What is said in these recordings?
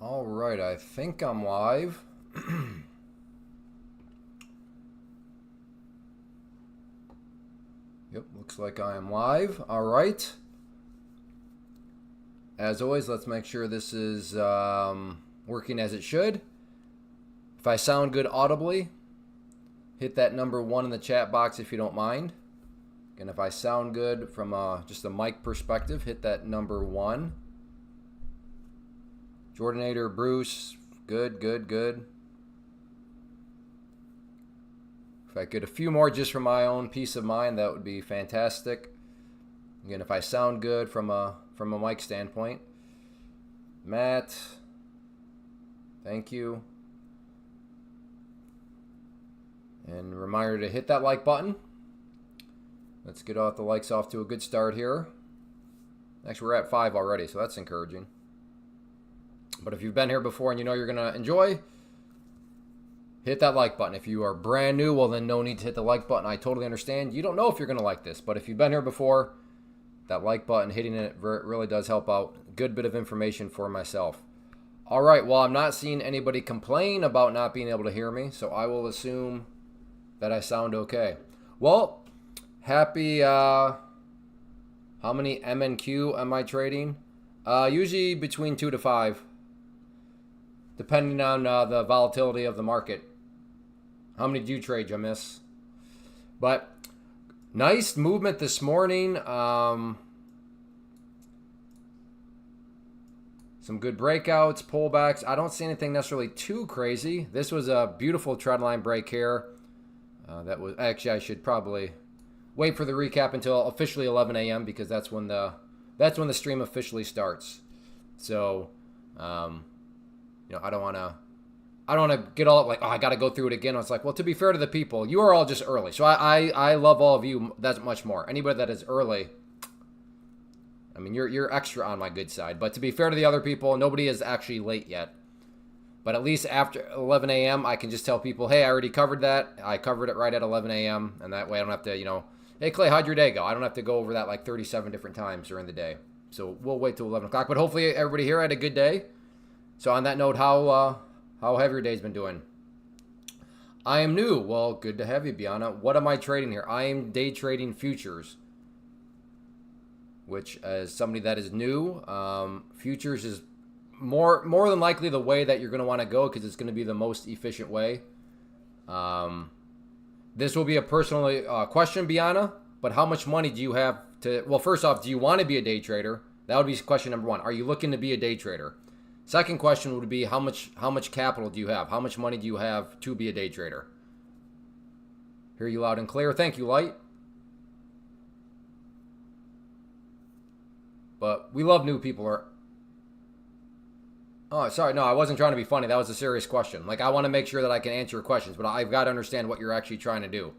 All right, I think I'm live. Yep, looks like I am live. All right. As always, let's make sure this is working as it should. If I sound good audibly, hit that number 1 in the chat box if you don't mind. And if I sound good from just a mic perspective, hit that number 1. Jordanator, Bruce, good. If I could a few more just for my own peace of mind, that would be fantastic. Again, if I sound good from a mic standpoint. Matt, thank you. And reminder to hit that like button. Let's get the likes off to a good start here. Actually, we're at 5 already, so that's encouraging. But if you've been here before and you know you're going to enjoy, hit that like button. If you are brand new, well, then no need to hit the like button. I totally understand. You don't know if you're going to like this, but if you've been here before, that like button, hitting it really does help out. Good bit of information for myself. All right, well, I'm not seeing anybody complain about not being able to hear me, so I will assume that I sound okay. Well, happy, how many MNQ am I trading? Usually between 2 to 5, depending on the volatility of the market. How many do you trade, Jamis? But nice movement this morning. Some good breakouts, pullbacks. I don't see anything necessarily too crazy. This was a beautiful trendline break here. That was actually, I should probably wait for the recap until officially 11 a.m. because that's when the stream officially starts. So, I don't want to get all like, oh, I got to go through it again. It's like, well, to be fair to the people, you are all just early. So I love all of you that much more. Anybody that is early, I mean, you're extra on my good side. But to be fair to the other people, nobody is actually late yet. But at least after 11 a.m., I can just tell people, hey, I already covered that. I covered it right at 11 a.m. And that way I don't have to, hey, Clay, how'd your day go? I don't have to go over that like 37 different times during the day. So we'll wait till 11 o'clock. But hopefully everybody here had a good day. So on that note, how have your days been doing? I am new. Well, good to have you, Biana. What am I trading here? I am day trading futures, which as somebody that is new, futures is more than likely the way that you're going to want to go because it's going to be the most efficient way. This will be a personal question, Biana, but how much money do you have to, well, first off, do you want to be a day trader? That would be question number 1. Are you looking to be a day trader? Second question would be how much capital do you have? How much money do you have to be a day trader? Hear you loud and clear. Thank you, Light. But we love new people. Oh, sorry. No, I wasn't trying to be funny. That was a serious question. Like, I want to make sure that I can answer your questions, but I've got to understand what you're actually trying to do.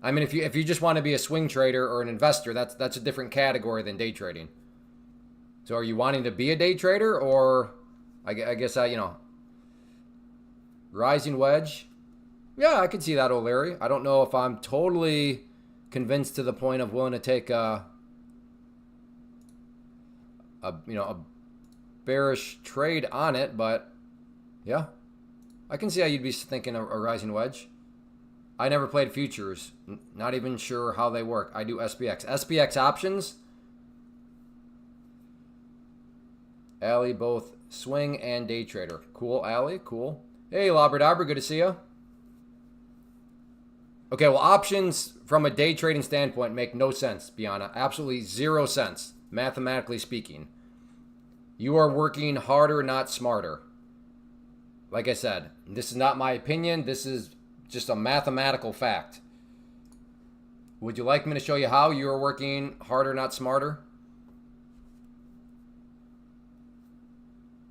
I mean, if you just want to be a swing trader or an investor, that's a different category than day trading. So are you wanting to be a day trader or I guess rising wedge? Yeah, I could see that, O'Leary. I don't know if I'm totally convinced to the point of willing to take a bearish trade on it, but yeah, I can see how you'd be thinking a rising wedge. I never played futures, not even sure how they work. I do SPX. SPX options. Allie, both swing and day trader. Cool, Allie, cool. Hey, Labradabra, good to see you. Okay, well, options from a day trading standpoint make no sense, Biana. Absolutely 0 sense, mathematically speaking. You are working harder, not smarter. Like I said, this is not my opinion. This is just a mathematical fact. Would you like me to show you how you are working harder, not smarter?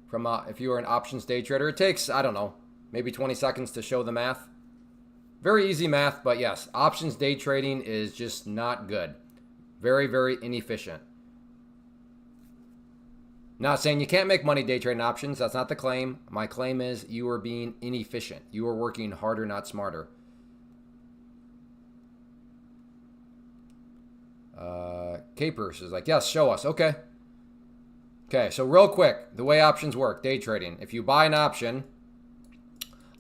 From if you are an options day trader, it takes, I don't know, maybe 20 seconds to show the math. Very easy math, but yes, options day trading is just not good. Very, very inefficient. Not saying you can't make money day trading options. That's not the claim. My claim is you are being inefficient. You are working harder, not smarter. Capers is like, yes, show us. Okay. Okay, so real quick, the way options work, day trading. If you buy an option,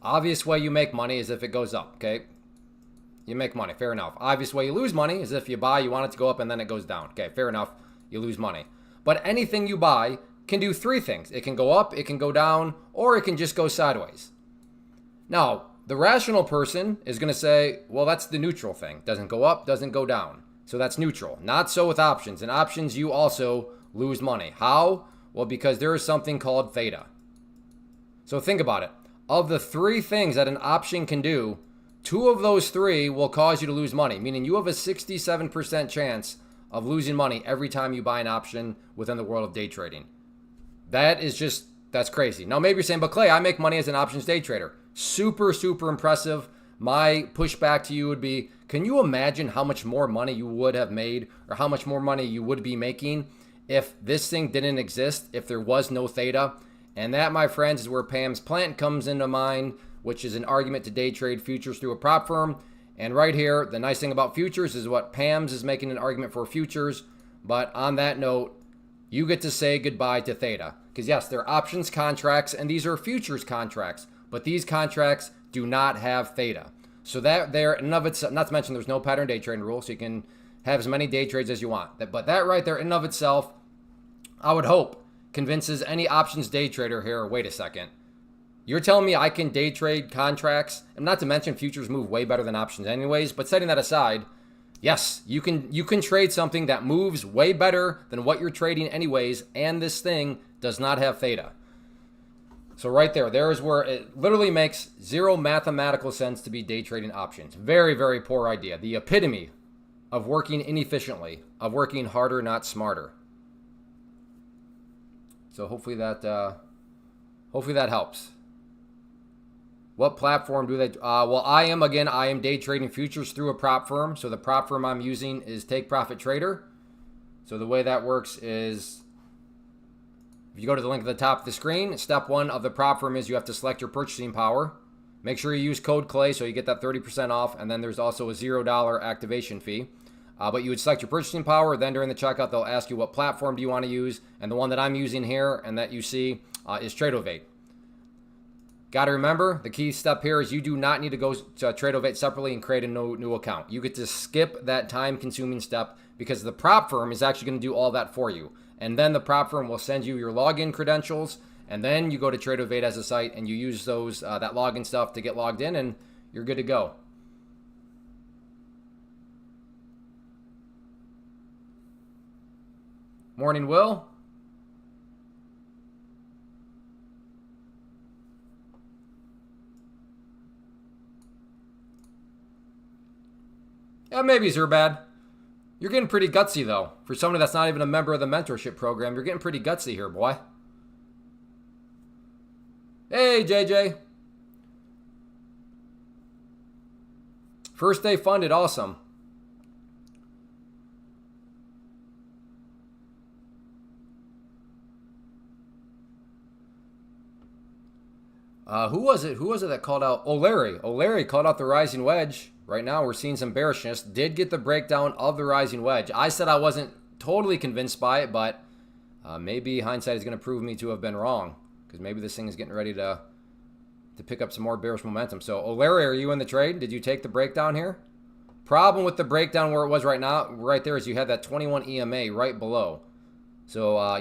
obvious way you make money is if it goes up, okay? You make money, fair enough. Obvious way you lose money is if you buy, you want it to go up, and then it goes down. Okay, fair enough, you lose money. But anything you buy can do three things. It can go up, it can go down, or it can just go sideways. Now, the rational person is going to say, well, that's the neutral thing. Doesn't go up, doesn't go down. So that's neutral. Not so with options. In options, you also lose money. How? Well, because there is something called theta. So think about it. Of the three things that an option can do, two of those three will cause you to lose money, meaning you have a 67% chance of losing money every time you buy an option within the world of day trading. That's crazy. Now, maybe you're saying, but Clay, I make money as an options day trader. Super, super impressive. My pushback to you would be, can you imagine how much more money you would have made or how much more money you would be making if this thing didn't exist, if there was no theta? And that, my friends, is where Pam's plant comes into mind, which is an argument to day trade futures through a prop firm. And right here, the nice thing about futures is what Pam's is making an argument for futures. But on that note, you get to say goodbye to theta. Because yes, they're options contracts and these are futures contracts. But these contracts do not have theta. So that there, in and of itself, not to mention there's no pattern day trading rule, so you can have as many day trades as you want. But that right there, in and of itself, I would hope convinces any options day trader here, wait a second. You're telling me I can day trade contracts, and not to mention futures move way better than options anyways, but setting that aside, yes, you can trade something that moves way better than what you're trading anyways, and this thing does not have theta. So right there is where it literally makes zero mathematical sense to be day trading options. Very, very poor idea. The epitome of working inefficiently, of working harder, not smarter. So hopefully that helps. What platform do they? Well, I am day trading futures through a prop firm. So the prop firm I'm using is Take Profit Trader. So the way that works is, if you go to the link at the top of the screen, step one of the prop firm is you have to select your purchasing power. Make sure you use code CLAY so you get that 30% off. And then there's also a $0 activation fee. But you would select your purchasing power. Then during the checkout, they'll ask you what platform do you want to use. And the one that I'm using here and that you see is Tradovate. Got to remember, the key step here is you do not need to go to Tradovate separately and create a new account. You get to skip that time-consuming step because the prop firm is actually going to do all that for you. And then the prop firm will send you your login credentials, and then you go to Tradovate as a site and you use those that login stuff to get logged in, and you're good to go. Morning, Will. Yeah, maybe Zurbad. You're getting pretty gutsy, though. For somebody that's not even a member of the mentorship program, you're getting pretty gutsy here, boy. Hey, JJ. First day funded, awesome. Who was it that called out? O'Leary. O'Leary called out the rising wedge. Right now, we're seeing some bearishness. Did get the breakdown of the rising wedge. I said I wasn't totally convinced by it, but maybe hindsight is going to prove me to have been wrong, because maybe this thing is getting ready to pick up some more bearish momentum. So, O'Leary, are you in the trade? Did you take the breakdown here? Problem with the breakdown where it was right now, right there, is you had that 21 EMA right below. So,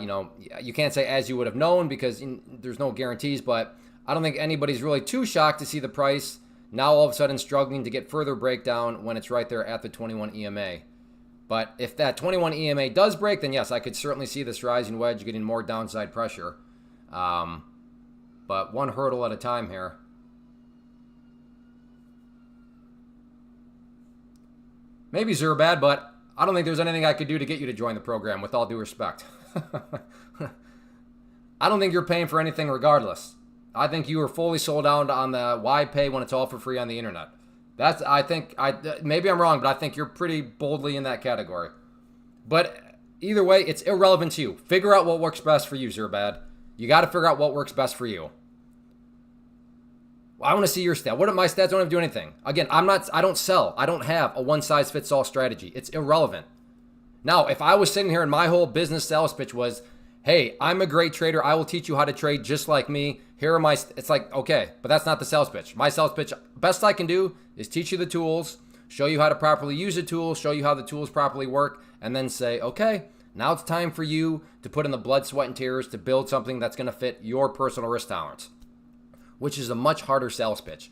you can't say as you would have known because there's no guarantees, but I don't think anybody's really too shocked to see the price now all of a sudden struggling to get further breakdown when it's right there at the 21 EMA. But if that 21 EMA does break, then yes, I could certainly see this rising wedge getting more downside pressure. But one hurdle at a time here. Maybe Zurbad, but I don't think there's anything I could do to get you to join the program, with all due respect. I don't think you're paying for anything regardless. I think you are fully sold out on the why pay when it's all for free on the internet. Maybe I'm wrong, but I think you're pretty boldly in that category. But either way, it's irrelevant to you. Figure out what works best for you, Zurbad. You got to figure out what works best for you. I want to see your stat. What if my stats don't have to do anything? Again, I don't sell. I don't have a one-size-fits-all strategy. It's irrelevant. Now, if I was sitting here and my whole business sales pitch was, hey, I'm a great trader. I will teach you how to trade just like me. Here are my, it's like, okay, but that's not the sales pitch. My sales pitch, best I can do is teach you the tools, show you how to properly use the tools, show you how the tools properly work, and then say, okay, now it's time for you to put in the blood, sweat, and tears to build something that's going to fit your personal risk tolerance, which is a much harder sales pitch.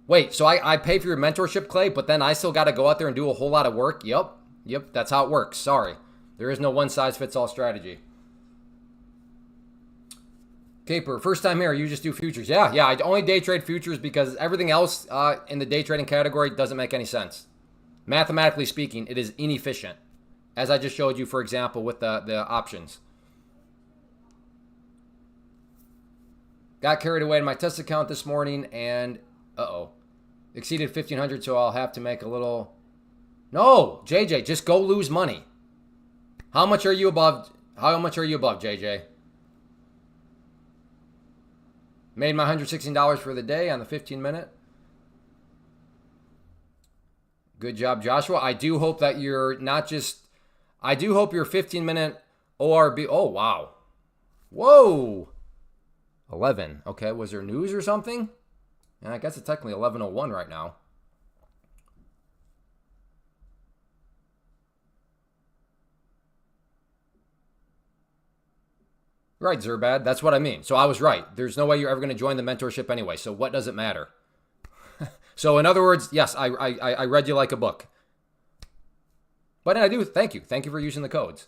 Wait, so I pay for your mentorship, Clay, but then I still got to go out there and do a whole lot of work? Yep, that's how it works. Sorry. There is no one-size-fits-all strategy. Caper, first time here, you just do futures. Yeah, I only day trade futures because everything else in the day trading category doesn't make any sense. Mathematically speaking, it is inefficient. As I just showed you, for example, with the options. Got carried away in my test account this morning and, exceeded 1,500, so I'll have to make a little... No, JJ, just go lose money. How much are you above, JJ? Made my $116 for the day on the 15-minute. Good job, Joshua. I do hope that you're not just... I do hope your 15-minute ORB... Oh, wow. Whoa. 11. Okay, was there news or something? And I guess it's technically 11:01 right now. Right, Zerbad. That's what I mean. So I was right. There's no way you're ever going to join the mentorship anyway. So what does it matter? So in other words, yes, I read you like a book. But I do thank you. Thank you for using the codes.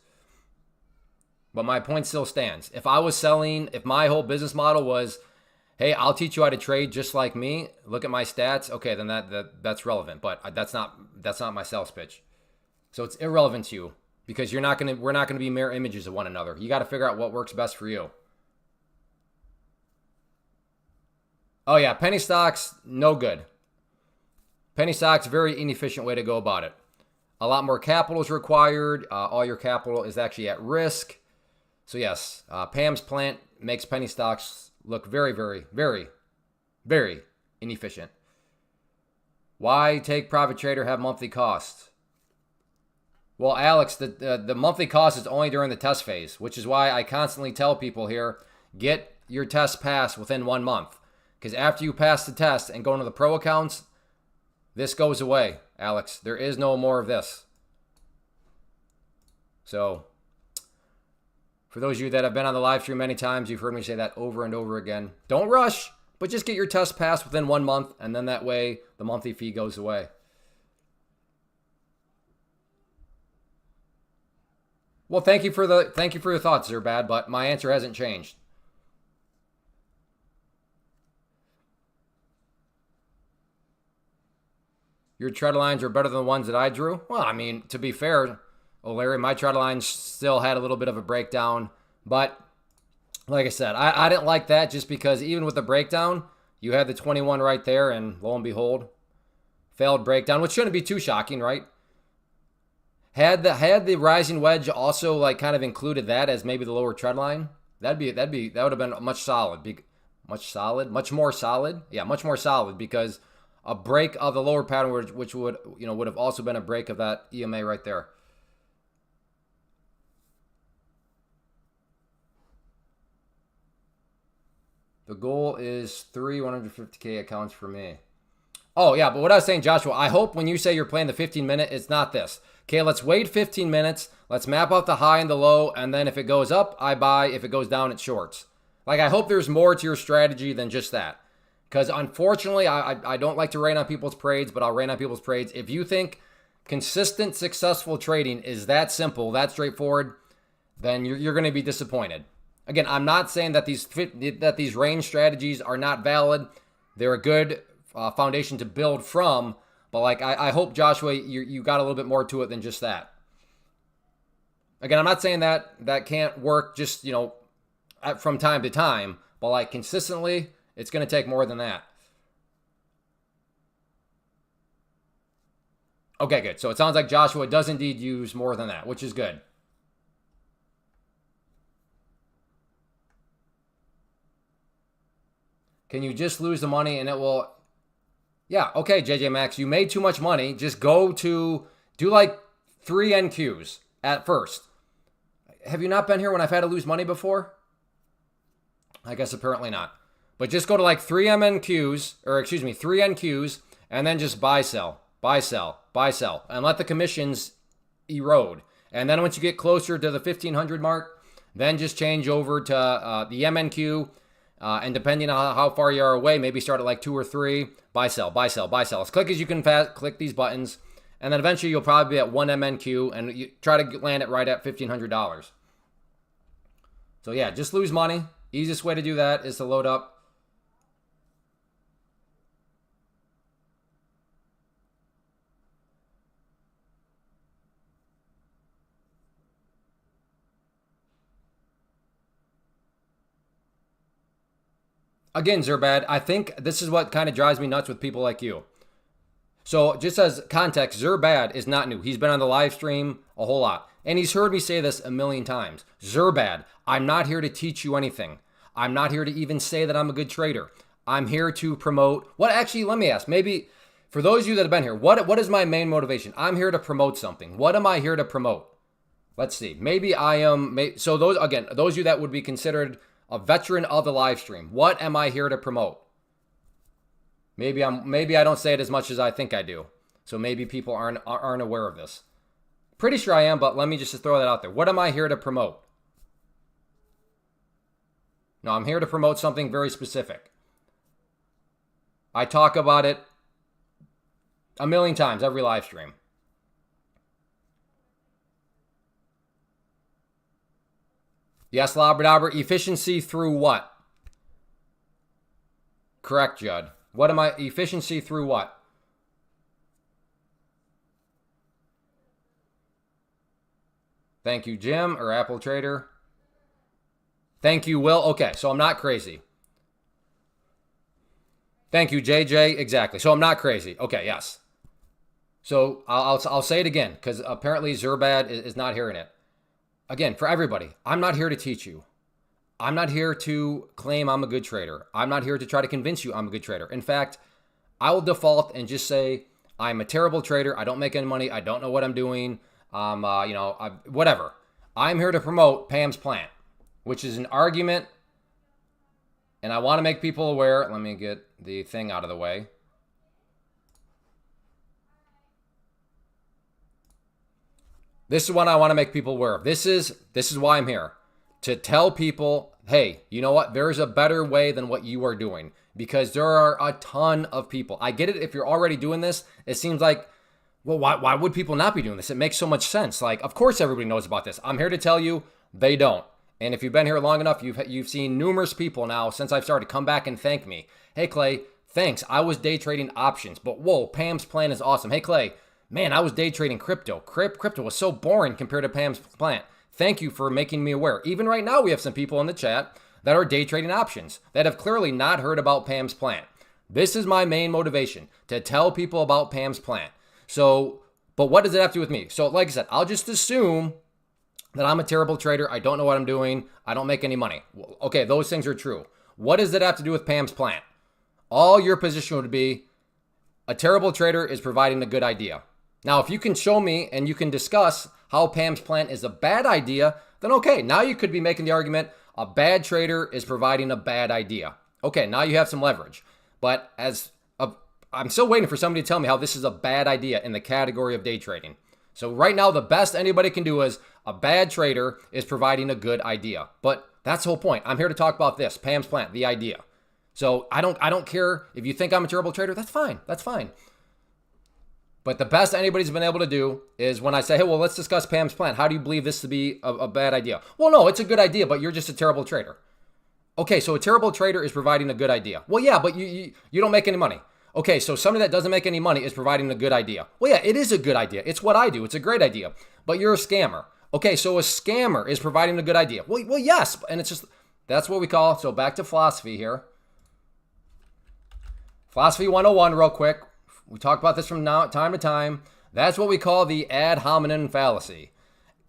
But my point still stands. If I was selling, if my whole business model was, hey, I'll teach you how to trade just like me. Look at my stats. Okay, then that's relevant. But that's not my sales pitch. So it's irrelevant to you. Because we're not gonna be mirror images of one another. You got to figure out what works best for you. Oh yeah, penny stocks, no good. Penny stocks, very inefficient way to go about it. A lot more capital is required. All your capital is actually at risk. So yes, Pam's plant makes penny stocks look very, very, very, very inefficient. Why take Profit Trader have monthly costs? Well, Alex, the monthly cost is only during the test phase, which is why I constantly tell people here, get your test passed within 1 month. Because after you pass the test and go into the pro accounts, this goes away, Alex. There is no more of this. So, for those of you that have been on the live stream many times, you've heard me say that over and over again. Don't rush, but just get your test passed within 1 month, and then that way the monthly fee goes away. Well, thank you for your thoughts, Zerbad, but my answer hasn't changed. Your trend lines are better than the ones that I drew? Well, I mean, to be fair, Larry, my trend lines still had a little bit of a breakdown, but like I said, I didn't like that just because even with the breakdown, you had the 21 right there, and lo and behold, failed breakdown, which shouldn't be too shocking, right? Had the rising wedge also like kind of included that as maybe the lower trend line, that would have been much more solid because a break of the lower pattern, which would have also been a break of that EMA right there. The goal is 150K accounts for me. Oh yeah, but what I was saying, Joshua, I hope when you say you're playing the 15-minute, it's not this. Okay, let's wait 15 minutes. Let's map out the high and the low, and then if it goes up, I buy. If it goes down, it shorts. Like, I hope there's more to your strategy than just that. Because unfortunately, I don't like to rain on people's parades, but I'll rain on people's parades. If you think consistent, successful trading is that simple, that straightforward, then you're going to be disappointed. Again, I'm not saying that these range strategies are not valid. They're a good foundation to build from. But like, I hope, Joshua, you got a little bit more to it than just that. Again, I'm not saying that can't work just, from time to time. But like consistently, it's going to take more than that. Okay, good. So it sounds like Joshua does indeed use more than that, which is good. Can you just lose the money and it will... Yeah, okay, JJ Max, you made too much money. Just do like 3 NQs at first. have you not been here when I've had to lose money before? I guess apparently not. But just go to like 3 NQs, and then just buy, sell, buy, sell, buy, sell, and let the commissions erode. And then once you get closer to the 1500 mark, then just change over to the MNQ. And depending on how far you are away, maybe start at like 2 or 3. Buy, sell, buy, sell, buy, sell. As quick as you can click these buttons. And then eventually you'll probably be at 1 MNQ. And you try to land it right at $1,500. So yeah, just lose money. Easiest way to do that is to load up. Again, Zerbad, I think this is what kind of drives me nuts with people like you. So just as context, Zerbad is not new. He's been on the live stream a whole lot. And he's heard me say this a million times. Zerbad, I'm not here to teach you anything. I'm not here to even say that I'm a good trader. I'm here to promote. What actually, let me ask, maybe for those of you that have been here, what is my main motivation? I'm here to promote something. What am I here to promote? Let's see. Maybe I am, so those of you that would be considered a veteran of the live stream, what am I here to promote? Maybe I don't say it as much as I think I do. So maybe people aren't aware of this. Pretty sure I am, but let me just throw that out there. What am I here to promote? No, I'm here to promote something very specific. I talk about it a million times every live stream. Yes, Labrador, efficiency through what? Correct, Judd. What am I, efficiency through what? Thank you, Jim, or Apple Trader. Thank you, Will. Okay, so I'm not crazy. Thank you, JJ. Exactly. So I'm not crazy. Okay, yes. So I'll say it again, because apparently Zerbad is not hearing it. Again, for everybody, I'm not here to teach you. I'm not here to claim I'm a good trader. I'm not here to try to convince you I'm a good trader. In fact, I will default and just say I'm a terrible trader. I don't make any money. I don't know what I'm doing. Whatever. I'm here to promote Pam's Plant, which is an argument, and I want to make people aware. Let me get the thing out of the way. This is what I want to make people aware of. This is why I'm here. To tell people, hey, you know what? There's a better way than what you are doing. Because there are a ton of people. I get it if you're already doing this. It seems like, well, why would people not be doing this? It makes so much sense. Like, of course everybody knows about this. I'm here to tell you, they don't. And if you've been here long enough, you've seen numerous people now since I've started come back and thank me. Hey, Clay, thanks. I was day trading options. But whoa, Pam's Plan is awesome. Hey, Clay. Man, I was day trading crypto. Crypto was so boring compared to Pam's Plant. Thank you for making me aware. Even right now, we have some people in the chat that are day trading options that have clearly not heard about Pam's Plant. This is my main motivation, to tell people about Pam's Plant. So, but what does it have to do with me? So, like I said, I'll just assume that I'm a terrible trader. I don't know what I'm doing. I don't make any money. Okay, those things are true. What does it have to do with Pam's Plant? All your position would be, a terrible trader is providing a good idea. Now, if you can show me and you can discuss how Pam's Plan is a bad idea, then okay, now you could be making the argument a bad trader is providing a bad idea. Okay, now you have some leverage. But I'm still waiting for somebody to tell me how this is a bad idea in the category of day trading. So right now, the best anybody can do is a bad trader is providing a good idea. But that's the whole point. I'm here to talk about this, Pam's Plan, the idea. So I don't care if you think I'm a terrible trader. That's fine. That's fine. But the best anybody's been able to do is when I say, hey, well, let's discuss Pam's Plan. How do you believe this to be a bad idea? Well, no, it's a good idea, but you're just a terrible trader. Okay, so a terrible trader is providing a good idea. Well, yeah, but you don't make any money. Okay, so somebody that doesn't make any money is providing a good idea. Well, yeah, it is a good idea. It's what I do. It's a great idea. But you're a scammer. Okay, so a scammer is providing a good idea. Well, yes, and it's just, that's what we call, so back to philosophy here. Philosophy 101 real quick. We talk about this from time to time. That's what we call the ad hominem fallacy.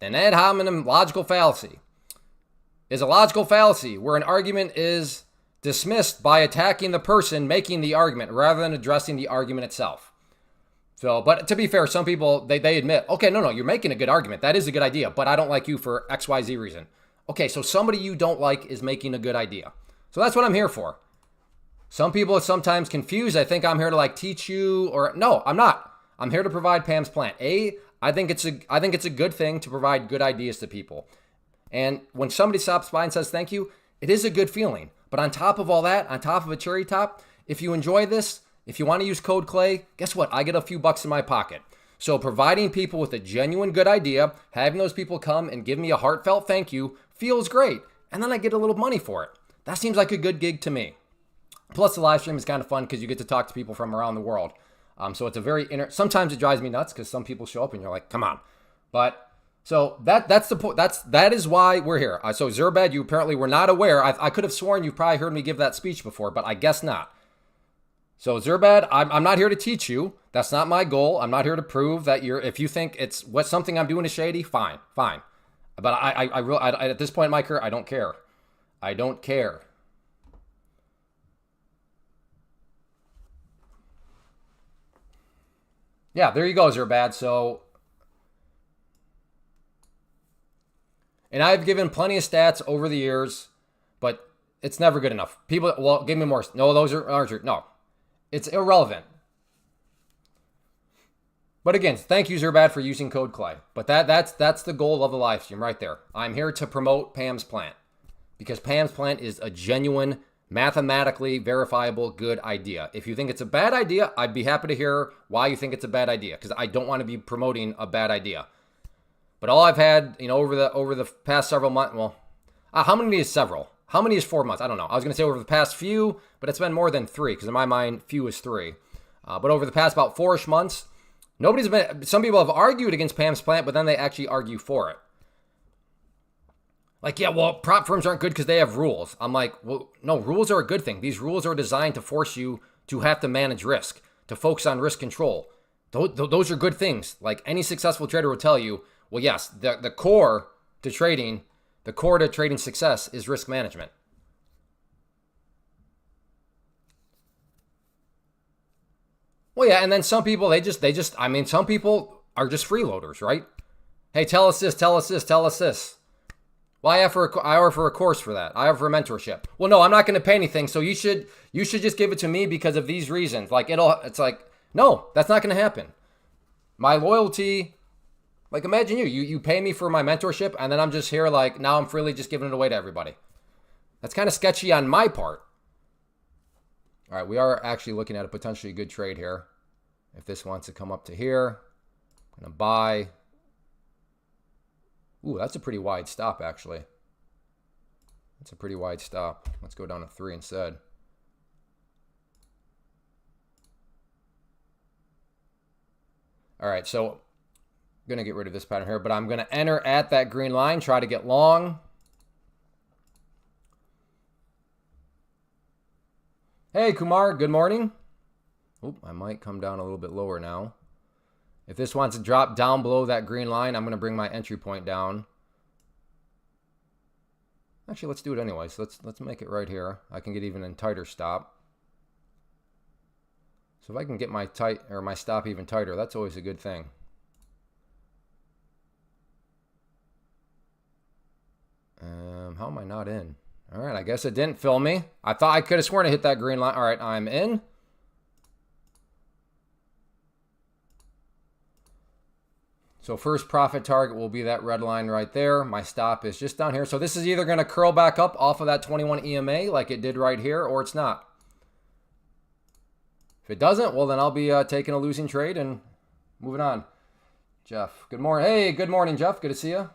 An ad hominem logical fallacy is a logical fallacy where an argument is dismissed by attacking the person making the argument rather than addressing the argument itself. So, but to be fair, some people, they admit, okay, no, you're making a good argument. That is a good idea, but I don't like you for XYZ reason. Okay, so somebody you don't like is making a good idea. So that's what I'm here for. Some people are sometimes confused. I think I'm here to like teach you, or no, I'm not. I'm here to provide Pam's plan. I think it's a good thing to provide good ideas to people. And when somebody stops by and says thank you, it is a good feeling. But on top of all that, on top of a cherry top, if you enjoy this, if you want to use code Clay, guess what? I get a few bucks in my pocket. So providing people with a genuine good idea, having those people come and give me a heartfelt thank you feels great. And then I get a little money for it. That seems like a good gig to me. Plus the live stream is kind of fun because you get to talk to people from around the world. So it's a very sometimes it drives me nuts because some people show up and you're like, come on. But so that's the point. That is why we're here. So Zerbad, you apparently were not aware. I could have sworn you probably heard me give that speech before, but I guess not. So Zerbad, I'm not here to teach you. That's not my goal. I'm not here to prove that if you think it's what something I'm doing is shady, fine. But I at this point in my career, I don't care. I don't care. Yeah, there you go, Zerbad. So, and I've given plenty of stats over the years, but it's never good enough. People, well, give me more. No, those aren't true. No. It's irrelevant. But again, thank you, Zerbad, for using code Clay. But that's the goal of the live stream right there. I'm here to promote Pam's Plant because Pam's Plant is a genuine, mathematically verifiable good idea. If you think it's a bad idea, I'd be happy to hear why you think it's a bad idea because I don't want to be promoting a bad idea. But all I've had, over the past several months, well, how many is several? How many is 4 months? I don't know. I was going to say over the past few, but it's been more than 3 because in my mind, few is 3. But over the past about 4-ish months, some people have argued against Pam's Plant, but then they actually argue for it. Like, yeah, well, prop firms aren't good because they have rules. I'm like, well, no, rules are a good thing. These rules are designed to force you to have to manage risk, to focus on risk control. Those are good things. Like any successful trader will tell you, well, yes, the core to trading success is risk management. Well, yeah, and then some people, some people are just freeloaders, right? Hey, tell us this. Well, I offer a course for that. I offer a mentorship. Well, no, I'm not going to pay anything, so you should just give it to me because of these reasons. Like it's like, no, that's not going to happen. My loyalty, like imagine you pay me for my mentorship and then I'm just here like now I'm freely just giving it away to everybody. That's kind of sketchy on my part. All right, we are actually looking at a potentially good trade here. If this wants to come up to here, I'm going to buy. Ooh, that's a pretty wide stop, actually. That's a pretty wide stop. Let's go down to 3 instead. All right, so I'm going to get rid of this pattern here, but I'm going to enter at that green line, try to get long. Hey, Kumar, good morning. Oh, I might come down a little bit lower now. If this wants to drop down below that green line, I'm going to bring my entry point down. Actually, let's do it anyway. So let's make it right here. I can get even a tighter stop. So if I can get my stop even tighter, that's always a good thing. How am I not in? All right, I guess it didn't fill me. I thought I could have sworn I hit that green line. All right, I'm in. So first profit target will be that red line right there. My stop is just down here. So this is either going to curl back up off of that 21 EMA like it did right here, or it's not. If it doesn't, well, then I'll be taking a losing trade and moving on. Jeff, good morning. Hey, good morning, Jeff. Good to see you.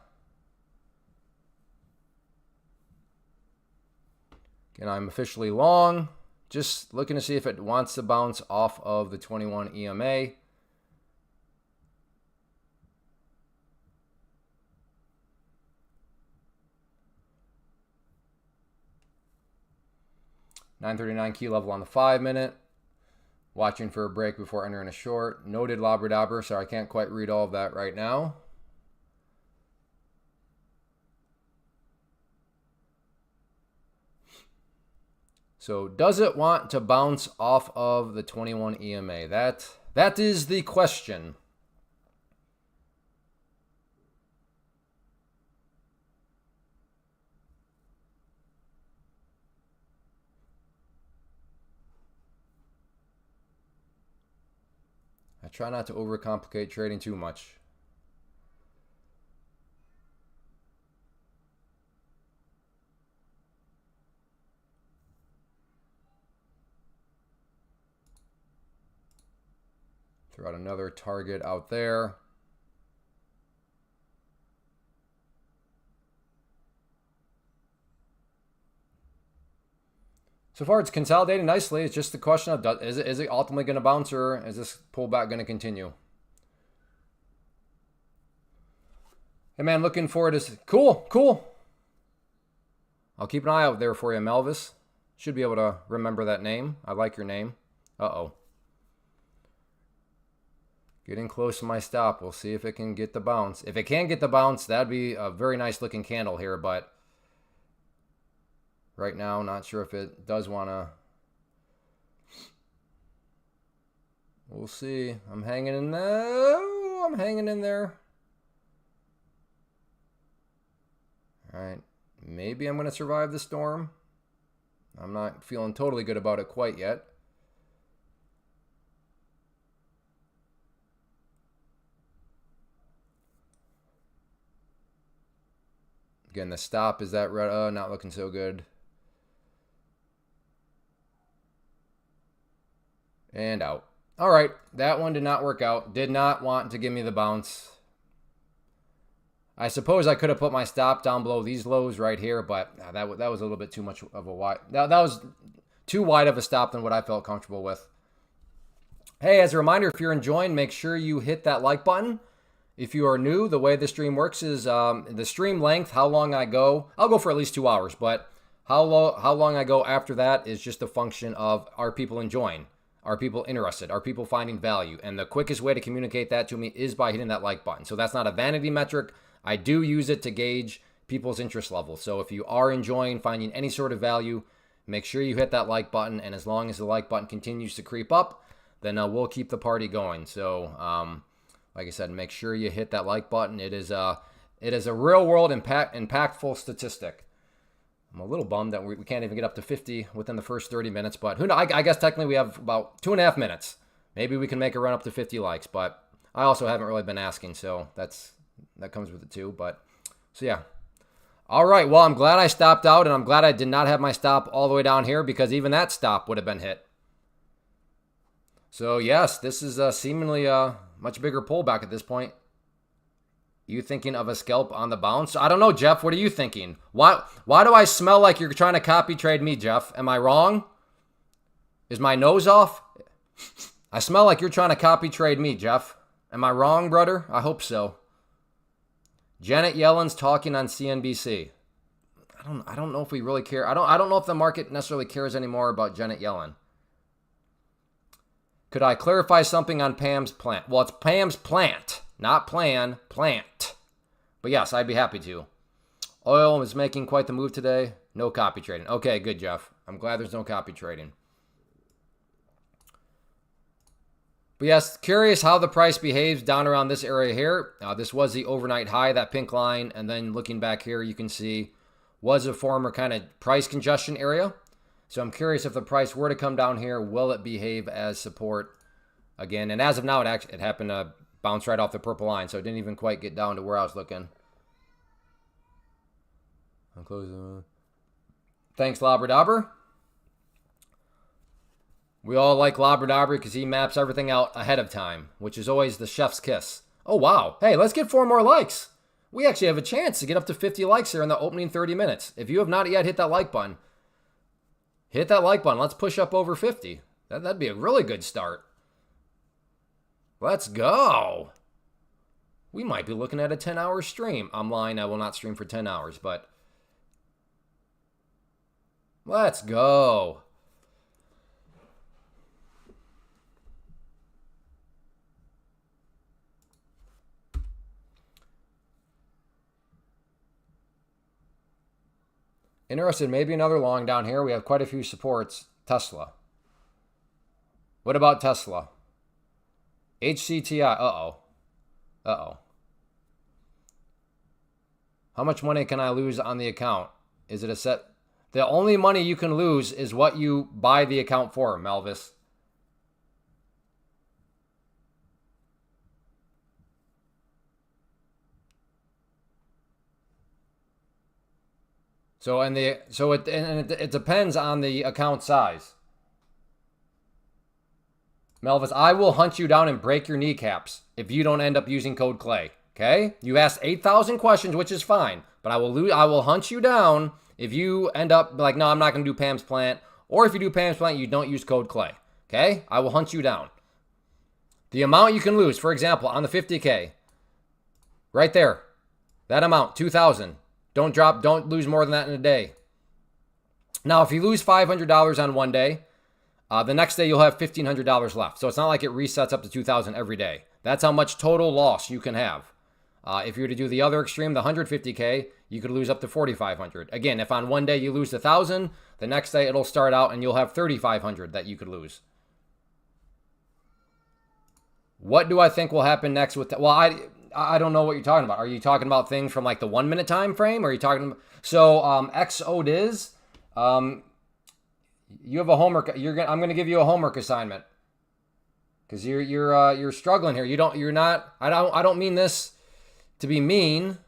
Again, I'm officially long. Just looking to see if it wants to bounce off of the 21 EMA. $9.39 key level on the 5-minute. Watching for a break before entering a short. Noted Labradabra. Sorry, I can't quite read all of that right now. So does it want to bounce off of the 21 EMA? That That is the question. I try not to overcomplicate trading too much. Throw out another target out there. So far, it's consolidating nicely. It's just the question of, is it ultimately going to bounce, or is this pullback going to continue? Hey, man, looking forward to this. Cool, cool. I'll keep an eye out there for you, Melvis. Should be able to remember that name. I like your name. Uh-oh. Getting close to my stop. We'll see if it can get the bounce. If it can get the bounce, that'd be a very nice looking candle here, but right now, not sure if it does want to. We'll see. I'm hanging in there. I'm hanging in there. All right. Maybe I'm going to survive the storm. I'm not feeling totally good about it quite yet. Again, the stop is that red. Not looking so good. And out. All right, that one did not work out. Did not want to give me the bounce. I suppose I could have put my stop down below these lows right here, but that was a little bit too much of a wide. That was too wide of a stop than what I felt comfortable with. Hey, as a reminder, if you're enjoying, make sure you hit that like button. If you are new, the way the stream works is the stream length, how long I go. I'll go for at least 2 hours, but how long I go after that is just a function of, are people enjoying? Are people interested? Are people finding value? And the quickest way to communicate that to me is by hitting that like button. So that's not a vanity metric. I do use it to gauge people's interest level. So if you are enjoying, finding any sort of value, make sure you hit that like button. And as long as the like button continues to creep up, then we'll keep the party going. So like I said, make sure you hit that like button. It is a real world impactful statistic. I'm a little bummed that we can't even get up to 50 within the first 30 minutes, but who knows? I guess technically we have about 2.5 minutes. Maybe we can make a run up to 50 likes, but I also haven't really been asking, so that comes with it too. But so yeah. All right, well, I'm glad I stopped out, and I'm glad I did not have my stop all the way down here, because even that stop would have been hit. So yes, this is seemingly a much bigger pullback at this point. You thinking of a scalp on the bounce? I don't know, Jeff. What are you thinking? Why do I smell like you're trying to copy trade me, Jeff? Am I wrong? Is my nose off? I smell like you're trying to copy trade me, Jeff. Am I wrong, brother? I hope so. Janet Yellen's talking on CNBC. I don't know if we really care. I don't know if the market necessarily cares anymore about Janet Yellen. Could I clarify something on Pam's plant? Well, it's Pam's plant. Not plan, plant. But yes, I'd be happy to. Oil is making quite the move today. No copy trading. Okay, good, Jeff. I'm glad there's no copy trading. But yes, curious how the price behaves down around this area here. This was the overnight high, that pink line. And then looking back here, you can see was a former kind of price congestion area. So I'm curious if the price were to come down here, will it behave as support again? And as of now, it happened to bounce right off the purple line, so it didn't even quite get down to where I was looking. I'm closing. Thanks, Labradabber. We all like Labradabber because he maps everything out ahead of time, which is always the chef's kiss. Oh, wow. Hey, let's get 4 more likes. We actually have a chance to get up to 50 likes here in the opening 30 minutes. If you have not yet hit that like button, hit that like button. Let's push up over 50. That'd be a really good start. Let's go. We might be looking at a 10-hour stream. I'm lying. I will not stream for 10 hours, but let's go. Interested, maybe another long down here. We have quite a few supports. Tesla. What about Tesla? HCTI. Uh-oh. Uh-oh. How much money can I lose on the account? Is it a set? The only money you can lose is what you buy the account for, Melvis. So it depends on the account size. Melvis, I will hunt you down and break your kneecaps if you don't end up using code Clay. Okay? You asked 8,000 questions, which is fine, but I will hunt you down if you end up like, no, I'm not going to do Pam's Plant, or if you do Pam's Plant, you don't use code Clay. Okay? I will hunt you down. The amount you can lose, for example, on the 50K, right there, that amount, 2,000. Don't lose more than that in a day. Now, if you lose $500 on one day, the next day you'll have $1,500 left. So it's not like it resets up to 2,000 every day. That's how much total loss you can have. If you were to do the other extreme, the 150K, you could lose up to 4,500. Again, if on one day you lose 1,000, the next day it'll start out and you'll have 3,500 that you could lose. What do I think will happen next with that? Well, I don't know what you're talking about. Are you talking about things from like the 1 minute time frame? Or are you talking so XODIZ, you have a homework. I'm going to give you a homework assignment because you're struggling here. You're not. I don't mean this to be mean,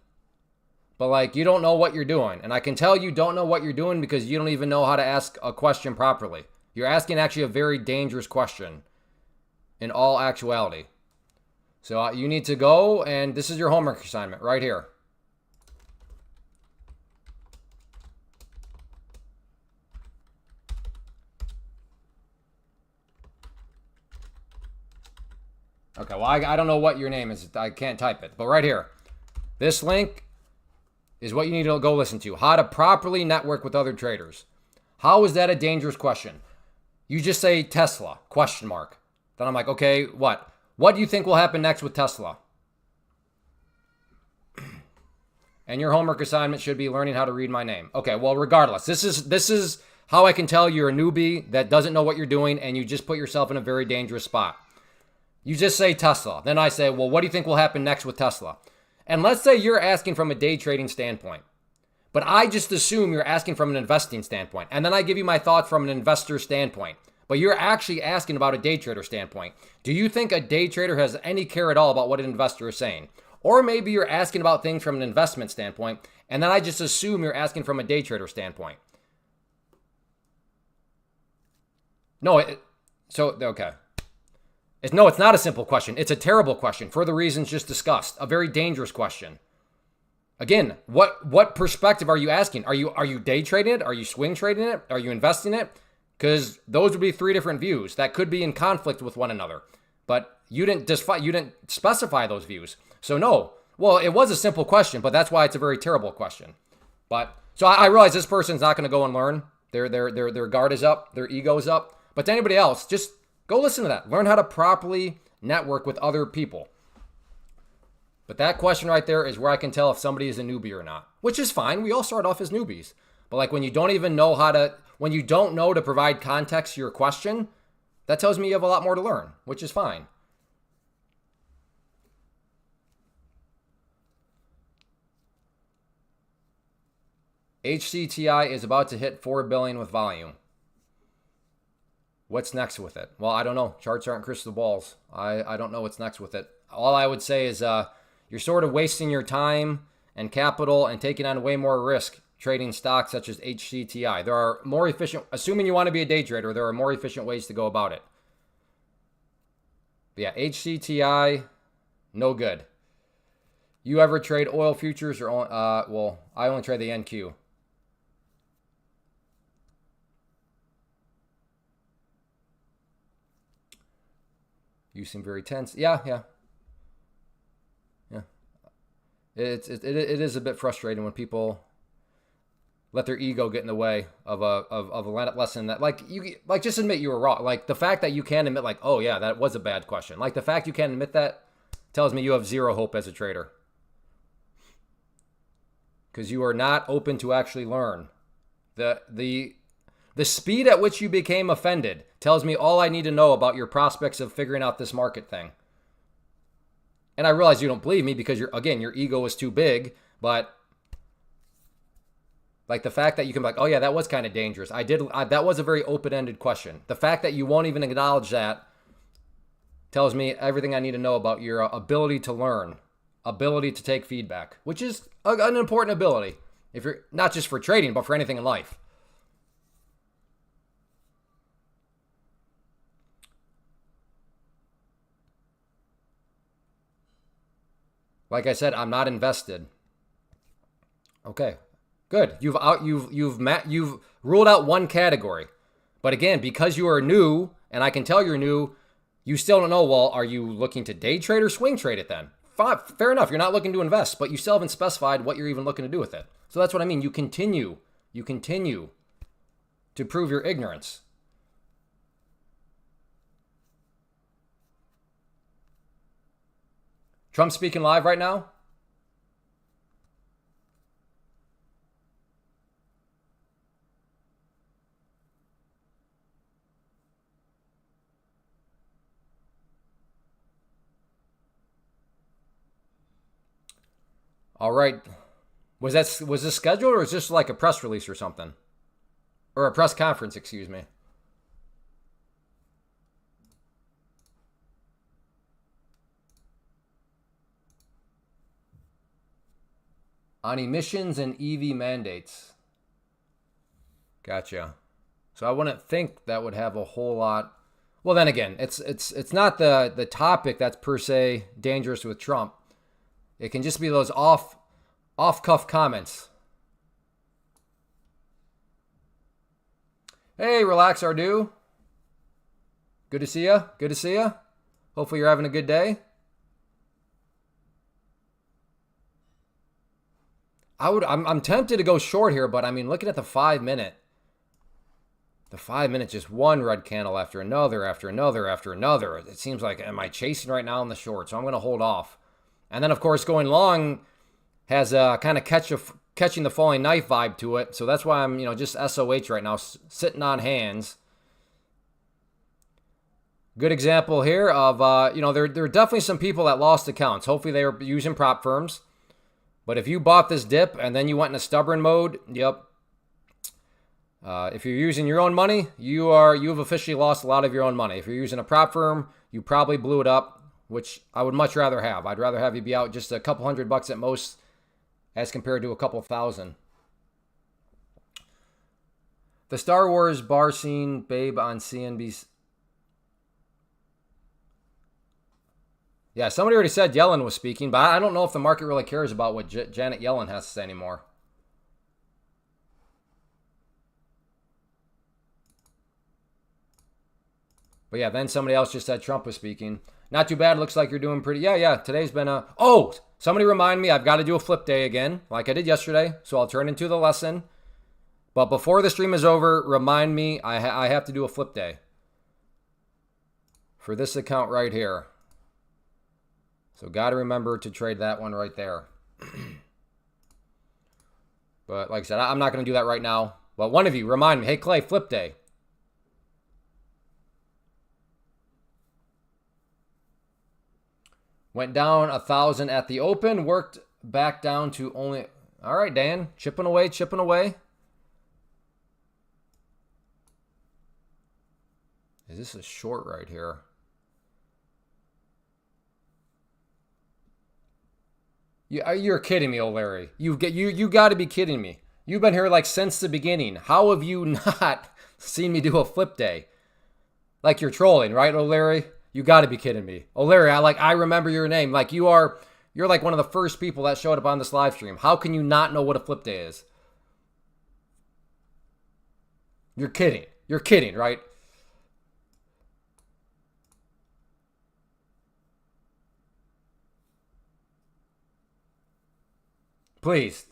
but like you don't know what you're doing, and I can tell you don't know what you're doing because you don't even know how to ask a question properly. You're asking actually a very dangerous question. In all actuality. So you need to go, and this is your homework assignment right here. Okay, well, I don't know what your name is. I can't type it, but right here. This link is what you need to go listen to. How to properly network with other traders. How is that a dangerous question? You just say Tesla, question mark. Then I'm like, okay, what? What do you think will happen next with Tesla? And your homework assignment should be learning how to read my name. Okay, well, regardless, this is how I can tell you're a newbie that doesn't know what you're doing and you just put yourself in a very dangerous spot. You just say Tesla. Then I say, well, what do you think will happen next with Tesla? And let's say you're asking from a day trading standpoint. But I just assume you're asking from an investing standpoint. And then I give you my thoughts from an investor standpoint. But you're actually asking about a day trader standpoint. Do you think a day trader has any care at all about what an investor is saying? Or maybe you're asking about things from an investment standpoint, and then I just assume you're asking from a day trader standpoint. No, okay. It's not a simple question. It's a terrible question for the reasons just discussed. A very dangerous question. Again, what perspective are you asking? Are you day trading it? Are you swing trading it? Are you investing it? Because those would be three different views that could be in conflict with one another. But you didn't specify those views. So no. Well, it was a simple question, but that's why it's a very terrible question. But so I realize this person's not going to go and learn. Their guard is up, their ego is up. But to anybody else, just go listen to that. Learn how to properly network with other people. But that question right there is where I can tell if somebody is a newbie or not, which is fine. We all start off as newbies. But like when you don't even know when you don't know to provide context to your question, that tells me you have a lot more to learn, which is fine. HCTI is about to hit 4 billion with volume. What's next with it? Well, I don't know. Charts aren't crystal balls. I don't know what's next with it. All I would say is you're sort of wasting your time and capital and taking on way more risk trading stocks such as HCTI. There are more efficient, assuming you want to be a day trader, there are more efficient ways to go about it. But yeah, HCTI, no good. You ever trade oil futures or, well, I only trade the NQ. You seem very tense. Yeah. It is a bit frustrating when people let their ego get in the way of a lesson that just admit you were wrong. Like the fact that you can admit like, oh yeah, that was a bad question. Like the fact you can't admit that tells me you have zero hope as a trader. Because you are not open to actually learn. The speed at which you became offended tells me all I need to know about your prospects of figuring out this market thing. And I realize you don't believe me because your ego is too big, but like the fact that you can be like, oh yeah, that was kind of dangerous. That was a very open-ended question. The fact that you won't even acknowledge that tells me everything I need to know about your ability to learn, ability to take feedback, which is an important ability. If you're not just for trading, but for anything in life. Like I said, I'm not invested. Okay, good. You've ruled out one category, but again, because you are new, and I can tell you're new, you still don't know. Well, are you looking to day trade or swing trade it then? Fine, fair enough. You're not looking to invest, but you still haven't specified what you're even looking to do with it. So that's what I mean. You continue to prove your ignorance. Trump speaking live right now? All right. Was this scheduled or is this like a press release or something? Or a press conference, excuse me. On emissions and EV mandates. Gotcha. So I wouldn't think that would have a whole lot. Well, then again, it's not the topic that's per se dangerous with Trump. It can just be those off cuff comments. Hey, relax, Ardu. Good to see you. Good to see you. Hopefully you're having a good day. I'm tempted to go short here, but I mean, looking at the 5 minute, just one red candle after another, after another, after another. It seems like, am I chasing right now in the short? So I'm going to hold off. And then, of course, going long has kind of catching the falling knife vibe to it. So that's why I'm, just SOH right now, sitting on hands. Good example here of, there are definitely some people that lost accounts. Hopefully they were using prop firms. But if you bought this dip and then you went in a stubborn mode, yep. If you're using your own money, you've officially lost a lot of your own money. If you're using a prop firm, you probably blew it up, which I would much rather have. I'd rather have you be out just a couple $100 at most as compared to a couple thousand. The Star Wars bar scene, babe, on CNBC. Yeah, somebody already said Yellen was speaking, but I don't know if the market really cares about what Janet Yellen has to say anymore. But yeah, then somebody else just said Trump was speaking. Not too bad. Looks like you're doing pretty. Yeah. Today's been a... Oh, somebody remind me. I've got to do a flip day again, like I did yesterday. So I'll turn into the lesson. But before the stream is over, remind me I have to do a flip day for this account right here. So got to remember to trade that one right there. But like I said, I'm not going to do that right now. But one of you, remind me. Hey, Clay, flip day. Went down 1,000 at the open. Worked back down to only... All right, Dan. Chipping away, chipping away. Is this a short right here? You're kidding me, O'Larry. You got to be kidding me. You've been here like since the beginning. How have you not seen me do a flip day? Like you're trolling, right, O'Larry? You got to be kidding me. O'Larry, I remember your name. Like you're like one of the first people that showed up on this live stream. How can you not know what a flip day is? You're kidding. You're kidding, right? Please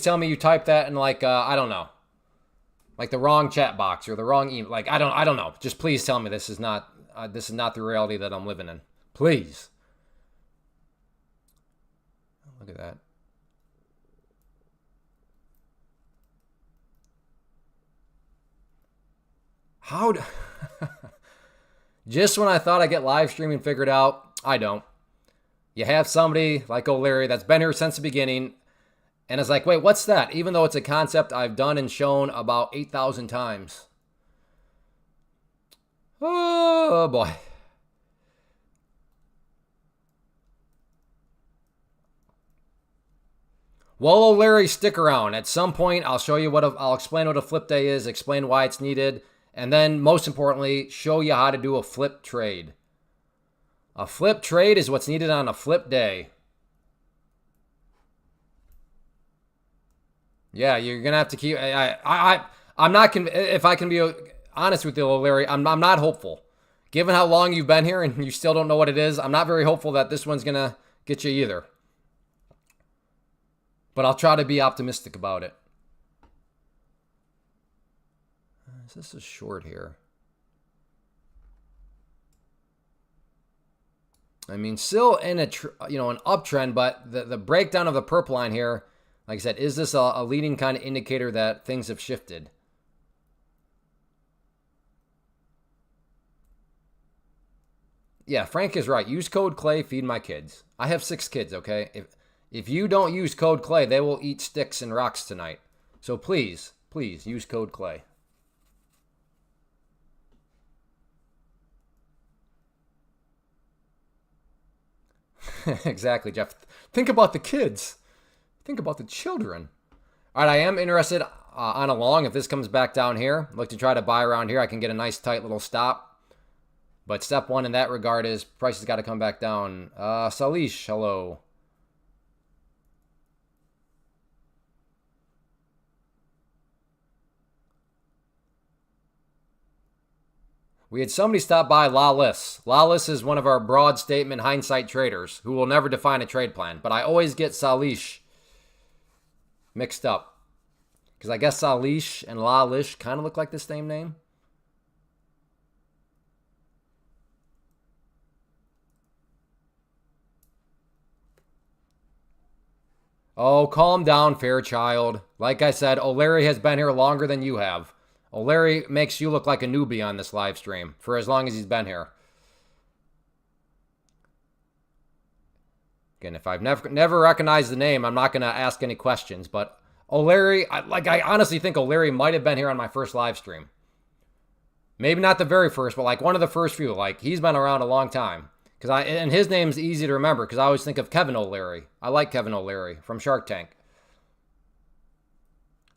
tell me you typed that in like I don't know, like the wrong chat box or the wrong email. Like I don't know. Just please tell me this is not the reality that I'm living in. Please. Look at that. Just when I thought I get live streaming figured out, I don't. You have somebody like O'Leary that's been here since the beginning and is like, wait, what's that? Even though it's a concept I've done and shown about 8,000 times. Oh, boy. Well, O'Leary, stick around. At some point, I'll show you I'll explain what a flip day is, explain why it's needed, and then, most importantly, show you how to do a flip trade. A flip trade is what's needed on a flip day. Yeah, you're gonna have to keep. I'm not. If I can be honest with you, O'Leary, I'm not hopeful. Given how long you've been here and you still don't know what it is, I'm not very hopeful that this one's gonna get you either. But I'll try to be optimistic about it. Is this a short here? I mean, still in an uptrend, but the breakdown of the purple line here, like I said, is this a leading kind of indicator that things have shifted? Yeah, Frank is right. Use code Clay, feed my kids. I have 6 kids, okay? If you don't use code Clay, they will eat sticks and rocks tonight. So please, please use code Clay. Exactly, Jeff. Think about the kids. Think about the children. All right, I am interested on a long. If this comes back down here, look to try to buy around here. I can get a nice tight little stop. But step one in that regard is price has got to come back down. Salish, hello. We had somebody stop by Lawless. Lawless is one of our broad statement hindsight traders who will never define a trade plan. But I always get Salish mixed up. Because I guess Salish and Lawlish kind of look like the same name. Oh, calm down, Fairchild. Like I said, O'Leary has been here longer than you have. O'Leary makes you look like a newbie on this live stream for as long as he's been here. Again, if I've never recognized the name, I'm not going to ask any questions. But O'Leary, I honestly think O'Leary might have been here on my first live stream. Maybe not the very first, but like one of the first few. Like he's been around a long time. And his name's easy to remember because I always think of Kevin O'Leary. I like Kevin O'Leary from Shark Tank.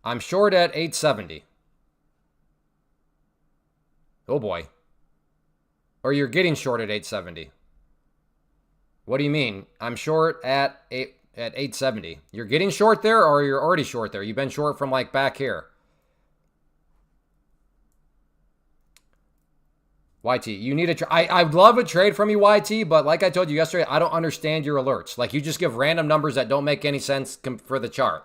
I'm short at 870. Oh boy. Or you're getting short at 870. What do you mean? I'm short at 870. You're getting short there or you're already short there? You've been short from like back here. YT, you need a trade. I would love a trade from you, YT, but like I told you yesterday, I don't understand your alerts. Like you just give random numbers that don't make any sense for the chart.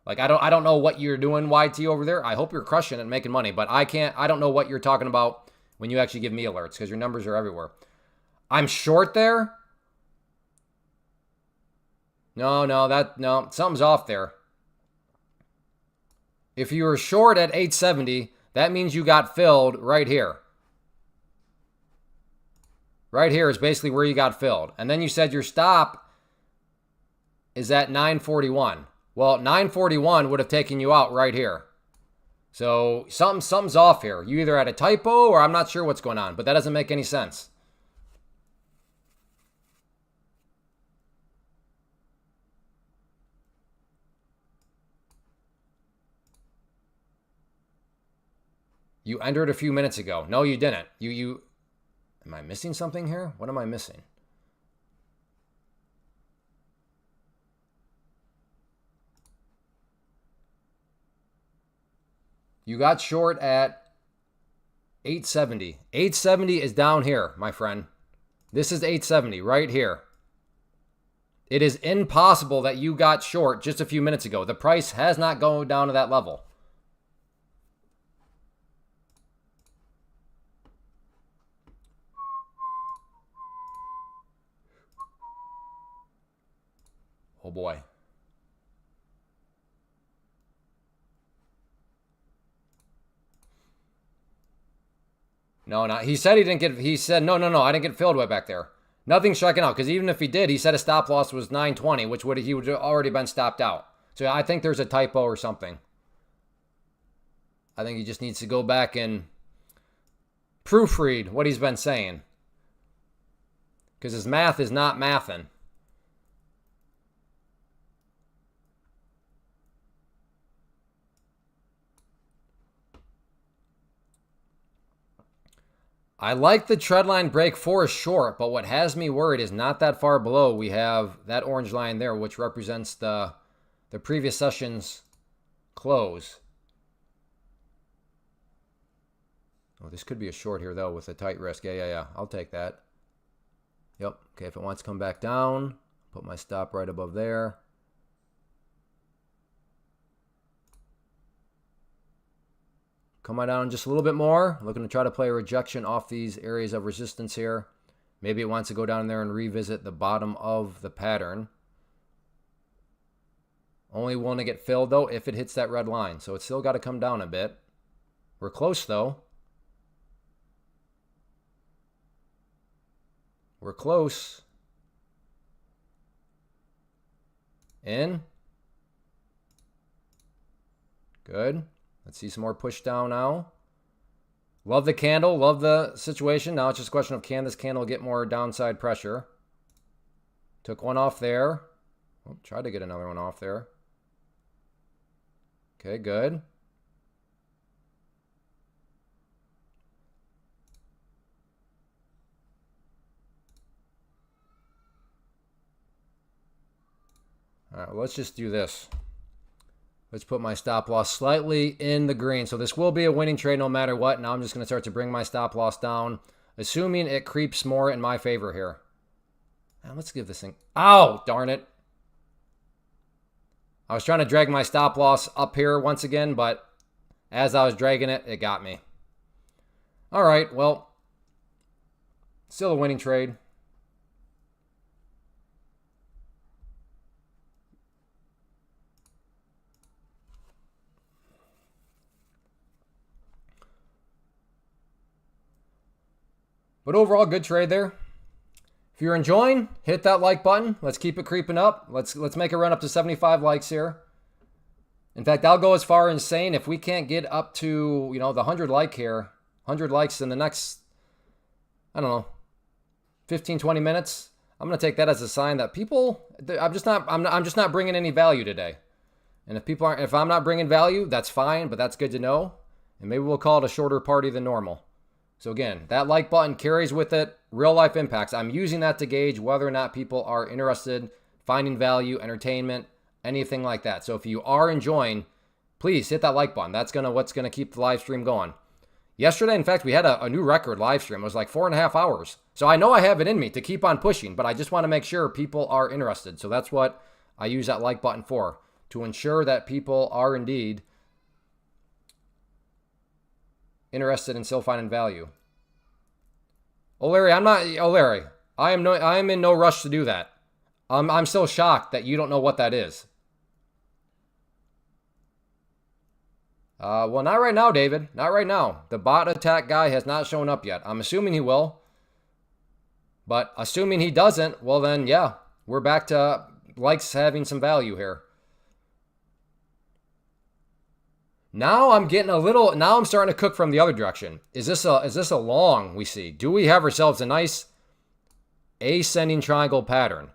Like I don't know what you're doing, YT, over there. I hope you're crushing it and making money, but I don't know what you're talking about when you actually give me alerts because your numbers are everywhere. I'm short there? No, something's off there. If you were short at 870, that means you got filled right here. Right here is basically where you got filled. And then you said your stop is at 941. Well, 941 would have taken you out right here. So something's off here. You either had a typo or I'm not sure what's going on, but that doesn't make any sense. You entered a few minutes ago. No, you didn't. Am I missing something here? What am I missing? You got short at 870. 870 is down here, my friend. This is 870 right here. It is impossible that you got short just a few minutes ago. The price has not gone down to that level. Oh boy. No, he said he didn't get, he said, no, I didn't get filled way back there. Nothing's striking out, because even if he did, he said a stop loss was 920, which he would have already been stopped out. So I think there's a typo or something. I think he just needs to go back and proofread what he's been saying, because his math is not mathing. I like the trendline break for a short, but what has me worried is not that far below. We have that orange line there, which represents the previous session's close. Oh, this could be a short here, though, with a tight risk. Yeah. I'll take that. Yep. Okay, if it wants to come back down, put my stop right above there. Come on down just a little bit more. Looking to try to play a rejection off these areas of resistance here. Maybe it wants to go down there and revisit the bottom of the pattern. Only willing to get filled, though, if it hits that red line. So it's still got to come down a bit. We're close, though. We're close. In. Good. Let's see some more push down now. Love the candle. Love the situation. Now it's just a question of, can this candle get more downside pressure? Took one off there. Oh, tried to get another one off there. Okay, good. All right, well, let's just do this. Let's put my stop loss slightly in the green. So this will be a winning trade no matter what. Now I'm just going to start to bring my stop loss down, assuming it creeps more in my favor here. Now let's give this thing... Ow! Darn it. I was trying to drag my stop loss up here once again, but as I was dragging it, it got me. All right, well, still a winning trade. But overall, good trade there. If you're enjoying, hit that like button. Let's keep it creeping up. Let's make a run up to 75 likes here. In fact, I'll go as far as saying if we can't get up to, the 100 like here, 100 likes in the next, I don't know, 15, 20 minutes, I'm going to take that as a sign that people, I'm just not bringing any value today. And if I'm not bringing value, that's fine, but that's good to know. And maybe we'll call it a shorter party than normal. So again, that like button carries with it real life impacts. I'm using that to gauge whether or not people are interested, finding value, entertainment, anything like that. So if you are enjoying, please hit that like button. That's what's gonna keep the live stream going. Yesterday, in fact, we had a new record live stream. It was like 4.5 hours. So I know I have it in me to keep on pushing, but I just want to make sure people are interested. So that's what I use that like button for, to ensure that people are indeed interested in still finding value. Larry, I am in no rush to do that. I'm still shocked that you don't know what that is. Well, not right now, David. Not right now. The bot attack guy has not shown up yet. I'm assuming he will. But assuming he doesn't, well then, yeah, we're back to likes having some value here. Now I'm getting now I'm starting to cook from the other direction. Is this a long we see? Do we have ourselves a nice ascending triangle pattern?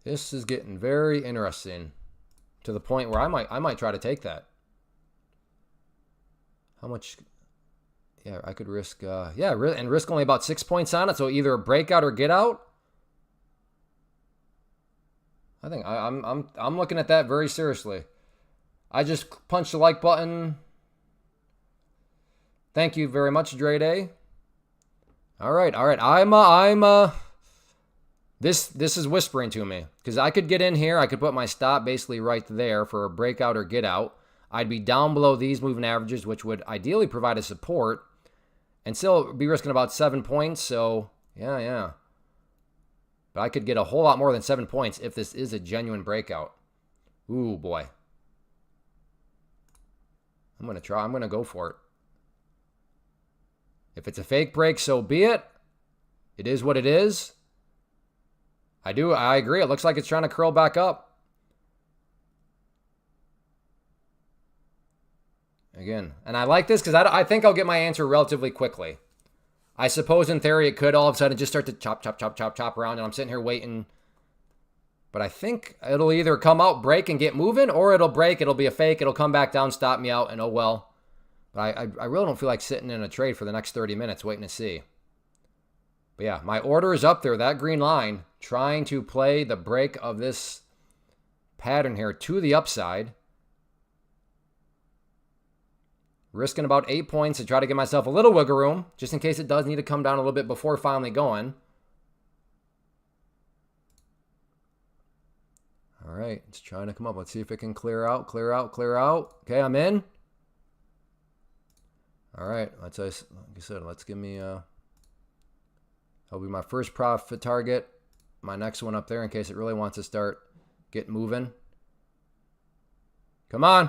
This is getting very interesting to the point where I might try to take that. How much? Yeah, I could risk, and risk only about 6 points on it. So either a breakout or get out. I think I'm looking at that very seriously. I just punched the like button. Thank you very much, Dre Day. All right. This is whispering to me, because I could get in here. I could put my stop basically right there for a breakout or get out. I'd be down below these moving averages, which would ideally provide a support, and still be risking about 7 points. So yeah. But I could get a whole lot more than 7 points if this is a genuine breakout. Ooh, boy. I'm going to go for it. If it's a fake break, so be it. It is what it is. I agree. It looks like it's trying to curl back up. Again, and I like this because I think I'll get my answer relatively quickly. I suppose in theory it could all of a sudden just start to chop around, and I'm sitting here waiting. But I think it'll either come out, break, and get moving, or it'll break, it'll be a fake, it'll come back down, stop me out, and oh well. But I really don't feel like sitting in a trade for the next 30 minutes waiting to see. But yeah, my order is up there, that green line, trying to play the break of this pattern here to the upside. Risking about 8 points to try to give myself a little wiggle room, just in case it does need to come down a little bit before finally going. All right, it's trying to come up. Let's see if it can clear out, clear out, clear out. Okay, I'm in. All right, like I said, let's give me that'll be my first profit target. My next one up there in case it really wants to start getting moving. Come on.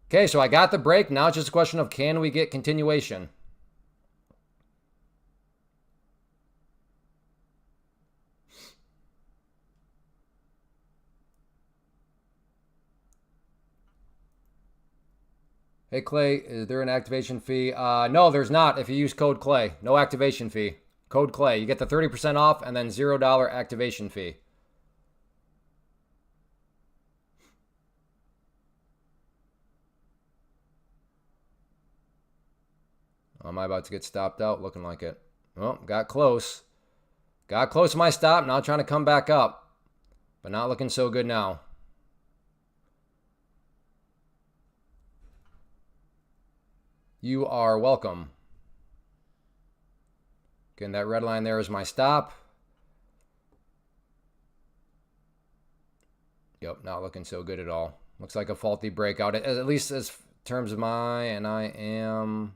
Okay, so I got the break. Now it's just a question of can we get continuation? Hey, Clay, is there an activation fee? No, there's not if you use code Clay. No activation fee. Code Clay. You get the 30% off and then $0 activation fee. Am I about to get stopped out? Looking like it. Oh, got close. Got close to my stop. Now trying to come back up. But not looking so good now. You are welcome. Again, that red line there is my stop. Yep, not looking so good at all. Looks like a faulty breakout, at least as terms of and I am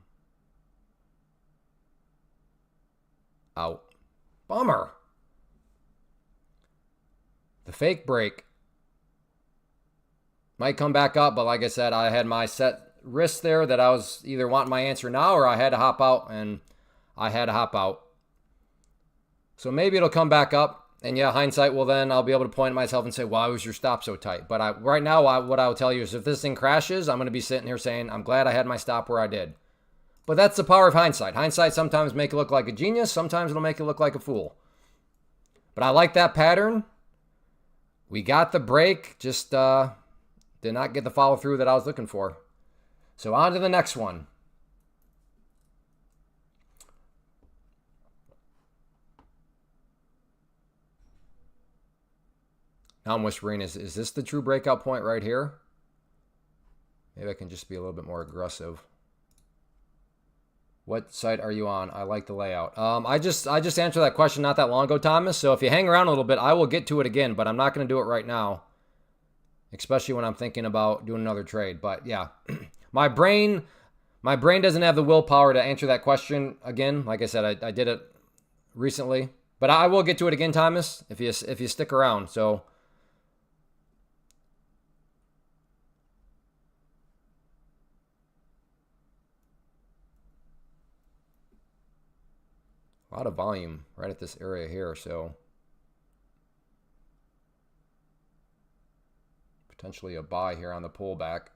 out. Bummer. The fake break might come back up, but like I said, I had my set risk there that I was either wanting my answer now or I had to hop out, and I had to hop out. So maybe it'll come back up, and yeah, hindsight, well then I'll be able to point at myself and say, why was your stop so tight? But right now, what I will tell you is if this thing crashes, I'm going to be sitting here saying, I'm glad I had my stop where I did. But that's the power of hindsight. Hindsight sometimes make it look like a genius. Sometimes it'll make it look like a fool. But I like that pattern. We got the break. Just did not get the follow through that I was looking for. So on to the next one. Now I'm whispering, is this the true breakout point right here? Maybe I can just be a little bit more aggressive. What site are you on? I like the layout. I just answered that question not that long ago, Thomas. So if you hang around a little bit, I will get to it again, but I'm not going to do it right now. Especially when I'm thinking about doing another trade. But yeah, my brain doesn't have the willpower to answer that question again. Like I said, I did it recently, but I will get to it again, Thomas, if you stick around. So a lot of volume right at this area here, so potentially a buy here on the pullback.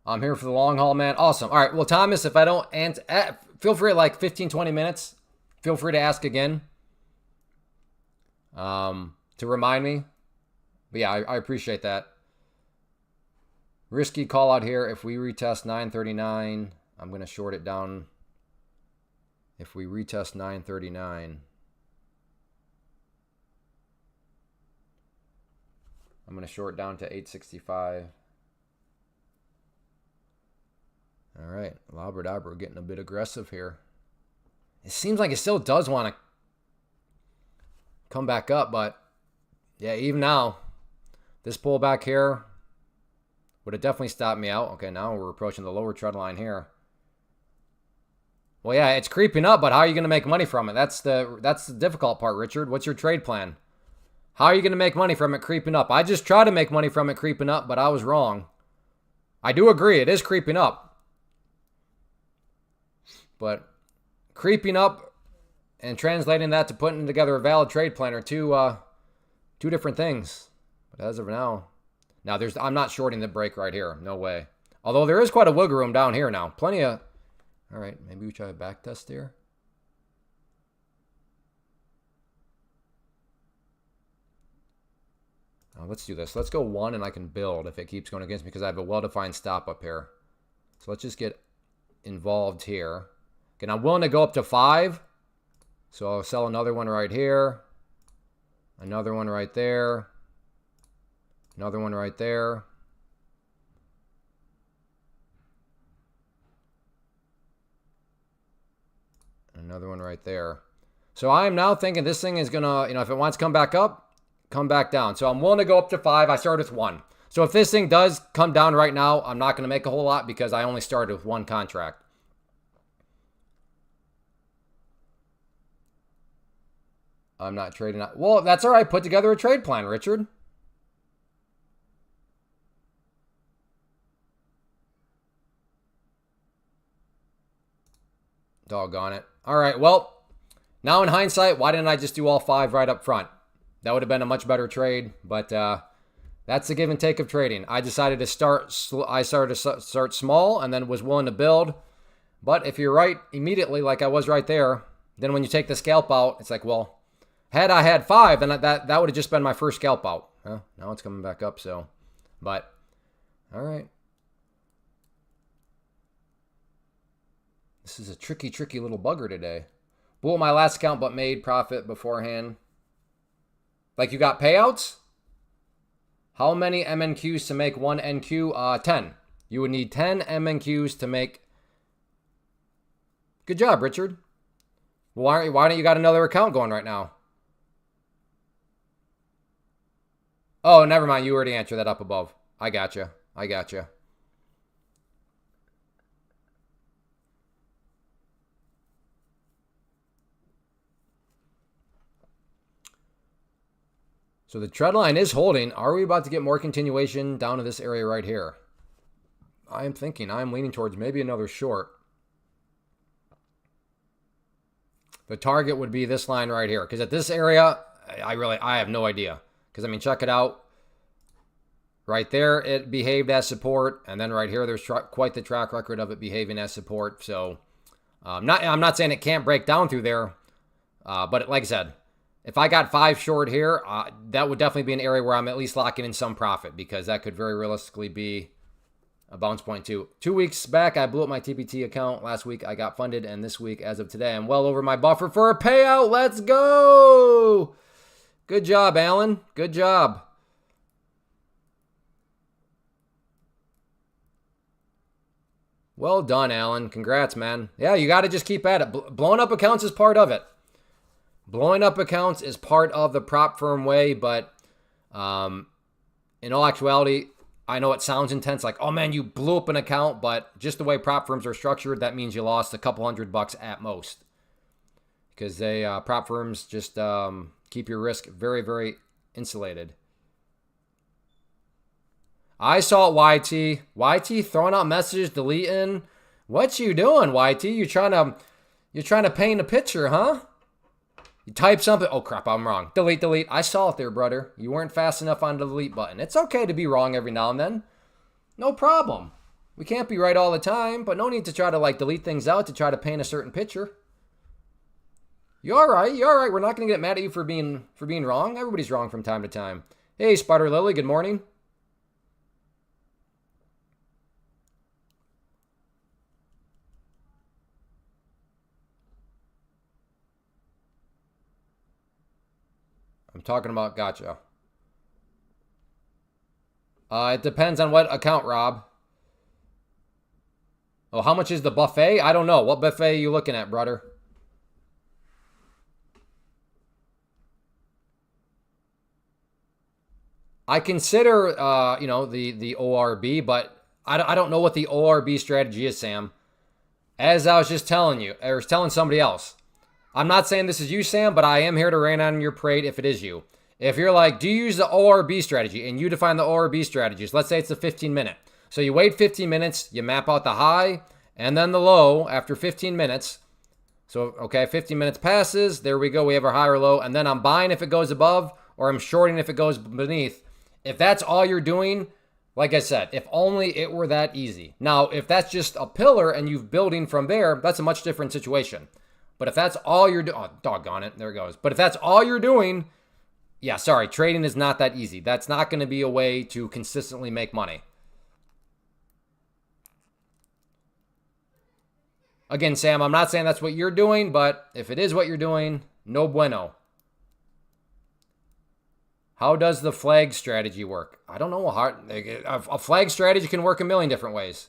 I'm here for the long haul, man. Awesome. All right. Well, Thomas, if I don't answer, feel free, like 15, 20 minutes. Feel free to ask again to remind me. But yeah, I appreciate that. Risky call out here. If we retest 939, I'm going to short it down. If we retest 939, I'm going to short down to 865. All right, Labradabra getting a bit aggressive here. It seems like it still does want to come back up, but yeah, even now, this pullback here would have definitely stopped me out. Okay, now we're approaching the lower trend line here. Well, yeah, it's creeping up, but how are you going to make money from it? That's the difficult part, Richard. What's your trade plan? How are you going to make money from it creeping up? I just tried to make money from it creeping up, but I was wrong. I do agree, it is creeping up. But creeping up and translating that to putting together a valid trade plan are two different things. But as of now, I'm not shorting the break right here. No way. Although there is quite a wiggle room down here now. Plenty of... All right, maybe we try a back test here. Let's do this. Let's go 1 and I can build if it keeps going against me because I have a well-defined stop up here. So let's just get involved here. Okay, I'm willing to go up to 5. So I'll sell another one right here. Another one right there. Another one right there. Another one right there. So I am now thinking this thing is going to, if it wants to come back up, come back down. So I'm willing to go up to 5. I started with 1. So if this thing does come down right now, I'm not going to make a whole lot because I only started with 1 contract. I'm not trading out. Well, that's all right. Put together a trade plan, Richard. Doggone it. All right, well, now in hindsight, why didn't I just do all 5 right up front? That would have been a much better trade, but that's the give and take of trading. I decided to start small and then was willing to build. But if you're right immediately, like I was right there, then when you take the scalp out, it's like, well, had I had 5, then that would have just been my first scalp out. Now it's coming back up, so. But, all right. This is a tricky, tricky little bugger today. Blew my last account, but made profit beforehand. Like you got payouts? How many MNQs to make 1 NQ? 10. You would need 10 MNQs to make... Good job, Richard. Why don't you got another account going right now? Oh, never mind. You already answered that up above. I gotcha. I gotcha. So the trend line is holding. Are we about to get more continuation down to this area right here? I am leaning towards maybe another short. The target would be this line right here. Because at this area, I have no idea. Because, I mean, check it out. Right there, it behaved as support. And then right here, there's quite the track record of it behaving as support. So, I'm not saying it can't break down through there. But like I said, if I got 5 short here, that would definitely be an area where I'm at least locking in some profit. Because that could very realistically be a bounce point too. 2 weeks back, I blew up my TPT account. Last week, I got funded. And this week, as of today, I'm well over my buffer for a payout. Let's go! Good job, Alan. Good job. Well done, Alan. Congrats, man. Yeah, you got to just keep at it. Blowing up accounts is part of it. Blowing up accounts is part of the prop firm way, but in all actuality, I know it sounds intense, like, oh man, you blew up an account, but just the way prop firms are structured, that means you lost a couple $100 at most. Because prop firms just keep your risk very, very insulated. I saw YT. YT throwing out messages, deleting. What you doing, YT? You're trying to paint a picture, huh? You type something. Oh crap, I'm wrong. Delete, delete. I saw it there, brother. You weren't fast enough on the delete button. It's okay to be wrong every now and then. No problem. We can't be right all the time, but no need to try to delete things out to try to paint a certain picture. You all right? You all right? We're not gonna get mad at you for being wrong. Everybody's wrong from time to time. Hey, Spider Lily. Good morning. I'm talking about gotcha. It depends on what account, Rob. Oh, how much is the buffet? I don't know. What buffet are you looking at, brother? I consider, the ORB, but I don't know what the ORB strategy is, Sam. As I was just telling you, or telling somebody else, I'm not saying this is you, Sam, but I am here to rain on your parade if it is you. If you're like, do you use the ORB strategy? And you define the ORB strategies. Let's say it's a 15-minute. So you wait 15 minutes, you map out the high and then the low after 15 minutes. So, okay, 15 minutes passes. There we go. We have our high or low. And then I'm buying if it goes above, or I'm shorting if it goes beneath. If that's all you're doing, like I said, if only it were that easy. Now, if that's just a pillar and you're building from there, that's a much different situation. But if that's all you're doing, oh, doggone it, there it goes. But if that's all you're doing, yeah, sorry, trading is not that easy. That's not going to be a way to consistently make money. Again, Sam, I'm not saying that's what you're doing, but if it is what you're doing, no bueno. How does the flag strategy work? I don't know. A flag strategy can work a million different ways.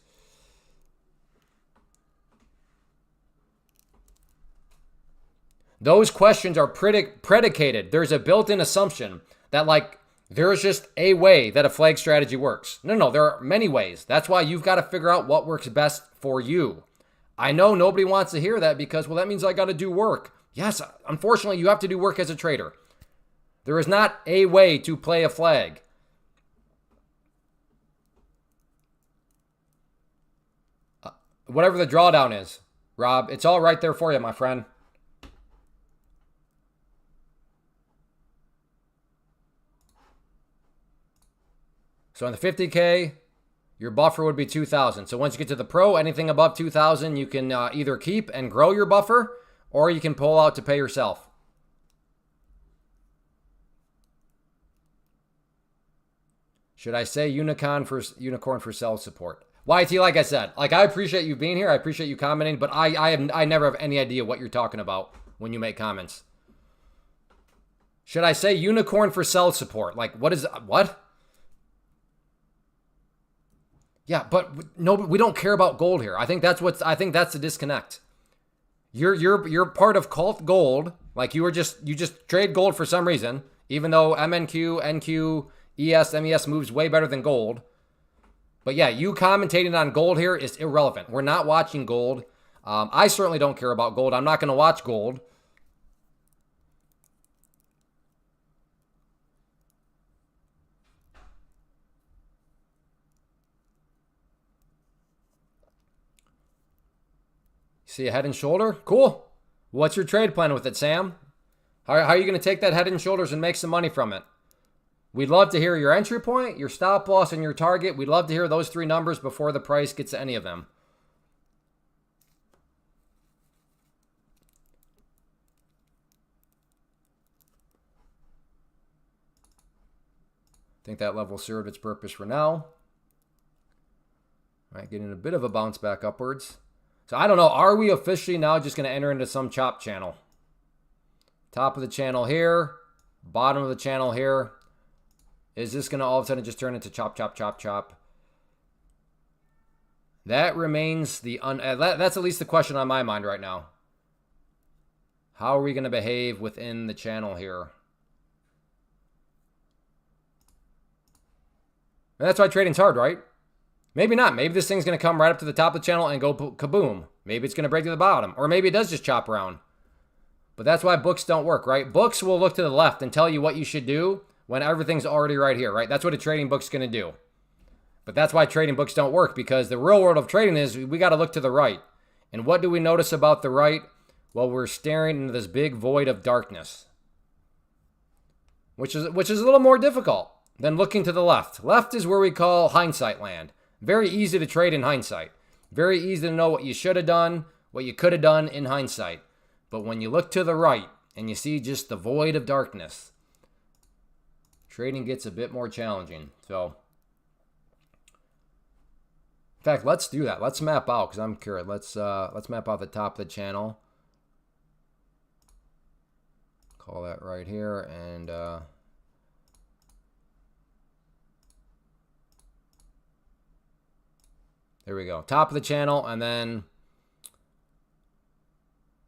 Those questions are predicated. There's a built-in assumption that, like, there's just a way that a flag strategy works. No, there are many ways. That's why you've got to figure out what works best for you. I know nobody wants to hear that because, well, that means I got to do work. Yes, unfortunately, you have to do work as a trader. There is not a way to play a flag. Whatever the drawdown is, Rob, it's all right there for you, my friend. So in the 50K, your buffer would be 2,000. So once you get to the pro, anything above 2,000, you can either keep and grow your buffer, or you can pull out to pay yourself. Should I say unicorn for sell support? YT, like I said, like I appreciate you being here. I appreciate you commenting, but I never have any idea what you're talking about when you make comments. Should I say unicorn for sell support? Like what? Yeah, but no, we don't care about gold here. I think that's the disconnect. You're part of cult gold. Like you just trade gold for some reason, even though MNQ, NQ, ES, MES moves way better than gold. But yeah, you commentating on gold here is irrelevant. We're not watching gold. I certainly don't care about gold. I'm not going to watch gold. See a head and shoulder? Cool. What's your trade plan with it, Sam? How are you going to take that head and shoulders and make some money from it? We'd love to hear your entry point, your stop loss, and your target. We'd love to hear those three numbers before the price gets to any of them. I think that level served its purpose for now. All right, getting a bit of a bounce back upwards. So I don't know, are we officially now just going to enter into some chop channel? Top of the channel here, bottom of the channel here. Is this going to all of a sudden just turn into chop, chop, chop, chop? That remains that's at least the question on my mind right now. How are we going to behave within the channel here? And that's why trading's hard, right? Maybe not. Maybe this thing's going to come right up to the top of the channel and go kaboom. Maybe it's going to break to the bottom. Or maybe it does just chop around. But that's why books don't work, right? Books will look to the left and tell you what you should do when everything's already right here, right? That's what a trading book's going to do. But that's why trading books don't work, because the real world of trading is we got to look to the right. And what do we notice about the right? Well, we're staring into this big void of darkness, which is a little more difficult than looking to the left. Left is where we call hindsight land. Very easy to trade in hindsight. Very easy to know what you should have done, what you could have done in hindsight. But when you look to the right and you see just the void of darkness, trading gets a bit more challenging. So, in fact, let's do that. Let's map out, because I'm curious. Let's map out the top of the channel. Call that right here, and there we go. Top of the channel, and then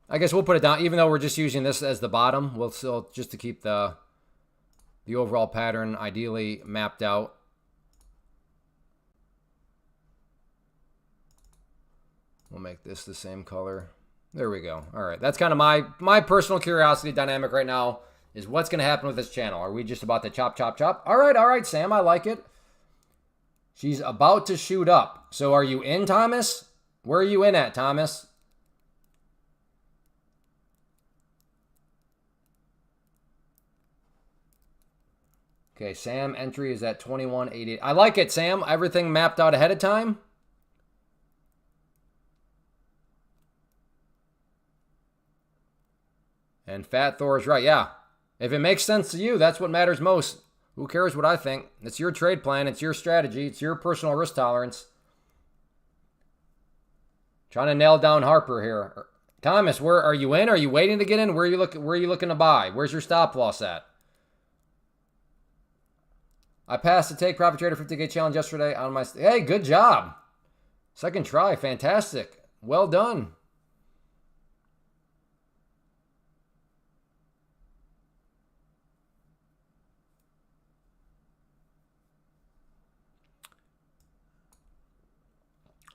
I guess we'll put it down. Even though we're just using this as the bottom, we'll still, just to keep the overall pattern ideally mapped out. We'll make this the same color. There we go. All right. That's kind of my personal curiosity dynamic right now is what's going to happen with this channel. Are we just about to chop, chop, chop? All right, Sam. I like it. She's about to shoot up. So are you in, Thomas? Where are you in at, Thomas? Okay, Sam entry is at 21.88. I like it, Sam. Everything mapped out ahead of time. And Fat Thor is right. Yeah. If it makes sense to you, that's what matters most. Who cares what I think? It's your trade plan. It's your strategy. It's your personal risk tolerance. Trying to nail down Harper here. Thomas, where are you in? Are you waiting to get in? Where are you looking to buy? Where's your stop loss at? I passed the Take Profit Trader 50K challenge yesterday on my... Hey, good job. Second try. Fantastic. Well done.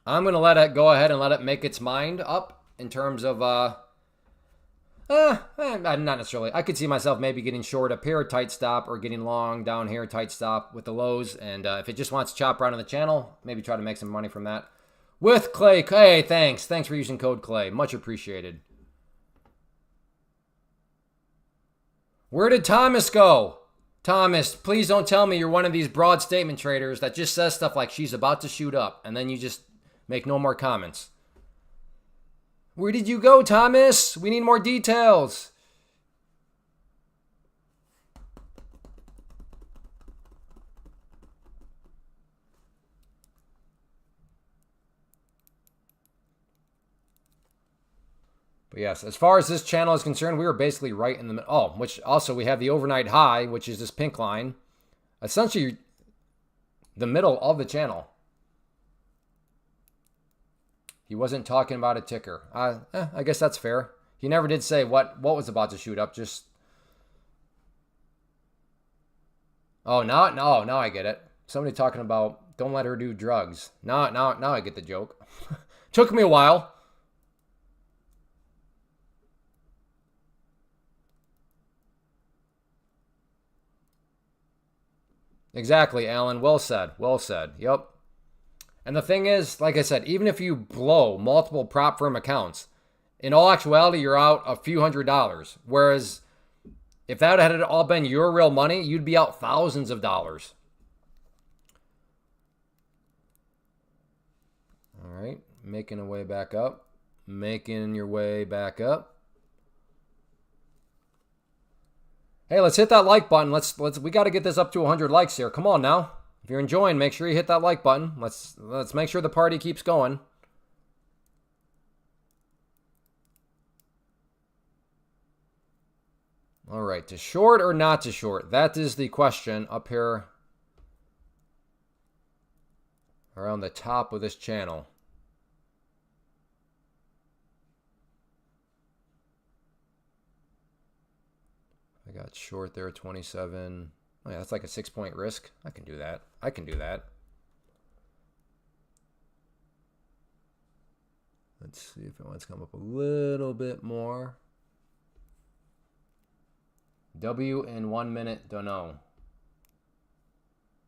I'm going to let it go ahead and let it make its mind up in terms of, not necessarily. I could see myself maybe getting short up here, tight stop, or getting long down here, tight stop with the lows. And if it just wants to chop around on the channel, maybe try to make some money from that. With Clay. Hey, thanks. Thanks for using code Clay. Much appreciated. Where did Thomas go? Thomas, please don't tell me you're one of these broad statement traders that just says stuff like she's about to shoot up, and then you just make no more comments. Where did you go, Thomas? We need more details. But yes, as far as this channel is concerned, we were basically right in the middle. Oh, which also we have the overnight high, which is this pink line. Essentially, the middle of the channel. He wasn't talking about a ticker. I guess that's fair. He never did say what was about to shoot up. Just... Oh, now I get it. Somebody talking about don't let her do drugs. Now I get the joke. Took me a while. Exactly, Alan. Well said. Well said. Yep. And the thing is, like I said, even if you blow multiple prop firm accounts, in all actuality, you're out a few $100s. Whereas if that had all been your real money, you'd be out thousands of dollars. All right, making a way back up. Making your way back up. Hey, let's hit that like button. We got to get this up to 100 likes here. Come on now. If you're enjoying, make sure you hit that like button. Let's make sure the party keeps going. All right, to short or not to short? That is the question up here around the top of this channel. I got short there, 27. Oh yeah, that's like a 6-point risk. I can do that. I can do that. Let's see if it wants to come up a little bit more. W in 1 minute, don't know.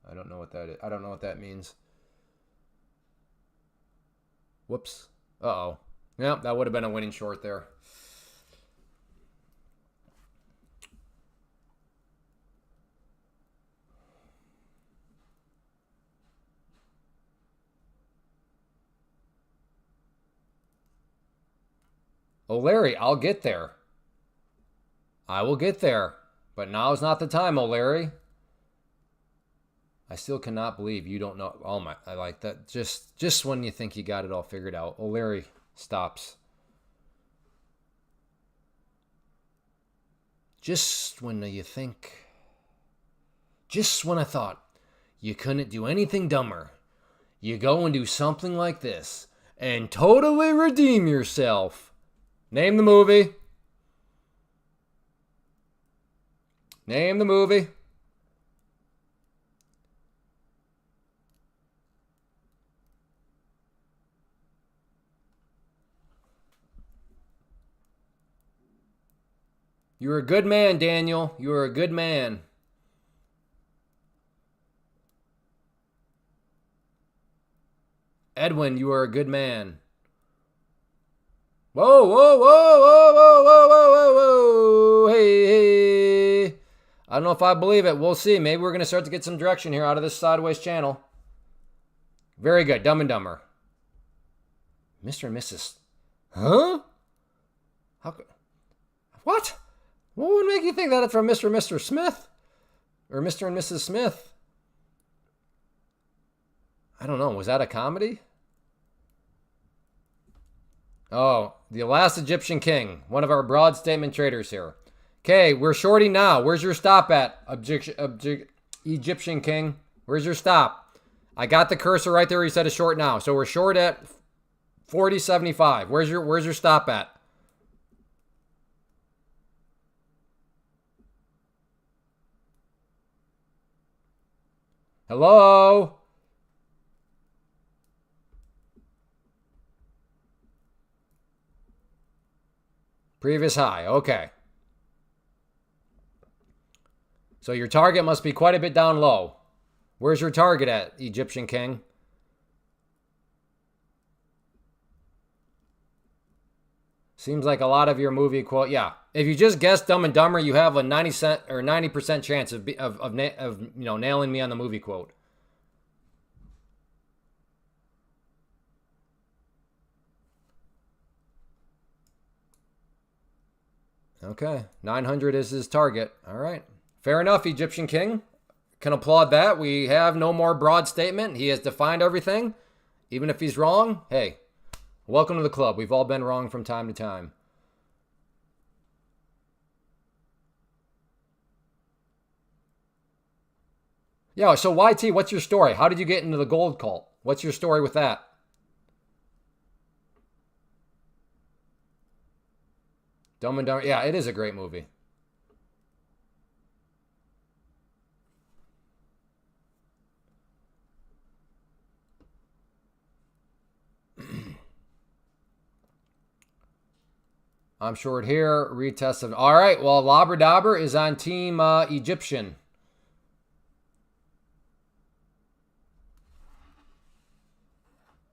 I don't know what that is. I don't know what that means. Whoops. Uh-oh. Yeah, that would have been a winning short there. Oh, Larry, I'll get there. I will get there. But now's not the time, O'Larry. I still cannot believe you don't know. Oh, my. I like that. Just when you think you got it all figured out, O'Larry stops. Just when you think. Just when I thought you couldn't do anything dumber, you go and do something like this and totally redeem yourself. Name the movie. Name the movie. You're a good man, Daniel. You are a good man. Edwin, you are a good man. Whoa, whoa, whoa, whoa, whoa, whoa, whoa, whoa, whoa. Hey, hey. I don't know if I believe it. We'll see. Maybe we're going to start to get some direction here out of this sideways channel. Very good. Dumb and Dumber. Mr. and Mrs. Huh? How? What? What would make you think that it's from Mr. and Mr. Smith? Or Mr. and Mrs. Smith? I don't know. Was that a comedy? Oh, the last Egyptian king. One of our broad statement traders here. Okay, we're shorting now. Where's your stop at, Egyptian king? Where's your stop? I got the cursor right there. He said a short now. So we're short at 40.75. Where's your stop at? Hello? Previous high. Okay. So your target must be quite a bit down low. Where's your target at, Egyptian king? Seems like a lot of your movie quote. Yeah. If you just guessed Dumb and Dumber, you have a 90% chance of nailing me on the movie quote. Okay. 900 is his target. All right. Fair enough, Egyptian king. Can applaud that. We have no more broad statement. He has defined everything. Even if he's wrong, hey, welcome to the club. We've all been wrong from time to time. Yeah, so YT, what's your story? How did you get into the gold cult? What's your story with that? Dumb and Dumber. Yeah, it is a great movie. I'm short here. Retest of. All right. Well, Labradabber is on team Egyptian.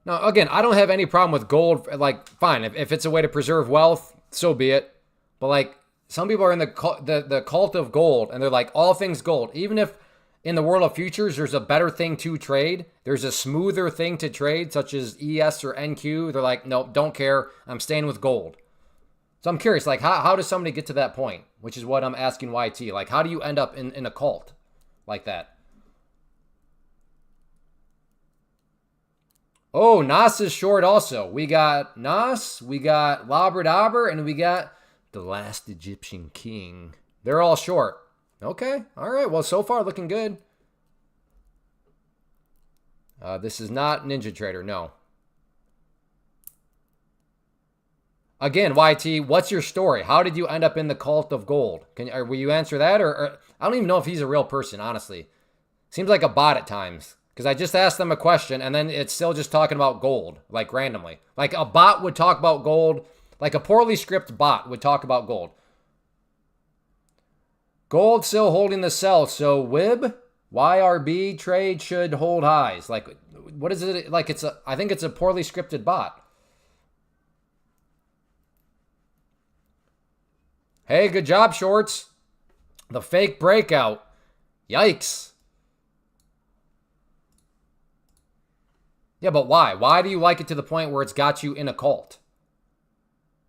Now, again, I don't have any problem with gold. Like, fine. If it's a way to preserve wealth, so be it. But, like, some people are in the cult of gold, and they're like, all things gold. Even if in the world of futures, there's a better thing to trade, there's a smoother thing to trade, such as ES or NQ, they're like, nope, don't care. I'm staying with gold. So I'm curious, like, how does somebody get to that point? Which is what I'm asking YT. Like, how do you end up in a cult like that? Oh, Nas is short also. We got Nas, we got Labradabber, and we got the last Egyptian king. They're all short. Okay, all right. Well, so far looking good. This is not Ninja Trader, no. Again, YT, what's your story? How did you end up in the cult of gold? Will you answer that? Or I don't even know if he's a real person, honestly. Seems like a bot at times. Because I just asked them a question, and then it's still just talking about gold, like randomly. Like a bot would talk about gold. Like a poorly scripted bot would talk about gold. Gold still holding the sell, so WIB, YRB trade should hold highs. Like, what is it? Like, I think it's a poorly scripted bot. Hey, good job, shorts. The fake breakout. Yikes. Yeah, but why? Why do you like it to the point where it's got you in a cult?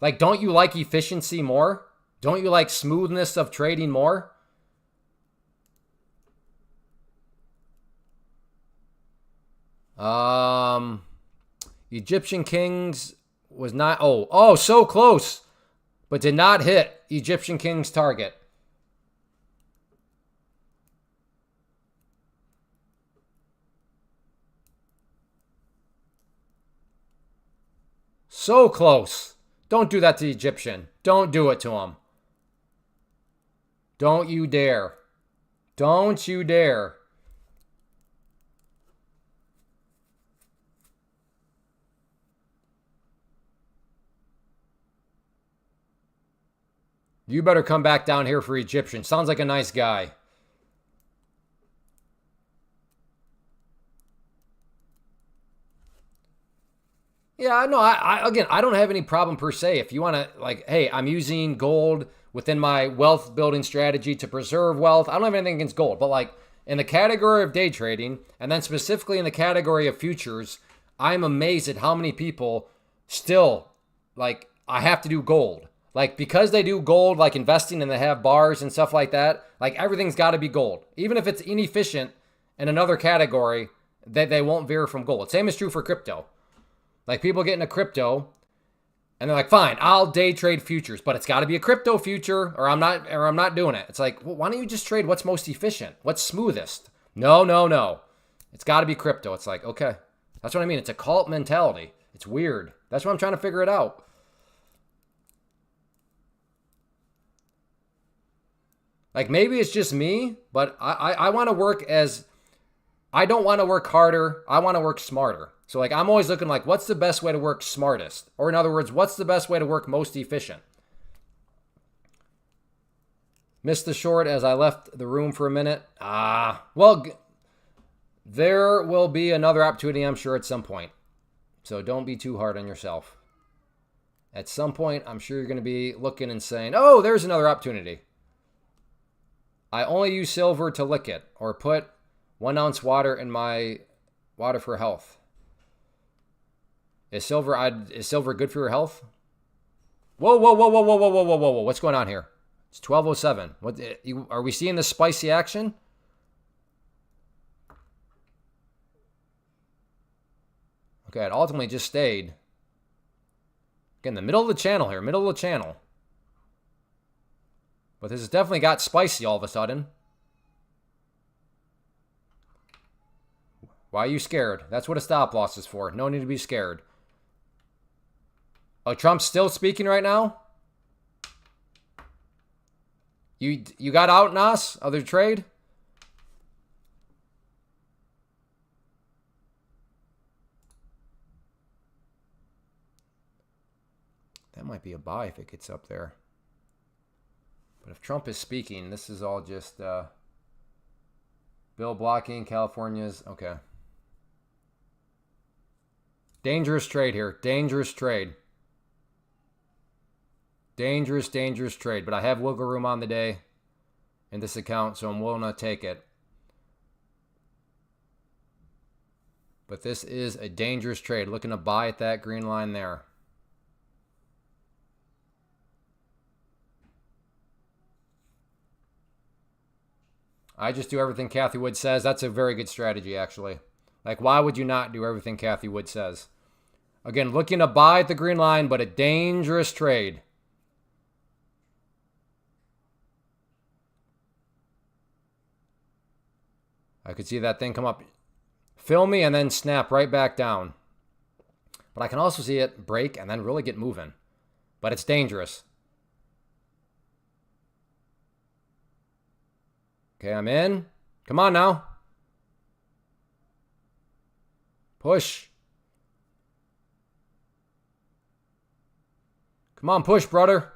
Like, don't you like efficiency more? Don't you like smoothness of trading more? Egyptian Kings was not... Oh, so close. But did not hit Egyptian King's target. So close. Don't do that to the Egyptian. Don't do it to him. Don't you dare. Don't you dare. You better come back down here for Egyptian. Sounds like a nice guy. Yeah, no, again, I don't have any problem per se. If you want to, like, hey, I'm using gold within my wealth building strategy to preserve wealth. I don't have anything against gold, but like in the category of day trading, and then specifically in the category of futures, I'm amazed at how many people still, like, I have to do gold. Like, because they do gold, like investing and they have bars and stuff like that, like everything's got to be gold. Even if it's inefficient in another category, they won't veer from gold. Same is true for crypto. Like people get into crypto and they're like, fine, I'll day trade futures, but it's got to be a crypto future or I'm not doing it. It's like, well, why don't you just trade what's most efficient? What's smoothest? No. It's got to be crypto. It's like, okay. That's what I mean. It's a cult mentality. It's weird. That's why I'm trying to figure it out. Like maybe it's just me, but I want to work as, I don't want to work harder. I want to work smarter. So like I'm always looking like what's the best way to work smartest? Or in other words, what's the best way to work most efficient? Missed the short as I left the room for a minute. Well, there will be another opportunity, I'm sure, at some point. So don't be too hard on yourself. At some point, I'm sure you're going to be looking and saying, oh, there's another opportunity. I only use silver to lick it or put 1 ounce water in my water for health. Is silver good for your health? Whoa. What's going on here? It's 12:07. What are we seeing this spicy action? Okay, it ultimately just stayed. Again, the middle of the channel here, middle of the channel. But this has definitely got spicy all of a sudden. Why are you scared? That's what a stop loss is for. No need to be scared. Oh, Trump's still speaking right now? You got out, Nas? Other trade? That might be a buy if it gets up there. But if Trump is speaking, this is all just bill blocking California's. Okay. Dangerous trade here. Dangerous trade. Dangerous trade. But I have wiggle room on the day in this account, so I'm willing to take it. But this is a dangerous trade. Looking to buy at that green line there. I just do everything Kathy Wood says. That's a very good strategy, actually. Like, why would you not do everything Kathy Wood says? Again, looking to buy at the green line, but a dangerous trade. I could see that thing come up, fill me, and then snap right back down. But I can also see it break and then really get moving. But it's dangerous. Okay, I'm in. Come on now. Push. Come on, push, brother.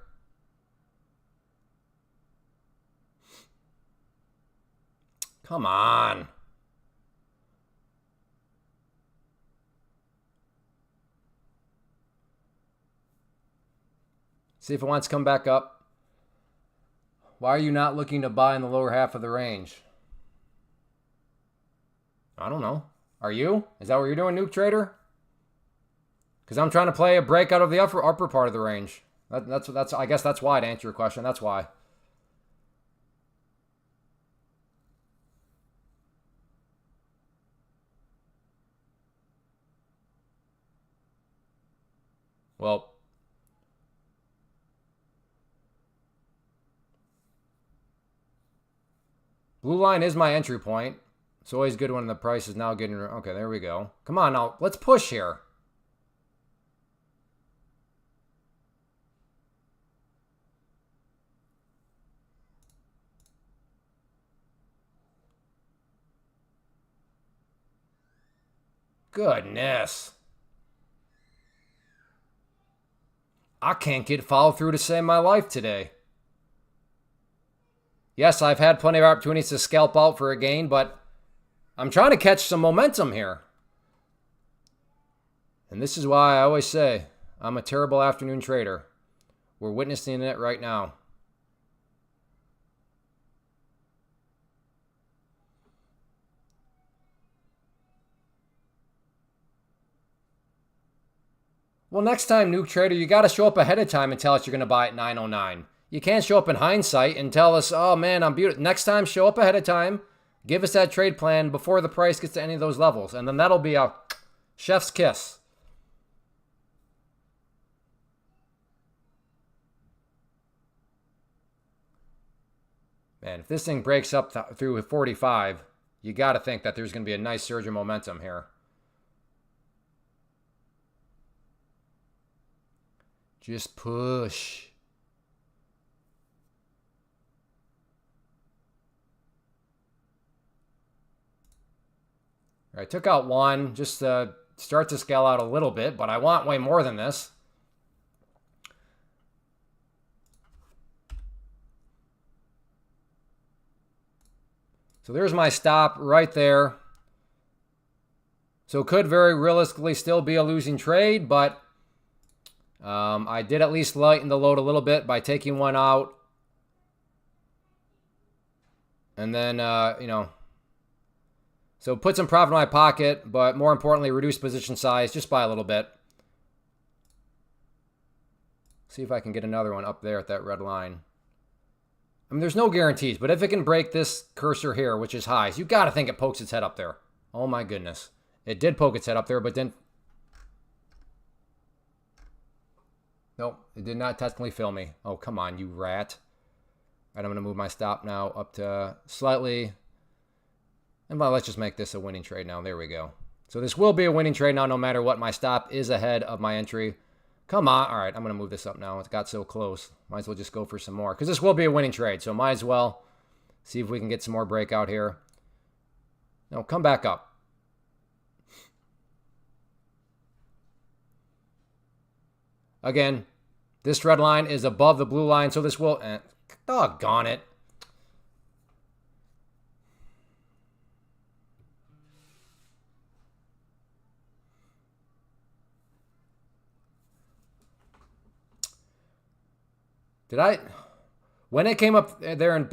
Come on. See if it wants to come back up. Why are you not looking to buy in the lower half of the range? I don't know. Are you? Is that what you're doing, Nuke Trader? Because I'm trying to play a break out of the upper part of the range. That's I guess that's why, to answer your question. That's why. Well, blue line is my entry point. It's always good when the price is now getting... Okay, there we go. Come on now. Let's push here. Goodness. I can't get follow through to save my life today. Yes, I've had plenty of opportunities to scalp out for a gain, but I'm trying to catch some momentum here. And this is why I always say I'm a terrible afternoon trader. We're witnessing it right now. Well, next time, Nuke Trader, you got to show up ahead of time and tell us you're going to buy at 909. You can't show up in hindsight and tell us, oh man, I'm beautiful. Next time, show up ahead of time. Give us that trade plan before the price gets to any of those levels. And then that'll be a chef's kiss. Man, if this thing breaks up through 45, you got to think that there's going to be a nice surge of momentum here. Just push. All right, took out one just to start to scale out a little bit, but I want way more than this. So there's my stop right there. So it could very realistically still be a losing trade, but I did at least lighten the load a little bit by taking one out. And then, so put some profit in my pocket, but more importantly, reduce position size just by a little bit. See if I can get another one up there at that red line. I mean, there's no guarantees, but if it can break this cursor here, which is highs, you got to think it pokes its head up there. Oh my goodness. It did poke its head up there, but then... Nope, it did not technically fill me. Oh, come on, you rat. All right, I'm going to move my stop now up to slightly. And well, let's just make this a winning trade now. There we go. So this will be a winning trade now no matter what. My stop is ahead of my entry. Come on. All right, I'm going to move this up now. It got so close. Might as well just go for some more because this will be a winning trade. So might as well see if we can get some more breakout here. No, come back up. Again, this red line is above the blue line, so this will... doggone it. Did I... When it came up there and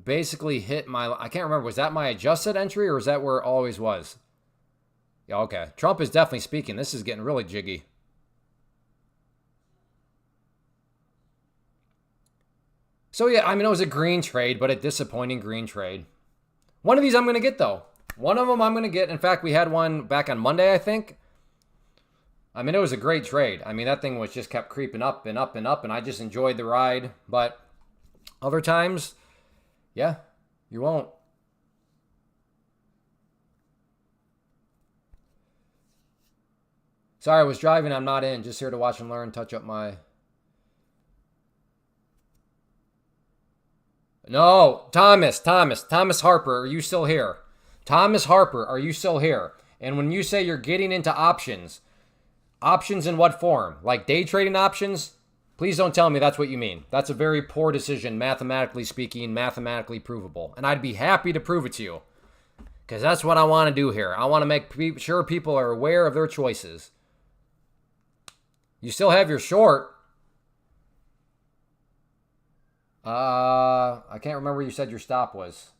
basically hit my... I can't remember. Was that my adjusted entry or is that where it always was? Yeah, okay. Trump is definitely speaking. This is getting really jiggy. So yeah, I mean, it was a green trade, but a disappointing green trade. One of these I'm going to get, though. One of them I'm going to get. In fact, we had one back on Monday, I think. I mean, it was a great trade. I mean, that thing was just kept creeping up and up and up, and I just enjoyed the ride. But other times, yeah, you won't. Sorry, I was driving. I'm not in. Just here to watch and learn, touch up my... No, Thomas Harper, are you still here? Thomas Harper, are you still here? And when you say you're getting into options in what form? Like day trading options? Please don't tell me that's what you mean. That's a very poor decision, mathematically speaking, mathematically provable. And I'd be happy to prove it to you. Because that's what I want to do here. I want to make sure people are aware of their choices. You still have your short. I can't remember where you said your stop was.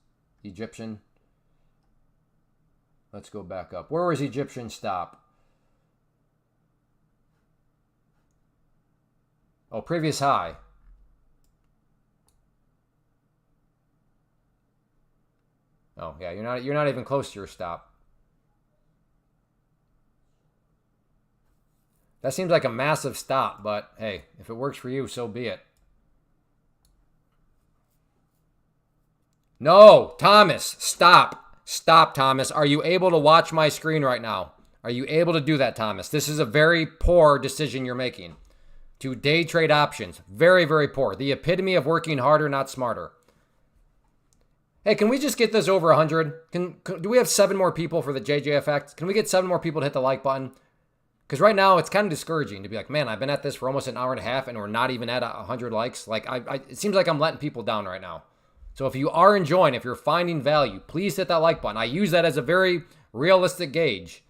Egyptian. Let's go back up. Where was Egyptian stop? Oh, previous high. Oh, yeah, you're not even close to your stop. That seems like a massive stop, but hey, if it works for you, so be it. No, Thomas, stop. Stop, Thomas. Are you able to watch my screen right now? Are you able to do that, Thomas? This is a very poor decision you're making. To day trade options. Very, very poor. The epitome of working harder, not smarter. Hey, can we just get this over 100? Do we have 7 more people for the JJ effect? Can we get 7 more people to hit the like button? Because right now, it's kind of discouraging to be like, man, I've been at this for almost an hour and a half and we're not even at 100 likes. Like, it seems like I'm letting people down right now. So if you are enjoying, if you're finding value, please hit that like button. I use that as a very realistic gauge.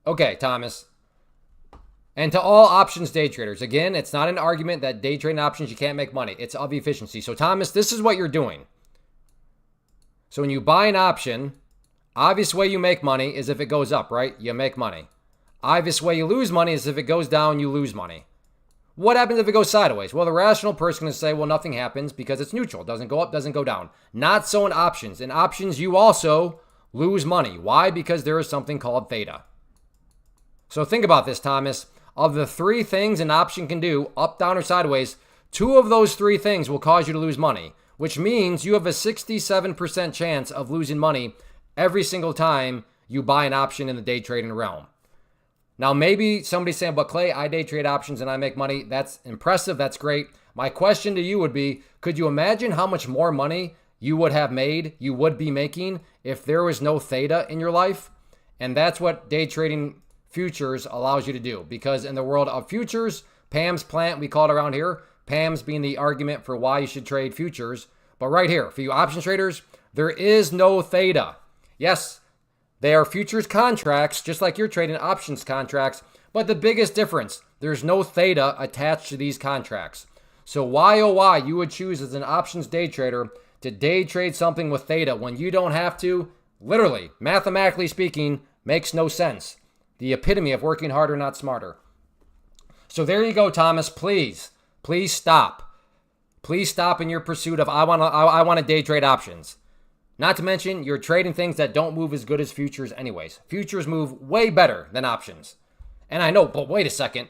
Okay, Thomas. And to all options day traders, again, it's not an argument that day trading options you can't make money. It's of efficiency. So Thomas, this is what you're doing. So when you buy an option, obvious way you make money is if it goes up, right? You make money. Obvious way you lose money is if it goes down, you lose money. What happens if it goes sideways? Well, the rational person is going to say, well, nothing happens because it's neutral. It doesn't go up, doesn't go down. Not so in options. In options, you also lose money. Why? Because there is something called theta. So think about this, Thomas. Of the three things an option can do, up, down, or sideways, two of those three things will cause you to lose money, which means you have a 67% chance of losing money every single time you buy an option in the day trading realm. Now, maybe somebody's saying, but Clay, I day trade options and I make money. That's impressive. That's great. My question to you would be, could you imagine how much more money you would have made, you would be making if there was no theta in your life? And that's what day trading futures allows you to do, because in the world of futures, Pam's plant, we call it around here, Pam's being the argument for why you should trade futures. But right here, for you option traders, there is no theta. Yes, they are futures contracts, just like you're trading options contracts, but the biggest difference, there's no theta attached to these contracts. So why, oh why, you would choose as an options day trader to day trade something with theta when you don't have to, literally, mathematically speaking, makes no sense. The epitome of working harder, not smarter. So there you go, Thomas. Please stop. Please stop in your pursuit of I want to day trade options. Not to mention, you're trading things that don't move as good as futures anyways. Futures move way better than options. And I know, but wait a second.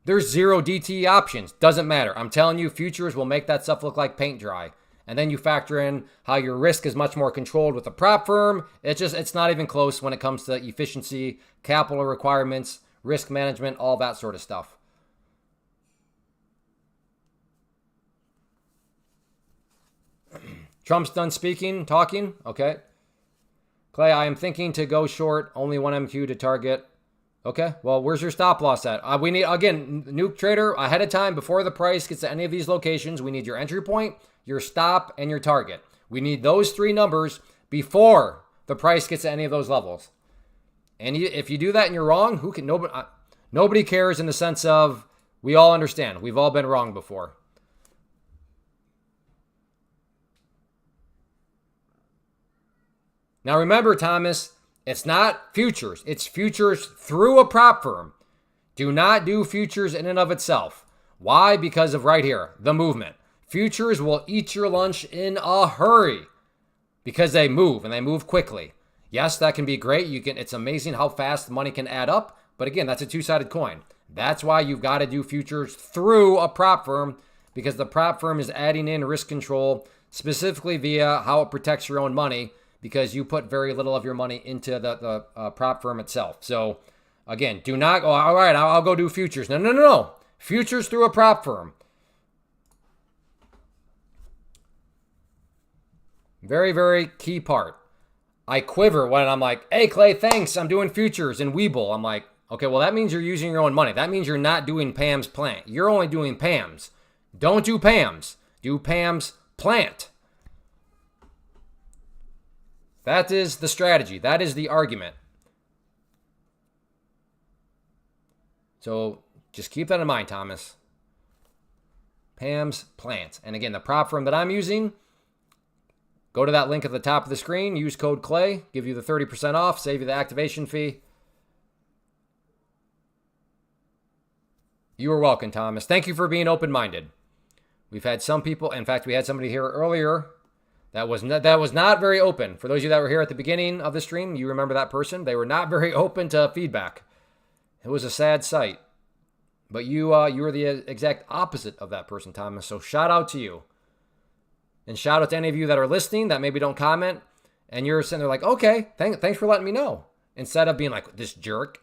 There's zero DTE options. Doesn't matter. I'm telling you, futures will make that stuff look like paint dry. And then you factor in how your risk is much more controlled with a prop firm. It's not even close when it comes to efficiency, capital requirements, risk management, all that sort of stuff. Trump's done talking. Okay. Clay, I am thinking to go short, only one MQ to target. Okay, well, where's your stop loss at? We need, again, nuke trader, ahead of time, before the price gets to any of these locations, we need your entry point, your stop, and your target. We need those three numbers before the price gets to any of those levels. And if you do that and you're wrong, nobody cares in the sense of we all understand. We've all been wrong before. Now remember, Thomas, it's not futures. It's futures through a prop firm. Do not do futures in and of itself. Why? Because of right here, the movement. Futures will eat your lunch in a hurry because they move and they move quickly. Yes, that can be great. It's amazing how fast money can add up. But again, that's a two-sided coin. That's why you've got to do futures through a prop firm, because the prop firm is adding in risk control specifically via how it protects your own money, because you put very little of your money into the prop firm itself. So again, do not go, all right, I'll go do futures. No. Futures through a prop firm. Very, very key part. I quiver when I'm like, hey, Clay, thanks. I'm doing futures in Webull. I'm like, okay, well, that means you're using your own money. That means you're not doing Pam's plant. You're only doing Pam's. Don't do Pam's. Do Pam's plant. That is the strategy. That is the argument. So just keep that in mind, Thomas. Pam's plant. And again, the prop firm that I'm using, go to that link at the top of the screen. Use code CLAY. Give you the 30% off. Save you the activation fee. You are welcome, Thomas. Thank you for being open-minded. We've had some people, in fact, we had somebody here earlier that was not very open. For those of you that were here at the beginning of the stream, you remember that person. They were not very open to feedback. It was a sad sight. But you were the exact opposite of that person, Thomas. So shout out to you. And shout out to any of you that are listening that maybe don't comment. And you're sitting there like, okay, thanks for letting me know. Instead of being like, this jerk.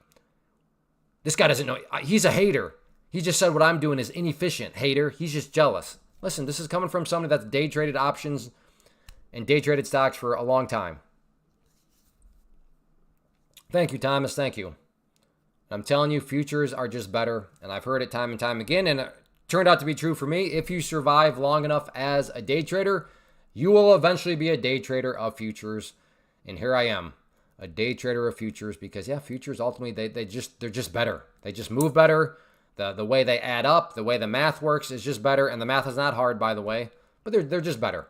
This guy doesn't know. He's a hater. He just said what I'm doing is inefficient. Hater. He's just jealous. Listen, this is coming from somebody that's day traded options and day traded stocks for a long time. Thank you, Thomas. Thank you. I'm telling you, futures are just better. And I've heard it time and time again. And it turned out to be true for me. If you survive long enough as a day trader, you will eventually be a day trader of futures. And here I am, a day trader of futures, because yeah, futures ultimately, they're just better. They just move better. The way they add up, the way the math works is just better. And the math is not hard, by the way, but they're just better.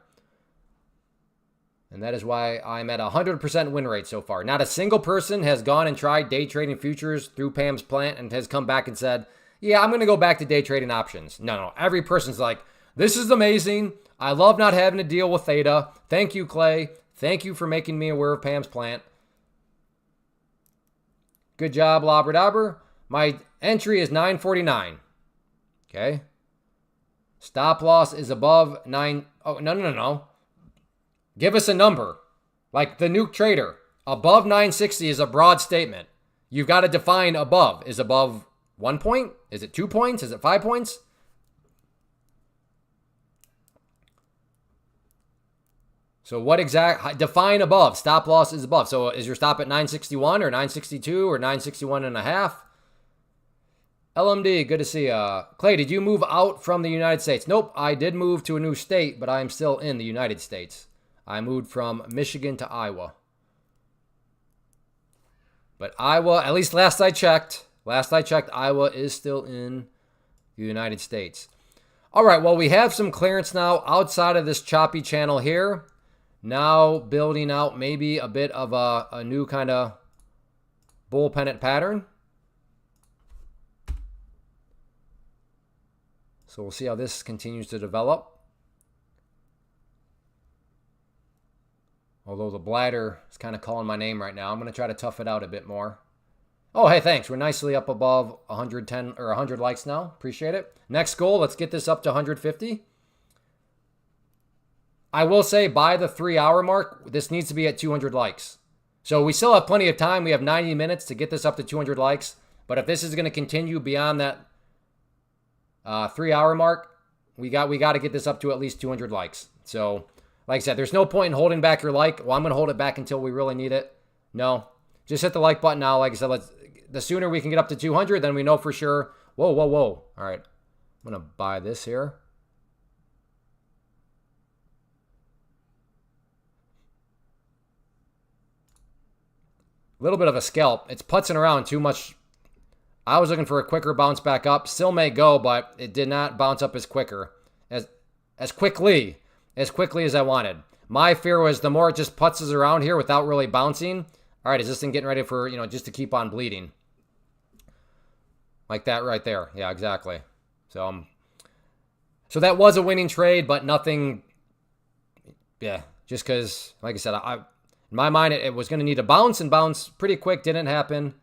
And that is why I'm at 100% win rate so far. Not a single person has gone and tried day trading futures through Pam's plant and has come back and said, yeah, I'm going to go back to day trading options. No. Every person's like, this is amazing. I love not having to deal with theta. Thank you, Clay. Thank you for making me aware of Pam's plant. Good job, Labradabber. My entry is 949. Okay. Stop loss is above 9. Oh, no. Give us a number. Like the nuke trader. Above 960 is a broad statement. You've got to define above. Is above 1 point? Is it 2 points? Is it 5 points? So what define above? Stop loss is above. So is your stop at 961 or 962 or 961 and a half? LMD, good to see you. Clay, did you move out from the United States? Nope, I did move to a new state, but I'm still in the United States. I moved from Michigan to Iowa. But Iowa, at least last I checked, Iowa is still in the United States. All right, well, we have some clearance now outside of this choppy channel here. Now building out maybe a bit of a new kind of bull pennant pattern. So we'll see how this continues to develop. Although the bladder is kind of calling my name right now. I'm going to try to tough it out a bit more. Oh, hey, thanks. We're nicely up above 110 or 100 likes now. Appreciate it. Next goal, let's get this up to 150. I will say by the 3-hour mark, this needs to be at 200 likes. So we still have plenty of time. We have 90 minutes to get this up to 200 likes. But if this is going to continue beyond that 3-hour mark, we got to get this up to at least 200 likes. So like I said, there's no point in holding back your like. Well, I'm going to hold it back until we really need it. No, just hit the like button now. Like I said, the sooner we can get up to 200, then we know for sure. Whoa. All right, I'm going to buy this here. A little bit of a scalp. It's putzing around too much. I was looking for a quicker bounce back up. Still may go, but it did not bounce up as quickly as I wanted. My fear was the more it just putzes around here without really bouncing. All right, is this thing getting ready for, just to keep on bleeding? Like that right there. Yeah, exactly. So that was a winning trade, but nothing, yeah, just because, like I said, in my mind, it was going to need to bounce and bounce pretty quick. Didn't happen.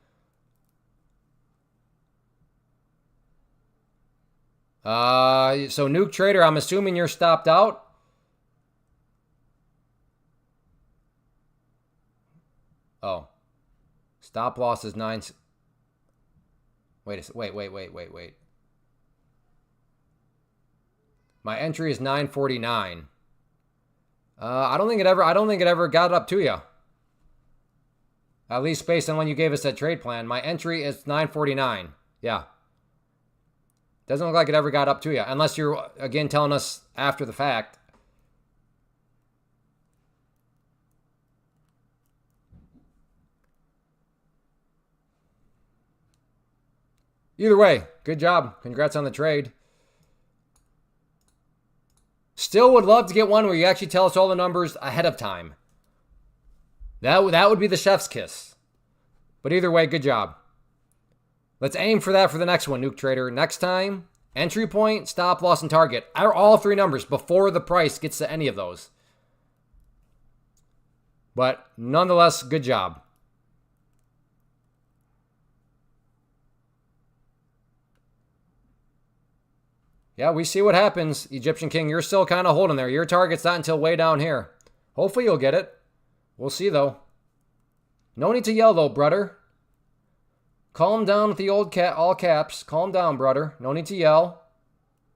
So nuke trader, I'm assuming you're stopped out. Oh, stop loss is 9. Wait. My entry is 949. I don't think it ever got up to you. At least based on when you gave us that trade plan. My entry is 949. Yeah. Doesn't look like it ever got up to you. Unless you're, again, telling us after the fact. Either way, good job. Congrats on the trade. Still would love to get one where you actually tell us all the numbers ahead of time. That would be the chef's kiss. But either way, good job. Let's aim for that for the next one, Nuke Trader. Next time, entry point, stop, loss, and target are all 3 numbers before the price gets to any of those. But nonetheless, good job. Yeah, we see what happens. Egyptian King, you're still kind of holding there. Your target's not until way down here. Hopefully you'll get it. We'll see, though. No need to yell, though, brother. Calm down with the old all caps. Calm down, brother. No need to yell.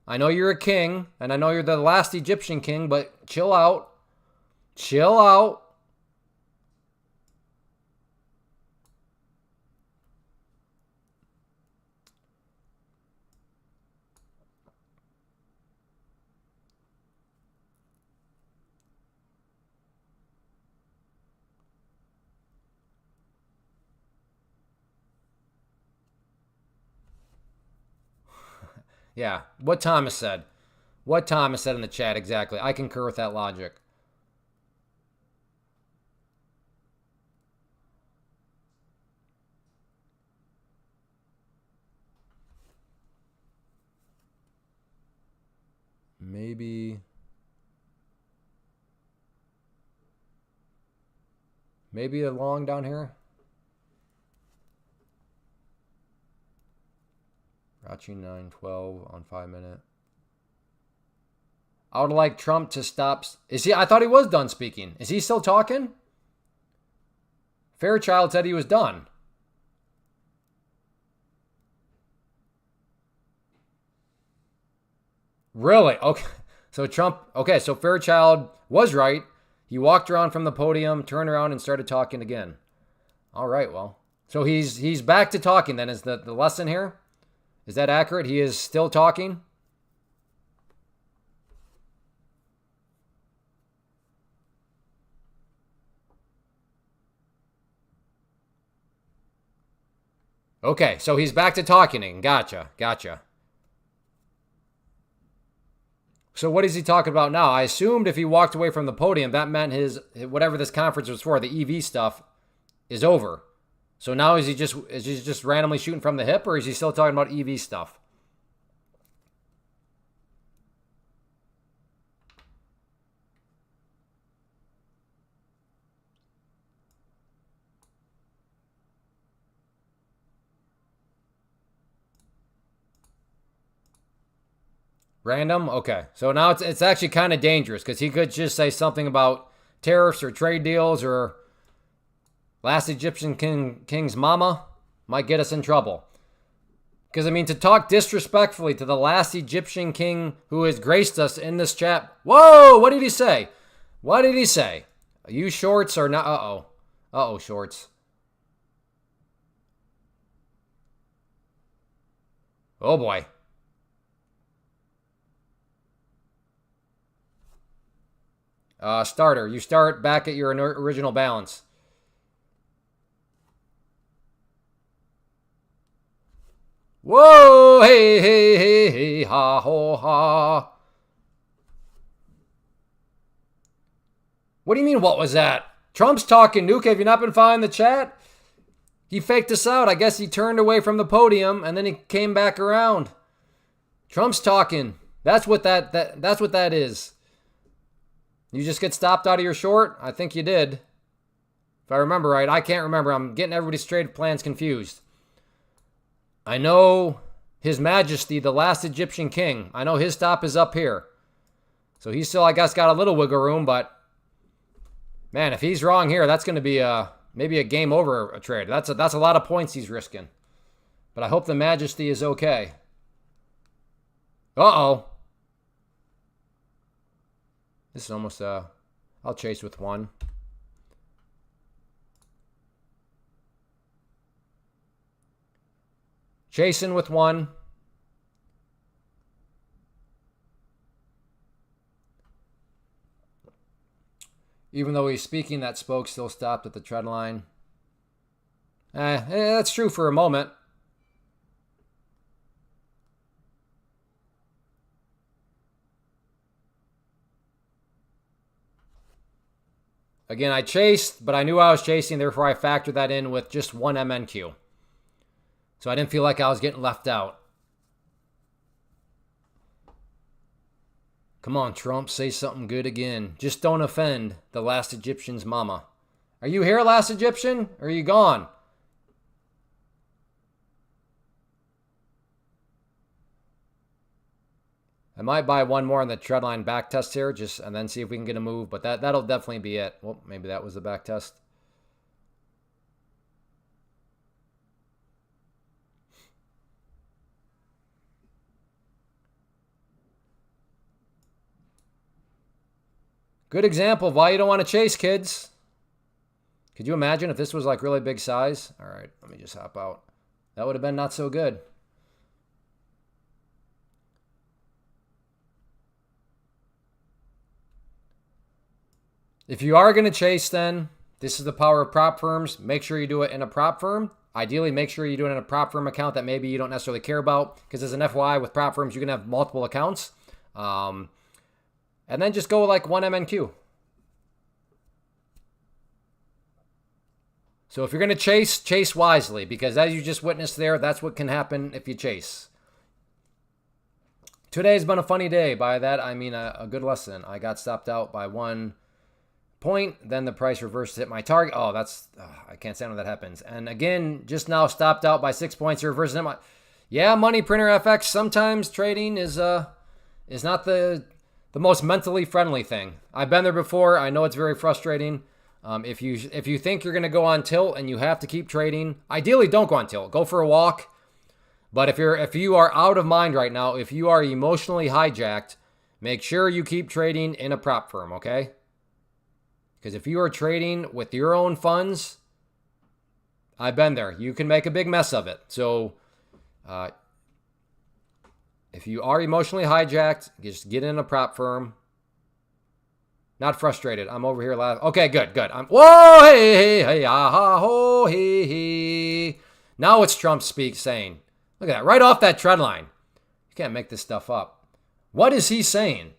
I know you're a king, and I know you're the last Egyptian king, but chill out. Chill out. Yeah, what Thomas said. What Thomas said in the chat exactly. I concur with that logic. Maybe a long down here. Rachi 912 on 5 minute. I would like Trump to stop. Is he? I thought he was done speaking. Is he still talking? Fairchild said he was done. Really? Okay. So Trump. Okay. So Fairchild was right. He walked around from the podium, turned around, and started talking again. All right. Well, so he's back to talking. Then is the lesson here? Is that accurate? He is still talking. Okay, so he's back to talking. Gotcha. So what is he talking about now? I assumed if he walked away from the podium, that meant his whatever this conference was for, the EV stuff, is over. So now is he just randomly shooting from the hip, or is he still talking about EV stuff? Random? Okay. So now it's actually kind of dangerous because he could just say something about tariffs or trade deals or last Egyptian king's mama might get us in trouble. Because, I mean, to talk disrespectfully to the last Egyptian king who has graced us in this chat. Whoa! What did he say? What did he say? Are you shorts or not? Uh-oh. Uh-oh, shorts. Oh, boy. Starter. You start back at your original balance. Whoa! Hey, ha, ho, ha. What do you mean, what was that? Trump's talking, Nuke. Have you not been following the chat? He faked us out. I guess he turned away from the podium and then he came back around. Trump's talking. That's what that's what that is. You just get stopped out of your short? I think you did. If I remember right. I can't remember. I'm getting everybody's trade plans confused. I know His Majesty, the last Egyptian king. I know his stop is up here. So he's still, I guess, got a little wiggle room, but man, if he's wrong here, that's going to be maybe a game over a trade. That's a lot of points he's risking. But I hope the Majesty is okay. Uh-oh. This is almost I'll chase with one. Chasing with one. Even though he's speaking, that spoke still stopped at the tread line. That's true for a moment. Again, I chased, but I knew I was chasing, therefore I factored that in with just one MNQ. So I didn't feel like I was getting left out. Come on, Trump, say something good again. Just don't offend the last Egyptian's mama. Are you here, last Egyptian? Or are you gone? I might buy one more on the treadline back test here, and then see if we can get a move. But that'll definitely be it. Well, maybe that was the back test. Good example of why you don't want to chase, kids. Could you imagine if this was like really big size? All right, let me just hop out. That would have been not so good. If you are going to chase, then this is the power of prop firms. Make sure you do it in a prop firm Ideally, make sure you do it in a prop firm account that maybe you don't necessarily care about, because as an FYI with prop firms, you can have multiple accounts. And then just go with like one MNQ. So if you're going to chase wisely, because as you just witnessed there, that's what can happen if you chase. Today's been a funny day. By that, I mean a good lesson. I got stopped out by 1 point. Then the price reversed to hit my target. Oh, I can't stand when that happens. And again, just now stopped out by 6 points. Reversed hit my... Yeah, Money Printer FX. Sometimes trading is not the most mentally friendly thing. I've been there before. I know it's very frustrating. If you think you're going to go on tilt and you have to keep trading, ideally don't go on tilt. Go for a walk. But if you are out of mind right now, if you are emotionally hijacked, make sure you keep trading in a prop firm, okay? Because if you are trading with your own funds, I've been there. You can make a big mess of it. So if you are emotionally hijacked, just get in a prop firm. Not frustrated. I'm over here laughing. Okay, good. Whoa, hey, aha, ho, he. Now it's Trump saying. Look at that, right off that trend line. You can't make this stuff up. What is he saying?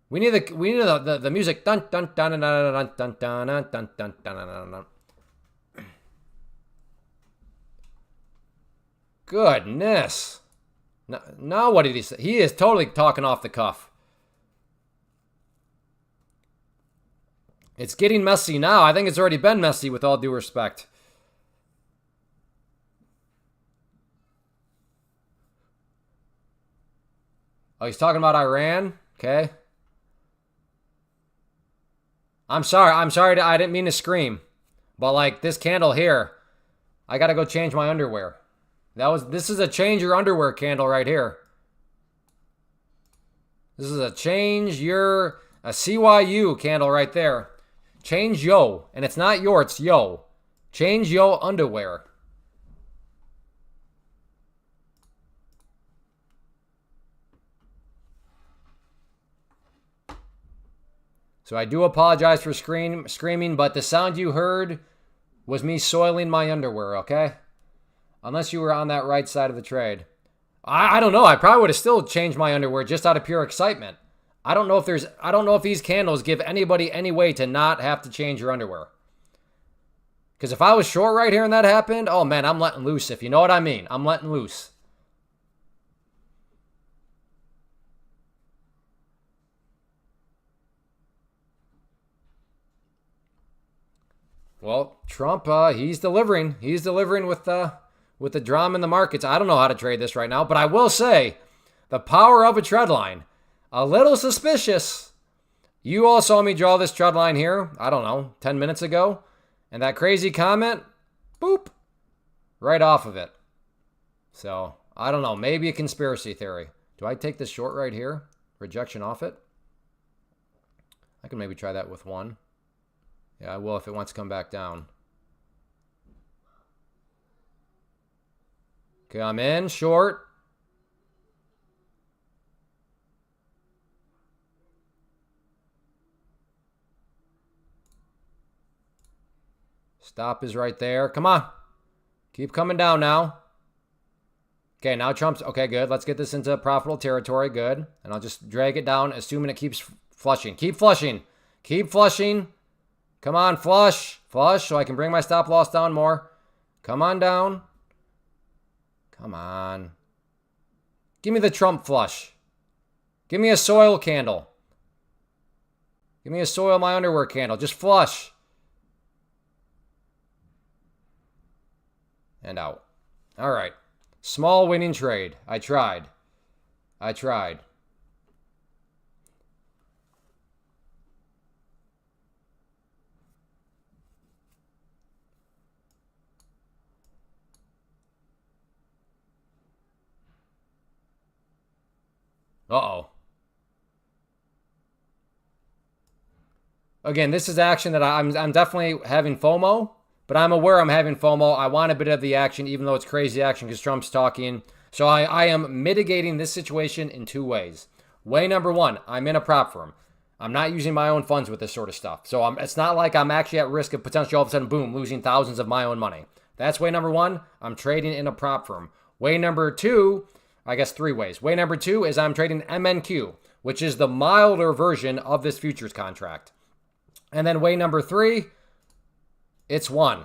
We need the music. Dun dun dun dun dun dun dun dun dun dun dun dun. Goodness. Now what did he say? He is totally talking off the cuff. It's getting messy now. I think it's already been messy, with all due respect. Oh, he's talking about Iran? Okay. I'm sorry. I didn't mean to scream. But like this candle here, I got to go change my underwear. This is a change your underwear candle right here. This is a CYU candle right there. Change yo. And it's not your, it's yo. Change yo underwear. So I do apologize for screaming, but the sound you heard was me soiling my underwear, okay? Unless you were on that right side of the trade. I don't know. I probably would have still changed my underwear just out of pure excitement. I don't know if these candles give anybody any way to not have to change your underwear. Because if I was short right here and that happened, oh man, I'm letting loose, if you know what I mean. I'm letting loose. Well, Trump, he's delivering. He's delivering with the drama in the markets. I don't know how to trade this right now, but I will say the power of a trend line. A little suspicious. You all saw me draw this trend line here, I don't know, 10 minutes ago. And that crazy comment, boop, right off of it. So, I don't know, maybe a conspiracy theory. Do I take this short right here? Rejection off it? I can maybe try that with one. Yeah, I will if it wants to come back down. Okay, I'm in, short. Stop is right there. Come on. Keep coming down now. Okay, now Trump's... Okay, good. Let's get this into profitable territory. Good. And I'll just drag it down, assuming it keeps flushing. Keep flushing. Keep flushing. Come on, flush. Flush, so I can bring my stop loss down more. Come on down. Come on. Give me the Trump flush. Give me a soil candle. Give me a soil my underwear candle. Just flush. And out. All right. Small winning trade. I tried. Uh-oh. Again, this is action that I'm definitely having FOMO. But I'm aware I'm having FOMO. I want a bit of the action, even though it's crazy action because Trump's talking. So I am mitigating this situation in two ways. Way number one, I'm in a prop firm. I'm not using my own funds with this sort of stuff. So it's not like I'm actually at risk of potentially all of a sudden, boom, losing thousands of my own money. That's way number one. I'm trading in a prop firm. Way number two, I guess 3 ways. Way number 2 is I'm trading MNQ, which is the milder version of this futures contract. And then way number 3, it's 1.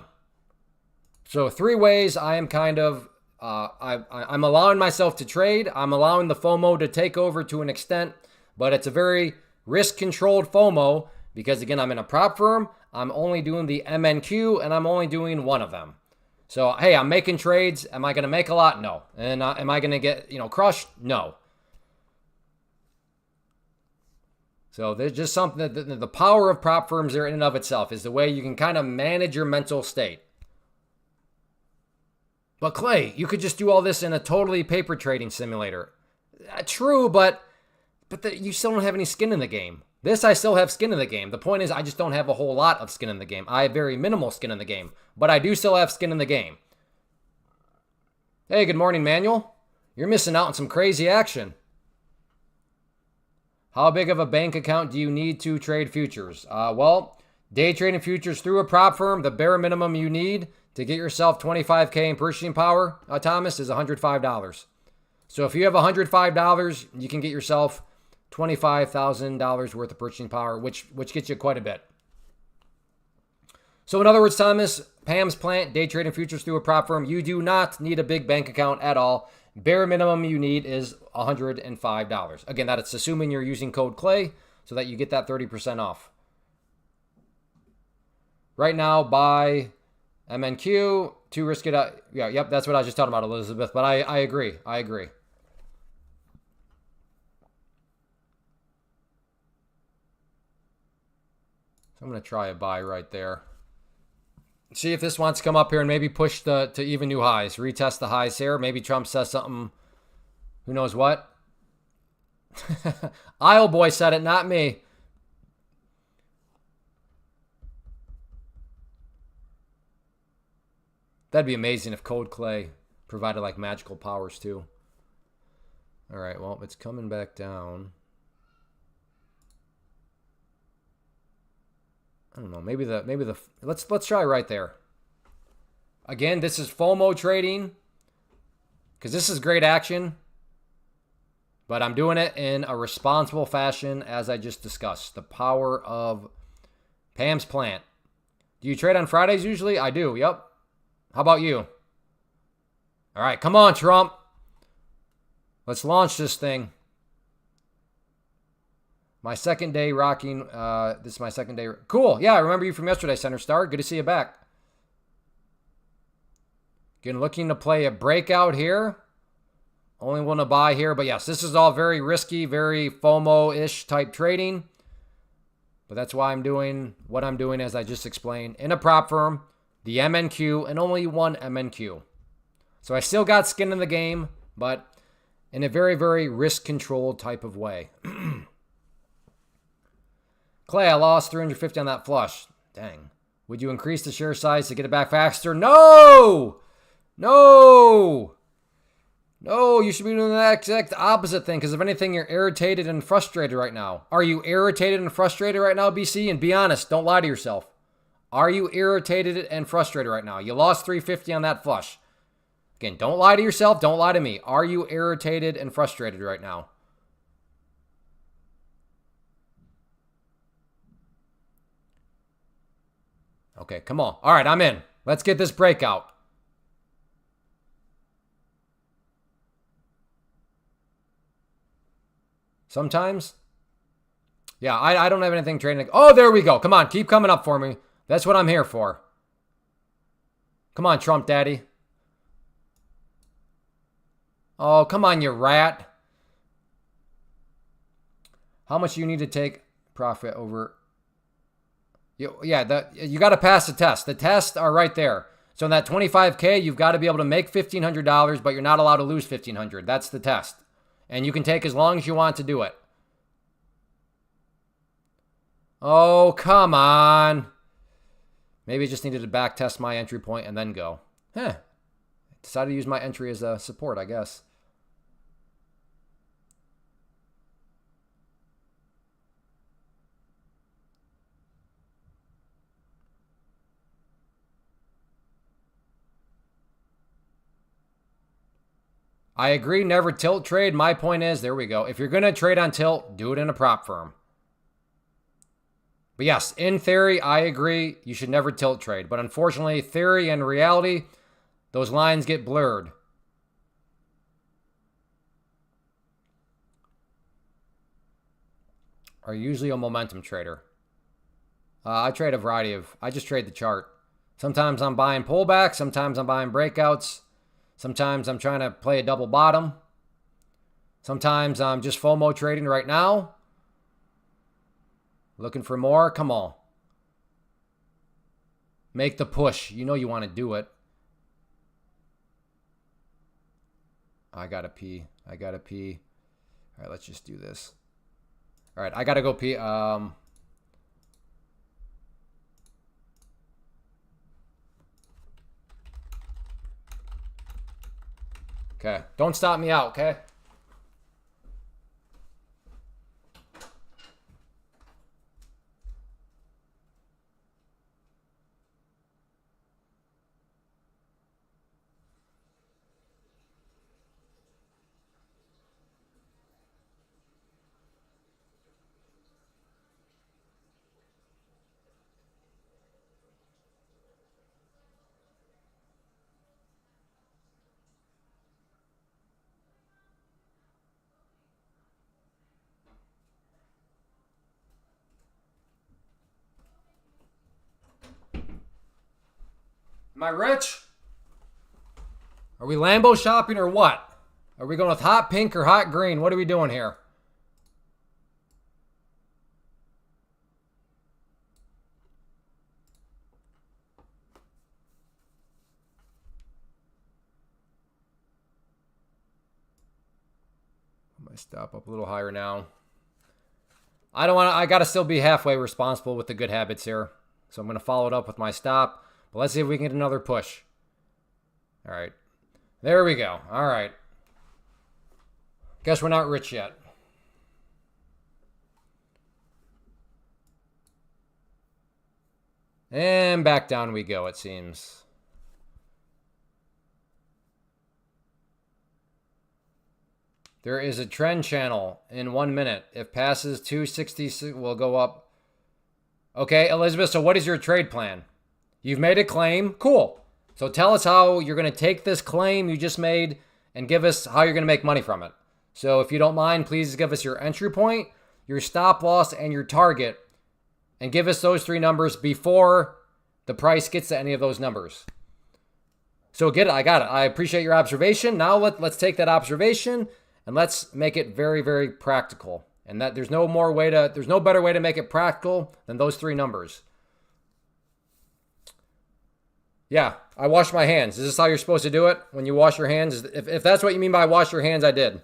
So 3 ways I am kind of, I'm allowing myself to trade. I'm allowing the FOMO to take over to an extent, but it's a very risk-controlled FOMO because, again, I'm in a prop firm. I'm only doing the MNQ, and I'm only doing one of them. So, hey, I'm making trades. Am I going to make a lot? No. And am I going to get, crushed? No. So there's just something that the power of prop firms there in and of itself is the way you can kind of manage your mental state. But Clay, you could just do all this in a totally paper trading simulator. True, but you still don't have any skin in the game. This, I still have skin in the game. The point is, I just don't have a whole lot of skin in the game. I have very minimal skin in the game, but I do still have skin in the game. Hey, good morning, Manuel. You're missing out on some crazy action. How big of a bank account do you need to trade futures? Well, day trading futures through a prop firm, the bare minimum you need to get yourself $25K in purchasing power, Thomas, is $105. So if you have $105, you can get yourself $25,000 worth of purchasing power, which gets you quite a bit. So in other words, Thomas, Pam's Plant, day trading futures through a prop firm, you do not need a big bank account at all. Bare minimum you need is $105. Again, that's assuming you're using code CLAY so that you get that 30% off. Right now, buy MNQ, too risky to... Yeah, yep, that's what I was just talking about, Elizabeth. But I agree. I agree. So I'm going to try a buy right there. See if this wants to come up here and maybe push to even new highs. Retest the highs here. Maybe Trump says something, who knows what. Isle Boy said it, not me. That'd be amazing if Code Clay provided like magical powers too. All right, well, it's coming back down. I don't know. Maybe the let's try right there. Again, this is FOMO trading because this is great action, but I'm doing it in a responsible fashion as I just discussed. The power of Pam's Plant. Do you trade on Fridays usually? I do. Yep. How about you? All right, come on, Trump. Let's launch this thing. My second day rocking. This is my second day. Cool. Yeah, I remember you from yesterday, Center Star. Good to see you back. Again, looking to play a breakout here. Only one to buy here. But yes, this is all very risky, very FOMO-ish type trading. But that's why I'm doing what I'm doing, as I just explained, in a prop firm, the MNQ, and only one MNQ. So I still got skin in the game, but in a very, very risk-controlled type of way. Clay, I lost 350 on that flush. Dang. Would you increase the share size to get it back faster? No! No! No, you should be doing the exact opposite thing, because if anything, you're irritated and frustrated right now. Are you irritated and frustrated right now, BC? And be honest, don't lie to yourself. Are you irritated and frustrated right now? You lost 350 on that flush. Again, don't lie to yourself. Don't lie to me. Are you irritated and frustrated right now? Okay, come on. All right, I'm in. Let's get this breakout. Sometimes. Yeah, I don't have anything trading. Oh, there we go. Come on, keep coming up for me. That's what I'm here for. Come on, Trump Daddy. Oh, come on, you rat. How much do you need to take profit over? Yeah, you got to pass the test. The tests are right there. So in that 25K, you've got to be able to make $1,500, but you're not allowed to lose $1,500. That's the test. And you can take as long as you want to do it. Oh, come on. Maybe I just needed to back test my entry point and then go. Decided to use my entry as a support, I guess. I agree, never tilt trade. My point is, there we go. If you're going to trade on tilt, do it in a prop firm. But yes, in theory, I agree, you should never tilt trade. But unfortunately, theory and reality, those lines get blurred. Are you usually a momentum trader? I trade a variety of, I just trade the chart. Sometimes I'm buying pullbacks, sometimes I'm buying breakouts. Sometimes I'm trying to play a double bottom. Sometimes I'm just FOMO trading right now. Looking for more? Come on. Make the push. You know you want to do it. I gotta pee. I gotta pee. All right, let's just do this. All right, I gotta go pee. Okay, don't stop me out, okay? Am I rich? Are we Lambo shopping or what? Are we going with hot pink or hot green? What are we doing here? I might stop up a little higher now. I don't want to, I got to still be halfway responsible with the good habits here. So I'm going to follow it up with my stop. But let's see if we can get another push. All right. There we go. All right. Guess we're not rich yet. And back down we go, it seems. There is a trend channel in 1 minute. If passes 266, we'll go up. Okay, Elizabeth, so what is your trade plan? You've made a claim. Cool. So tell us how you're going to take this claim you just made and give us how you're going to make money from it. So if you don't mind, please give us your entry point, your stop loss, and your target. And give us those 3 numbers before the price gets to any of those numbers. So get it. I got it. I appreciate your observation. Now let's take that observation and let's make it very, very practical. And that there's no better way to make it practical than those 3 numbers. Yeah, I wash my hands. Is this how you're supposed to do it? When you wash your hands? If that's what you mean by wash your hands, I did.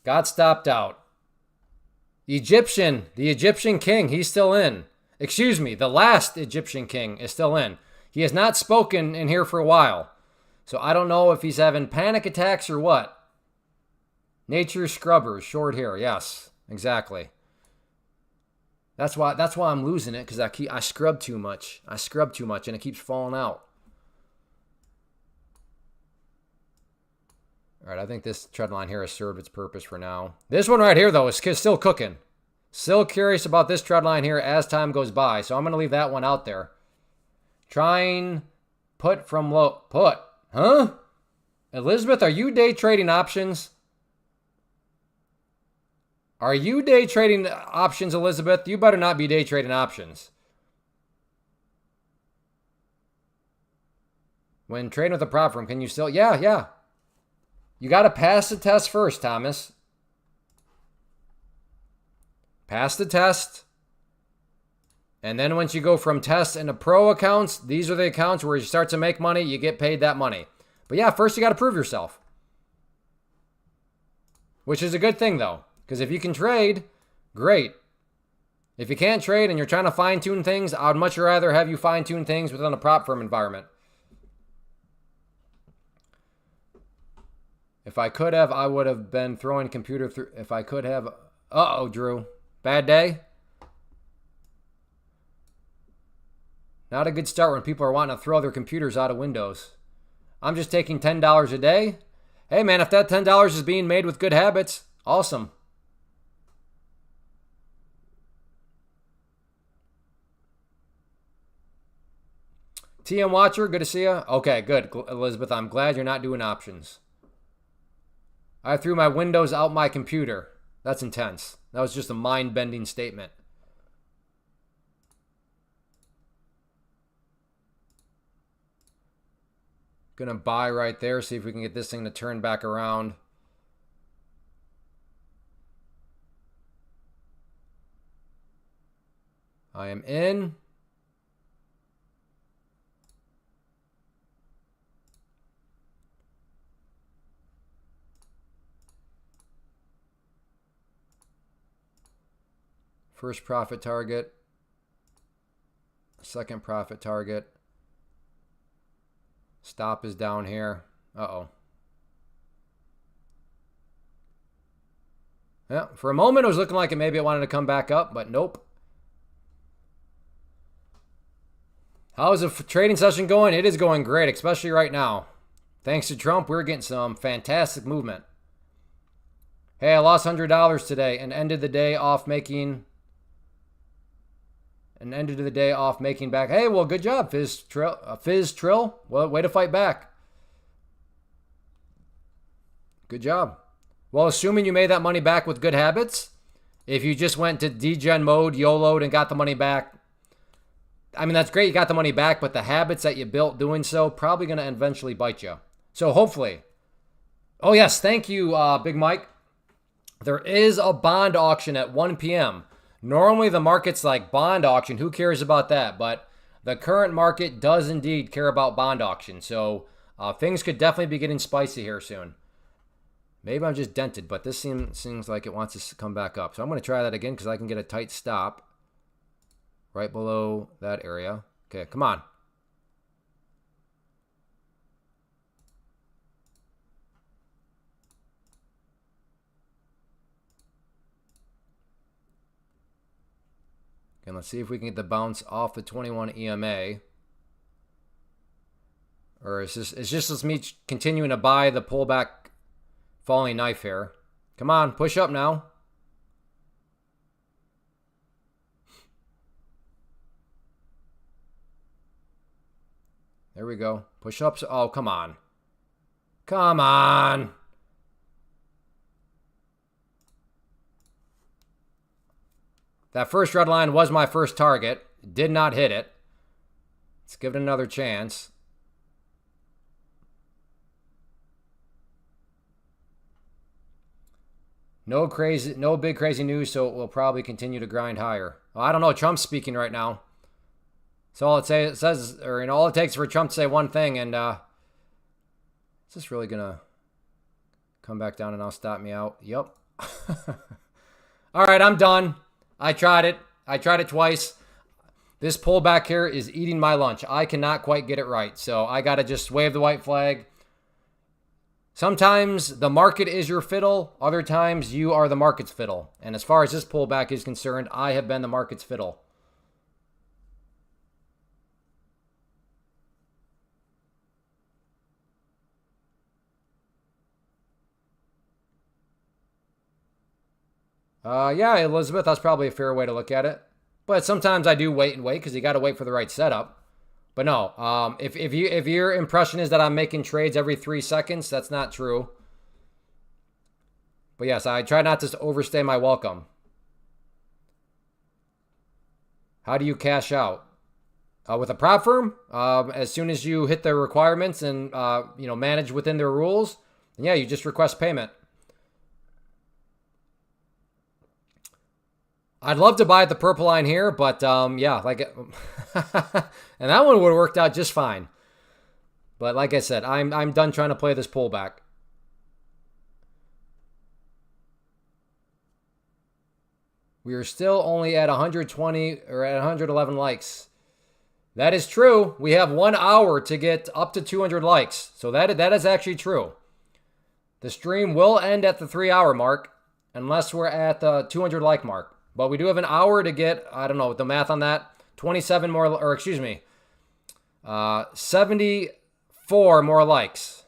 Got stopped out. The Egyptian king, he's still in. Excuse me, the last Egyptian king is still in. He has not spoken in here for a while. So I don't know if he's having panic attacks or what. Nature scrubbers, short hair. Yes, exactly. That's why I'm losing it, because I scrub too much. I scrub too much and it keeps falling out. All right, I think this trend line here has served its purpose for now. This one right here, though, is still cooking. Still curious about this trend line here as time goes by. So I'm going to leave that one out there. Trying put from low. Put. Huh? Elizabeth, are you day trading options? Are you day trading options, Elizabeth? You better not be day trading options. When trading with a prop firm, can you still? Yeah. You got to pass the test first, Thomas. Pass the test. And then once you go from test into pro accounts, these are the accounts where you start to make money, you get paid that money. But yeah, first you got to prove yourself. Which is a good thing, though. Because if you can trade, great. If you can't trade and you're trying to fine-tune things, I would much rather have you fine-tune things within a prop firm environment. If I could have, I would have been throwing computer through. If I could have. Uh-oh, Drew. Bad day? Not a good start when people are wanting to throw their computers out of windows. I'm just taking $10 a day. Hey, man, if that $10 is being made with good habits, awesome. TM Watcher, good to see you. Okay, good. Elizabeth, I'm glad you're not doing options. I threw my windows out my computer. That's intense. That was just a mind-bending statement. Gonna buy right there, see if we can get this thing to turn back around. I am in. First profit target. Second profit target. Stop is down here. Uh-oh. Yeah, for a moment it was looking like maybe it wanted to come back up, but nope. How's the trading session going? It is going great, especially right now. Thanks to Trump, we're getting some fantastic movement. Hey, I lost $100 today and ended the day off making back. Hey, well, good job, Fizz Trill. Well, way to fight back. Good job. Well, assuming you made that money back with good habits, if you just went to degen mode, YOLO'd, and got the money back, I mean, that's great. You got the money back, but the habits that you built doing so probably going to eventually bite you. So hopefully. Oh, yes. Thank you, Big Mike. There is a bond auction at 1 p.m. Normally the market's like bond auction. Who cares about that? But the current market does indeed care about bond auction. So things could definitely be getting spicy here soon. Maybe I'm just dented, but this seems like it wants to come back up. So I'm going to try that again because I can get a tight stop right below that area. Okay, come on. And let's see if we can get the bounce off the 21 EMA. Or it's just me continuing to buy the pullback falling knife here. Come on, push up now. There we go. Push ups. Oh, come on. Come on. That first red line was my first target. Did not hit it. Let's give it another chance. No big crazy news, so it will probably continue to grind higher. Well, I don't know. Trump's speaking right now. So all it says, or all it takes for Trump to say one thing, and is this really gonna come back down and now stop me out? Yep. All right, I'm done. I tried it. I tried it twice. This pullback here is eating my lunch. I cannot quite get it right. So I got to just wave the white flag. Sometimes the market is your fiddle. Other times you are the market's fiddle. And as far as this pullback is concerned, I have been the market's fiddle. Yeah, Elizabeth, that's probably a fair way to look at it. But sometimes I do wait and wait because you got to wait for the right setup. But no, if your impression is that I'm making trades every 3 seconds, that's not true. But yes, I try not to overstay my welcome. How do you cash out? With a prop firm, as soon as you hit the requirements and manage within their rules, then yeah, you just request payment. I'd love to buy the purple line here, but yeah, like, and that one would have worked out just fine. But like I said, I'm done trying to play this pullback. We are still only at 120 or at 111 likes. That is true. We have 1 hour to get up to 200 likes, so that is actually true. The stream will end at the 3-hour mark unless we're at the 200 like mark. But we do have an hour to get, I don't know the math on that, 27 more, or excuse me, 74 more likes.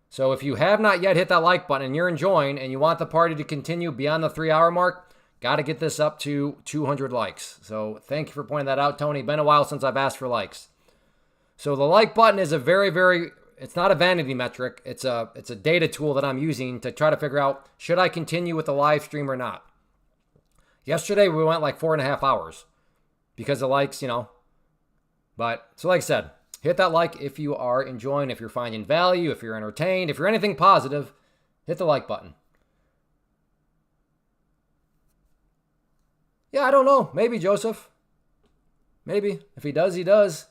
So if you have not yet hit that like button and you're enjoying and you want the party to continue beyond the 3-hour mark, got to get this up to 200 likes. So thank you for pointing that out, Tony. Been a while since I've asked for likes. So the like button is a very, it's not a vanity metric. It's a data tool that I'm using to try to figure out, should I continue with the live stream or not? Yesterday, we went like 4.5 hours because of likes, you know. But, so like I said, hit that like if you are enjoying, if you're finding value, if you're entertained, if you're anything positive, hit the like button. Yeah, I don't know. Maybe, Joseph. Maybe. If he does, he does.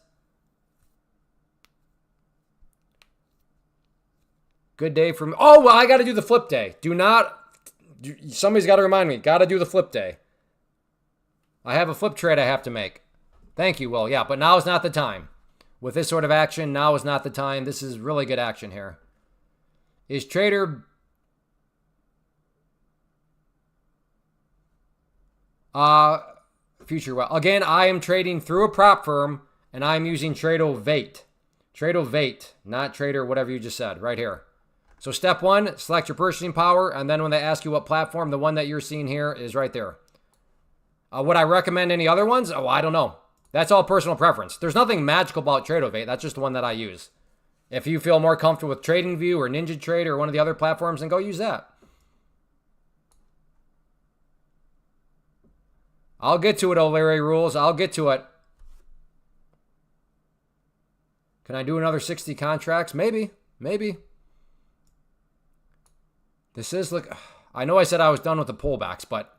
Good day for me. Oh, well, I got to do the flip day. Somebody's got to remind me. Got to do the flip day. I have a flip trade I have to make. Thank you, Will. Yeah, but now is not the time. With this sort of action, now is not the time. This is really good action here. Is Trader... Future well. Again, I am trading through a prop firm, and I'm using Tradovate. Tradovate, not Trader, whatever you just said, right here. So step 1, select your purchasing power, and then when they ask you what platform, the one that you're seeing here is right there. Would I recommend any other ones? Oh, I don't know. That's all personal preference. There's nothing magical about Tradovate. That's just the one that I use. If you feel more comfortable with TradingView or NinjaTrade or one of the other platforms, then go use that. I'll get to it, O'Leary Rules. I'll get to it. Can I do another 60 contracts? Maybe. Maybe. This is, look, I know I said I was done with the pullbacks, but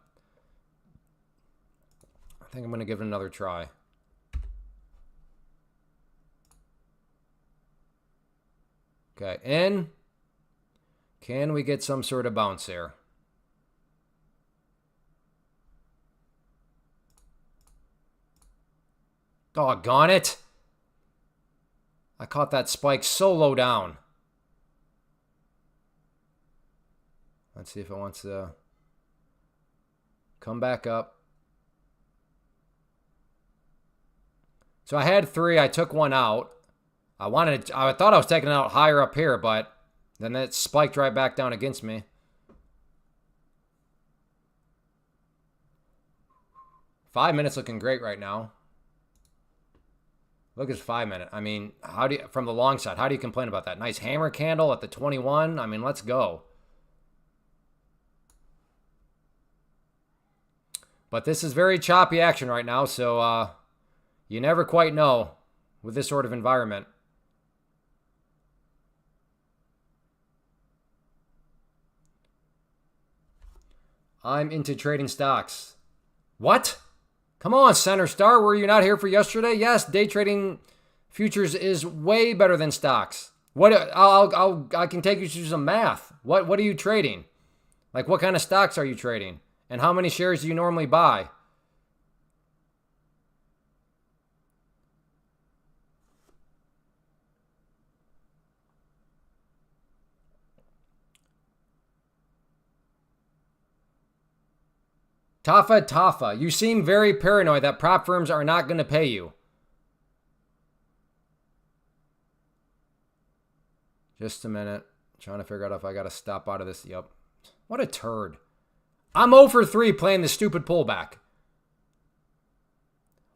I think I'm going to give it another try. Okay, in. Can we get some sort of bounce here? Doggone it. I caught that spike so low down. Let's see if it wants to come back up. So I had 3. I took one out. I thought I was taking it out higher up here, but then it spiked right back down against me. Five minutes looking great right now. Look at 5 minute. I mean, from the long side, how do you complain about that? Nice hammer candle at the 21. I mean, let's go. But this is very choppy action right now, so you never quite know with this sort of environment. I'm into trading stocks. What? Come on, Center Star. Were you not here for yesterday? Yes, day trading futures is way better than stocks. I can take you through some math. What are you trading? Like, what kind of stocks are you trading? And how many shares do you normally buy? Tafa, you seem very paranoid that prop firms are not going to pay you. Just a minute. Trying to figure out if I got to stop out of this. Yep. What a turd. I'm 0 for 3 playing this stupid pullback.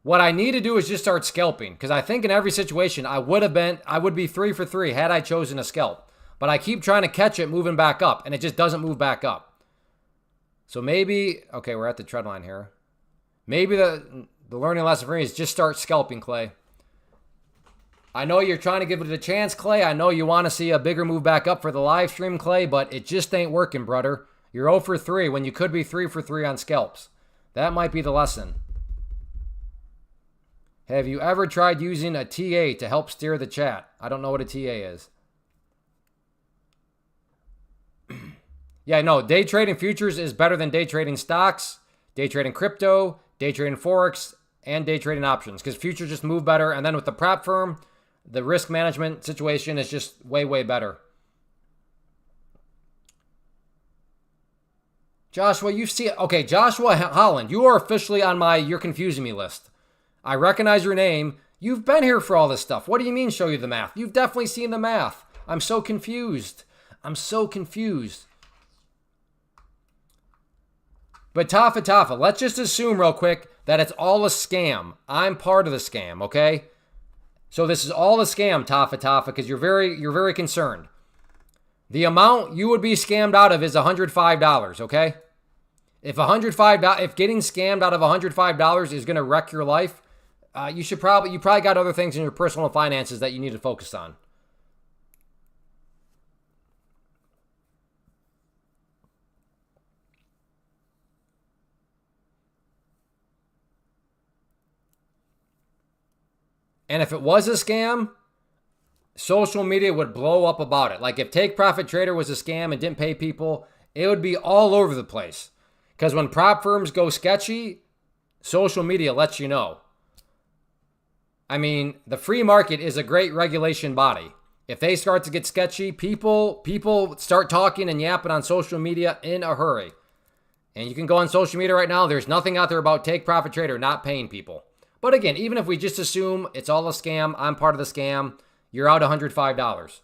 What I need to do is just start scalping, because I think in every situation I would be 3 for 3 had I chosen a scalp. But I keep trying to catch it moving back up, and it just doesn't move back up. So maybe, okay, we're at the trend line here. Maybe the learning lesson for me is just start scalping, Clay. I know you're trying to give it a chance, Clay. I know you want to see a bigger move back up for the live stream, Clay, but it just ain't working, brother. You're 0 for 3 when you could be 3 for 3 on scalps. That might be the lesson. Have you ever tried using a TA to help steer the chat? I don't know what a TA is. Yeah, no, day trading futures is better than day trading stocks, day trading crypto, day trading forex, and day trading options, because futures just move better. And then with the prop firm, the risk management situation is just way, way better. Joshua, you see, okay, Joshua Holland, you are officially on my "you're confusing me" list. I recognize your name. You've been here for all this stuff. What do you mean show you the math? You've definitely seen the math. I'm so confused. I'm so confused. But Tafa, let's just assume real quick that it's all a scam. I'm part of the scam, okay? So this is all a scam, Tafa, because you're very concerned. The amount you would be scammed out of is $105, okay? If getting scammed out of $105 is going to wreck your life, you probably got other things in your personal finances that you need to focus on. And if it was a scam, social media would blow up about it. Like if Take Profit Trader was a scam and didn't pay people, it would be all over the place. Because when prop firms go sketchy, social media lets you know. I mean, the free market is a great regulation body. If they start to get sketchy, people start talking and yapping on social media in a hurry. And you can go on social media right now. There's nothing out there about Take Profit Trader not paying people. But again, even if we just assume it's all a scam, I'm part of the scam, you're out $105.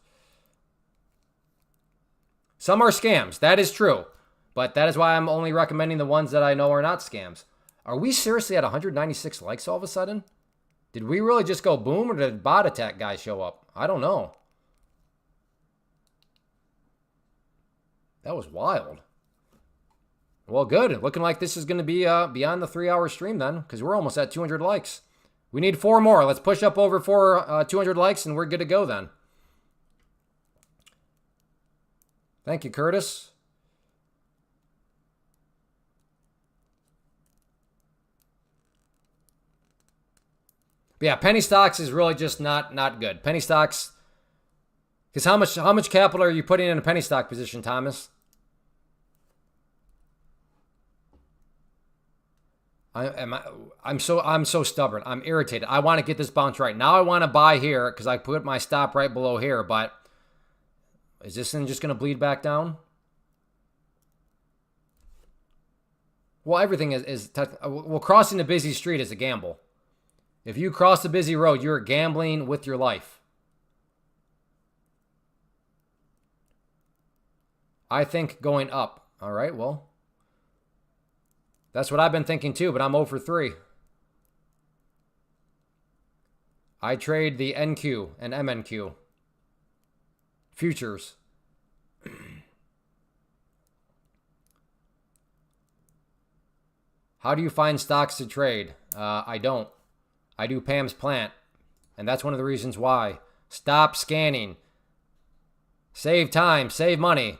Some are scams. That is true. But that is why I'm only recommending the ones that I know are not scams. Are we seriously at 196 likes all of a sudden? Did we really just go boom, or did bot attack guys show up? I don't know. That was wild. Well, good. Looking like this is going to be beyond the 3-hour stream then, because we're almost at 200 likes. We need 4 more. Let's push up over 200 likes, and we're good to go then. Thank you, Curtis. But yeah, penny stocks is really just not good. Penny stocks, because how much capital are you putting in a penny stock position, Thomas? I'm so stubborn. I'm irritated. I want to get this bounce right. Now I want to buy here because I put my stop right below here, but is this thing just going to bleed back down? Well, everything is well, crossing the busy street is a gamble. If you cross the busy road, you're gambling with your life. I think going up. All right, well, that's what I've been thinking too, but I'm 0 for 3. I trade the NQ and MNQ futures. How do you find stocks to trade? I don't. I do Pam's Plant, and that's one of the reasons why. Stop scanning. Save time, save money,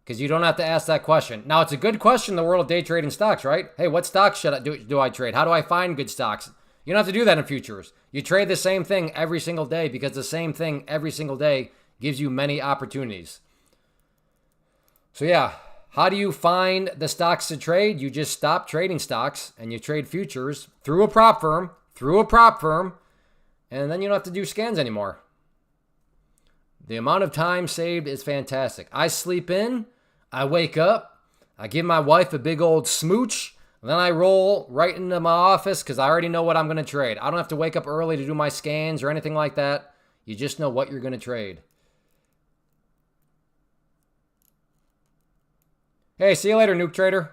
because you don't have to ask that question. Now, it's a good question in the world of day trading stocks, right? Hey, what stocks do I trade? How do I find good stocks? You don't have to do that in futures. You trade the same thing every single day because the same thing every single day gives you many opportunities. So yeah, how do you find the stocks to trade? You just stop trading stocks and you trade futures through a prop firm, and then you don't have to do scans anymore. The amount of time saved is fantastic. I sleep in, I wake up, I give my wife a big old smooch, and then I roll right into my office because I already know what I'm going to trade. I don't have to wake up early to do my scans or anything like that. You just know what you're going to trade. Hey, see you later, Nuke Trader.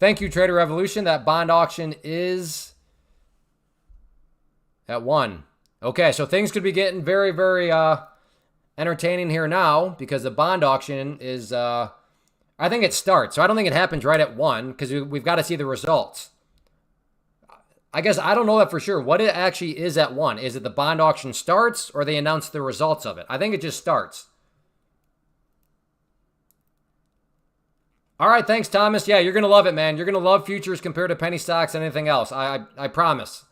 Thank you, Trader Revolution. That bond auction is at 1. Okay, so things could be getting very, very entertaining here now because the bond auction is, I think it starts. So I don't think it happens right at 1 because we've got to see the results. I guess I don't know that for sure. What it actually is at 1. Is it the bond auction starts or they announce the results of it? I think it just starts. All right, thanks, Thomas. Yeah, you're going to love it, man. You're going to love futures compared to penny stocks and anything else. I promise.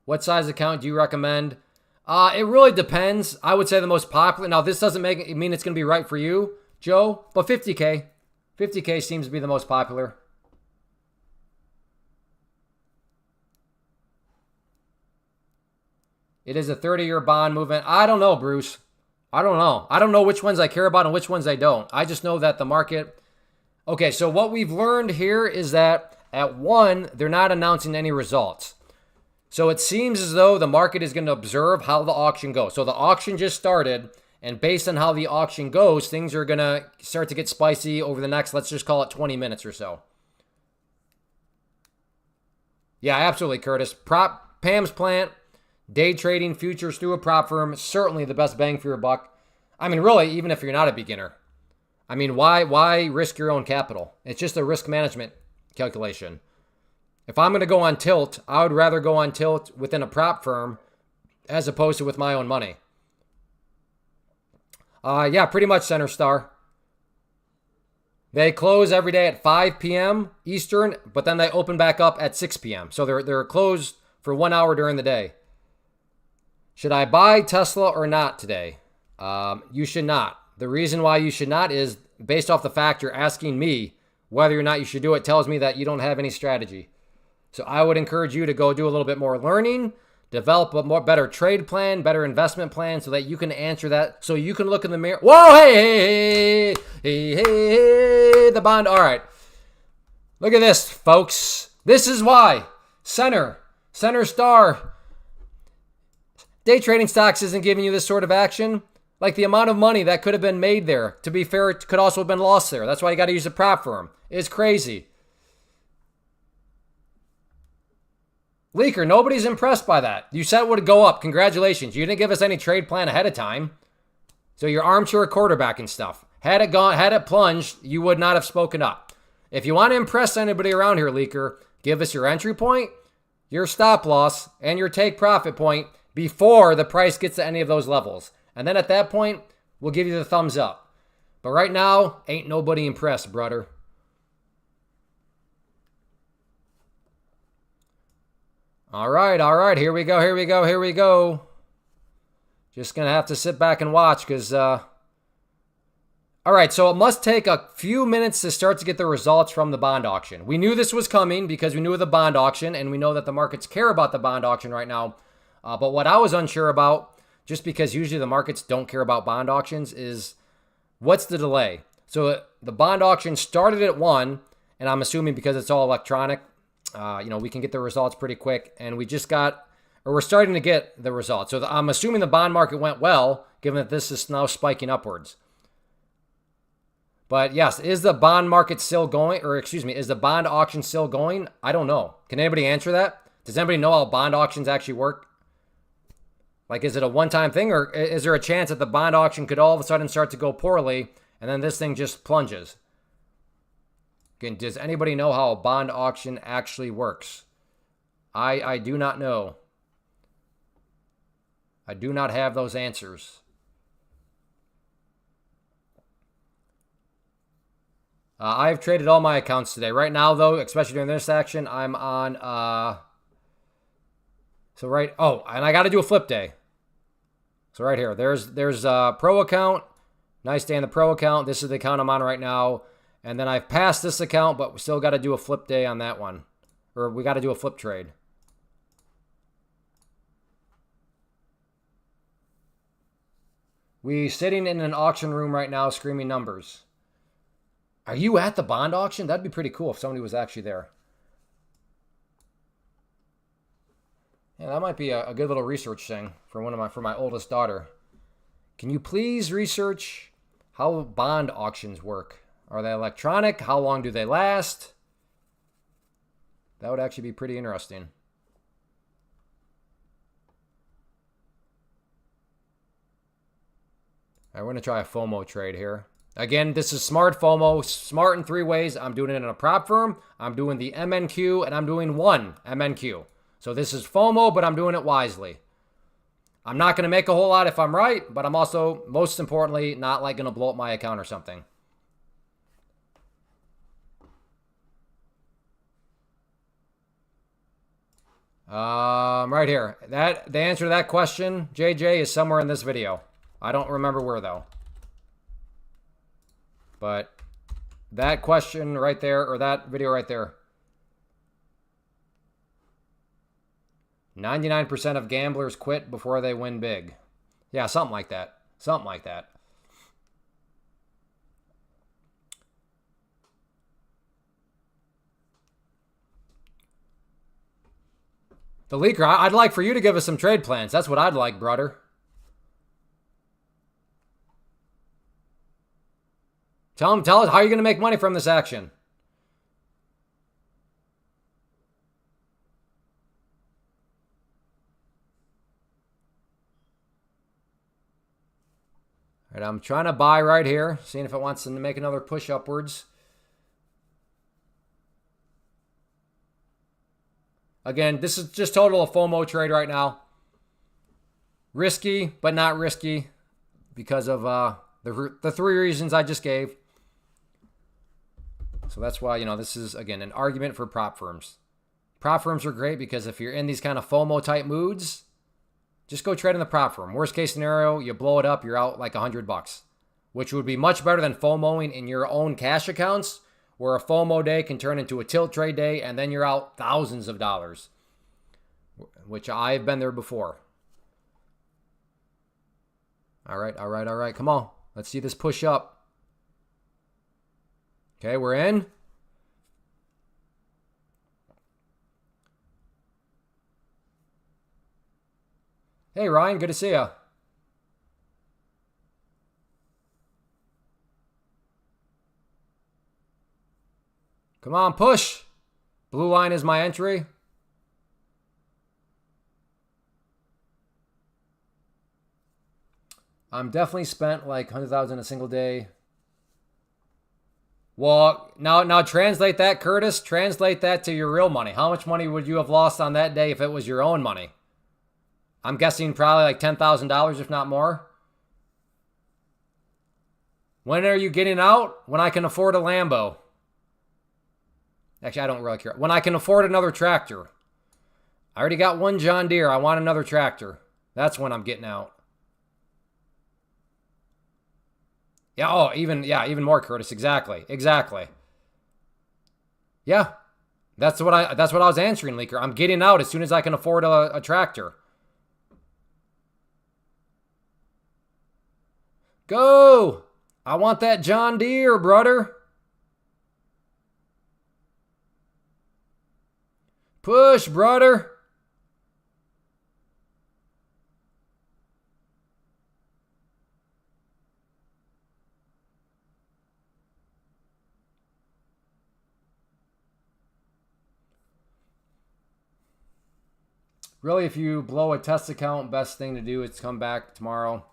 What size account do you recommend? It really depends. I would say the most popular. Now, this doesn't mean it's going to be right for you, Joe, but 50K. 50K seems to be the most popular. It is a 30-year bond movement. I don't know, Bruce. I don't know. I don't know which ones I care about and which ones I don't. I just know that the market. Okay, so what we've learned here is that at 1, they're not announcing any results. So it seems as though the market is going to observe how the auction goes. So the auction just started, and based on how the auction goes, things are going to start to get spicy over the next, let's just call it 20 minutes or so. Yeah, absolutely, Curtis. Pam's Plant, day trading futures through a prop firm, certainly the best bang for your buck. I mean, really, even if you're not a beginner. I mean, why risk your own capital? It's just a risk management calculation. If I'm going to go on tilt, I would rather go on tilt within a prop firm as opposed to with my own money. Yeah, pretty much, Center Star. They close every day at 5 p.m. Eastern, but then they open back up at 6 p.m. So they're closed for 1 hour during the day. Should I buy Tesla or not today? You should not. The reason why you should not is based off the fact you're asking me whether or not you should do it tells me that you don't have any strategy. So I would encourage you to go do a little bit more learning, develop a better trade plan, better investment plan so that you can answer that. So you can look in the mirror. Whoa, hey, the bond. All right. Look at this, folks. This is why Center Star. Day trading stocks isn't giving you this sort of action. Like the amount of money that could have been made there, to be fair, it could also have been lost there. That's why you got to use a prop firm. It's crazy. Leaker, nobody's impressed by that. You said it would go up. Congratulations. You didn't give us any trade plan ahead of time. So your armchair quarterback and stuff. Had it plunged, you would not have spoken up. If you want to impress anybody around here, Leaker, give us your entry point, your stop loss, and your take profit point before the price gets to any of those levels. And then at that point, we'll give you the thumbs up. But right now, ain't nobody impressed, brother. All right. Here we go. Just going to have to sit back and watch because... All right, so it must take a few minutes to start to get the results from the bond auction. We knew this was coming because we knew of the bond auction, and we know that the markets care about the bond auction right now. But what I was unsure about, just because usually the markets don't care about bond auctions, is what's the delay? So the bond auction started at 1, and I'm assuming because it's all electronic, we can get the results pretty quick, and we're starting to get the results. So I'm assuming the bond market went well, given that this is now spiking upwards. But yes, is the bond market still going, is the bond auction still going? I don't know. Can anybody answer that? Does anybody know how bond auctions actually work? Like, is it a one-time thing, or is there a chance that the bond auction could all of a sudden start to go poorly, and then this thing just plunges? Again, does anybody know how a bond auction actually works? I do not know. I do not have those answers. I've traded all my accounts today. Right now, though, especially during this action, I'm on... and I got to do a flip day. So right here, there's a pro account. Nice day in the pro account. This is the account I'm on right now. And then I've passed this account, but we still got to do a flip day on that one. Or we got to do a flip trade. We sitting in an auction room right now screaming numbers. Are you at the bond auction? That'd be pretty cool if somebody was actually there. Yeah, that might be a good little research thing for my oldest daughter. Can you please research how bond auctions work? Are they electronic? How long do they last? That would actually be pretty interesting. All right, we're going to try a FOMO trade here. Again, this is smart FOMO, smart in 3 ways. I'm doing it in a prop firm, I'm doing the MNQ, and I'm doing one MNQ. So this is FOMO, but I'm doing it wisely. I'm not going to make a whole lot if I'm right, but I'm also, most importantly, not like going to blow up my account or something. Right here. The answer to that question, JJ, is somewhere in this video. I don't remember where, though. But that question right there, or that video right there. 99% of gamblers quit before they win big. Yeah, something like that. Something like that. The leaker, I'd like for you to give us some trade plans. That's what I'd like, brother. Tell us how you're going to make money from this action. All right, I'm trying to buy right here, seeing if it wants to make another push upwards. Again, this is just total a FOMO trade right now. Risky, but not risky because of the three reasons I just gave. So that's why, this is, again, an argument for prop firms. Prop firms are great because if you're in these kind of FOMO type moods, just go trade in the prop firm. Worst case scenario, you blow it up, you're out like $100, which would be much better than FOMOing in your own cash accounts, where a FOMO day can turn into a tilt trade day, and then you're out thousands of dollars, which I've been there before. All right. Come on. Let's see this push up. Okay, we're in. Hey, Ryan, good to see you. Come on, push. Blue line is my entry. I'm definitely spent like 100,000 a single day. Well, now translate that, Curtis. Translate that to your real money. How much money would you have lost on that day if it was your own money? I'm guessing probably like $10,000, if not more. When are you getting out? When I can afford a Lambo. Actually, I don't really care. When I can afford another tractor. I already got one John Deere. I want another tractor. That's when I'm getting out. Yeah, even more, Curtis. Exactly. Yeah. That's what I was answering, Leaker. I'm getting out as soon as I can afford a tractor. Go! I want that John Deere, brother. Push, brother. Really, if you blow a test account, best thing to do is come back tomorrow.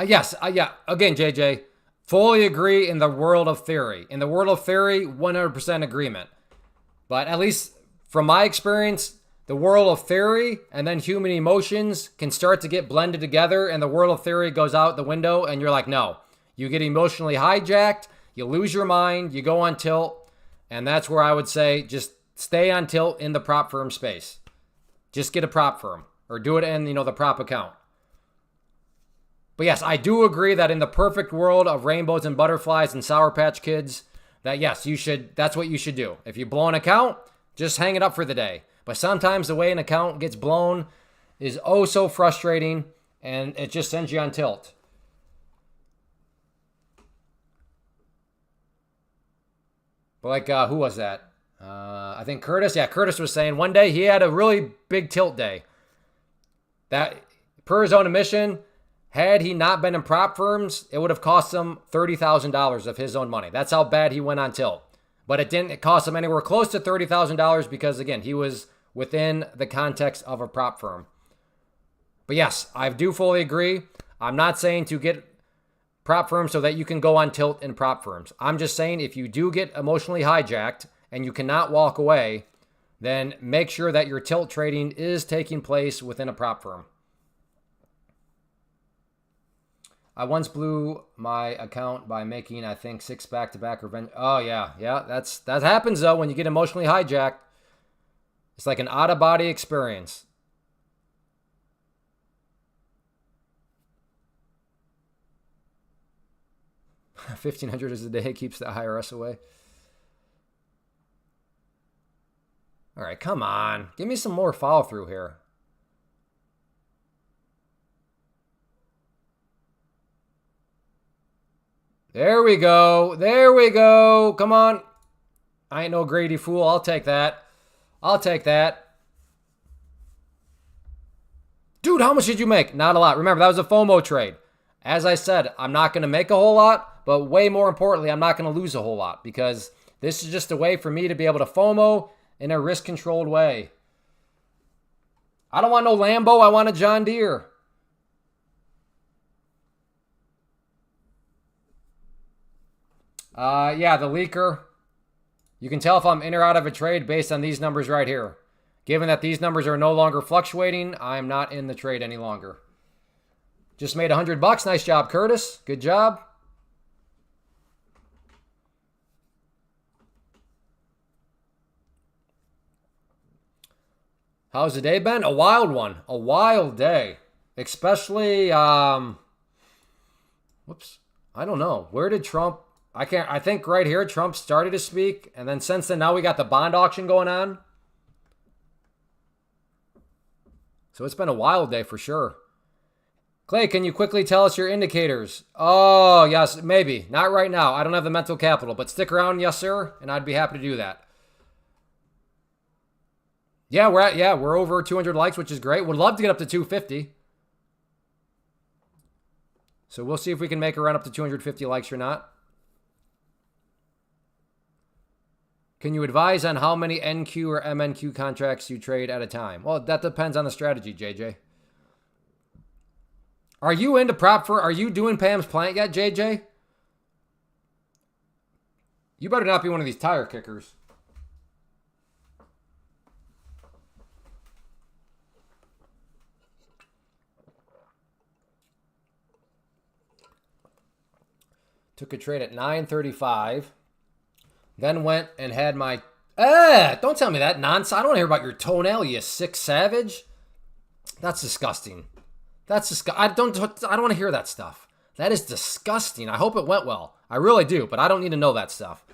Yes. Again, JJ, fully agree in the world of theory. In the world of theory, 100% agreement. But at least from my experience, the world of theory and then human emotions can start to get blended together, and the world of theory goes out the window, and you're like, no. You get emotionally hijacked, you lose your mind, you go on tilt, and that's where I would say just stay on tilt in the prop firm space. Just get a prop firm or do it in, the prop account. But yes, I do agree that in the perfect world of rainbows and butterflies and Sour Patch Kids, that yes, that's what you should do. If you blow an account, just hang it up for the day. But sometimes the way an account gets blown is oh so frustrating, and it just sends you on tilt. But like, who was that? I think Curtis. Yeah, Curtis was saying one day he had a really big tilt day. That, per his own admission, had he not been in prop firms, it would have cost him $30,000 of his own money. That's how bad he went on tilt. But it didn't cost him anywhere close to $30,000 because, again, he was within the context of a prop firm. But yes, I do fully agree. I'm not saying to get prop firms so that you can go on tilt in prop firms. I'm just saying if you do get emotionally hijacked and you cannot walk away, then make sure that your tilt trading is taking place within a prop firm. I once blew my account by making, I think, 6 back-to-back revenge. Oh, yeah. That happens, though, when you get emotionally hijacked. It's like an out-of-body experience. $1,500 a day keeps the IRS away. All right, come on. Give me some more follow-through here. There we go. There we go. Come on. I ain't no greedy fool. I'll take that. I'll take that. Dude, how much did you make? Not a lot. Remember, that was a FOMO trade. As I said, I'm not going to make a whole lot, but way more importantly, I'm not going to lose a whole lot because this is just a way for me to be able to FOMO in a risk-controlled way. I don't want no Lambo. I want a John Deere. Yeah, the leaker. You can tell if I'm in or out of a trade based on these numbers right here. Given that these numbers are no longer fluctuating, I'm not in the trade any longer. Just made $100. Nice job, Curtis. Good job. How's the day been? A wild one. A wild day. Especially, whoops. I don't know. Where did Trump... I think right here, Trump started to speak. And then since then, now we got the bond auction going on. So it's been a wild day for sure. Clay, can you quickly tell us your indicators? Oh, yes, maybe. Not right now. I don't have the mental capital, but stick around, yes, sir, and I'd be happy to do that. Yeah, we're over 200 likes, which is great. Would love to get up to 250. So we'll see if we can make a run up to 250 likes or not. Can you advise on how many NQ or MNQ contracts you trade at a time? Well, that depends on the strategy, JJ. Are you into prop for... Are you doing Pam's plant yet, JJ? You better not be one of these tire kickers. Took a trade at 9:35. Then went and had my... don't tell me that nonsense. I don't want to hear about your toenail, you sick savage. That's disgusting. That's disgusting. I don't want to hear that stuff. That is disgusting. I hope it went well. I really do, but I don't need to know that stuff.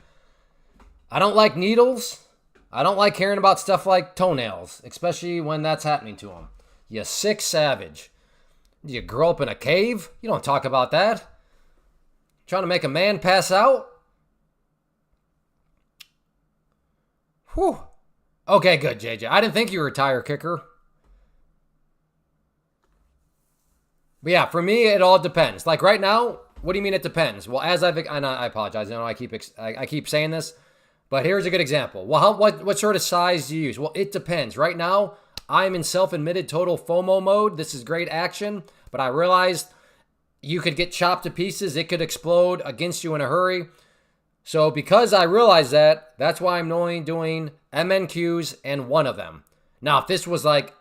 I don't like needles. I don't like hearing about stuff like toenails, especially when that's happening to them. You sick savage. Did you grow up in a cave? You don't talk about that. Trying to make a man pass out? Whew. Okay, good, JJ. I didn't think you were a tire kicker. But yeah, for me, it all depends. Like right now, what do you mean it depends? Well, as I apologize. I know I keep saying this, but here's a good example. Well, what sort of size do you use? Well, it depends. Right now, I'm in self-admitted total FOMO mode. This is great action, but I realized you could get chopped to pieces. It could explode against you in a hurry. So because I realized that, that's why I'm only doing MNQs and one of them. Now, if this was like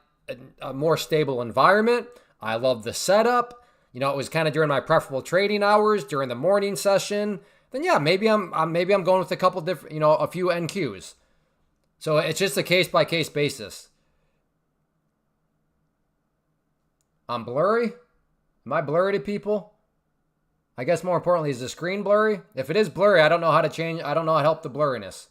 a more stable environment, I love the setup. You know, it was kind of during my preferable trading hours, during the morning session. Then yeah, maybe I'm going with a couple different, a few NQs. So it's just a case-by-case basis. I'm blurry? Am I blurry to people? I guess more importantly, is the screen blurry? If it is blurry, I don't know how to change. I don't know how to help the blurriness.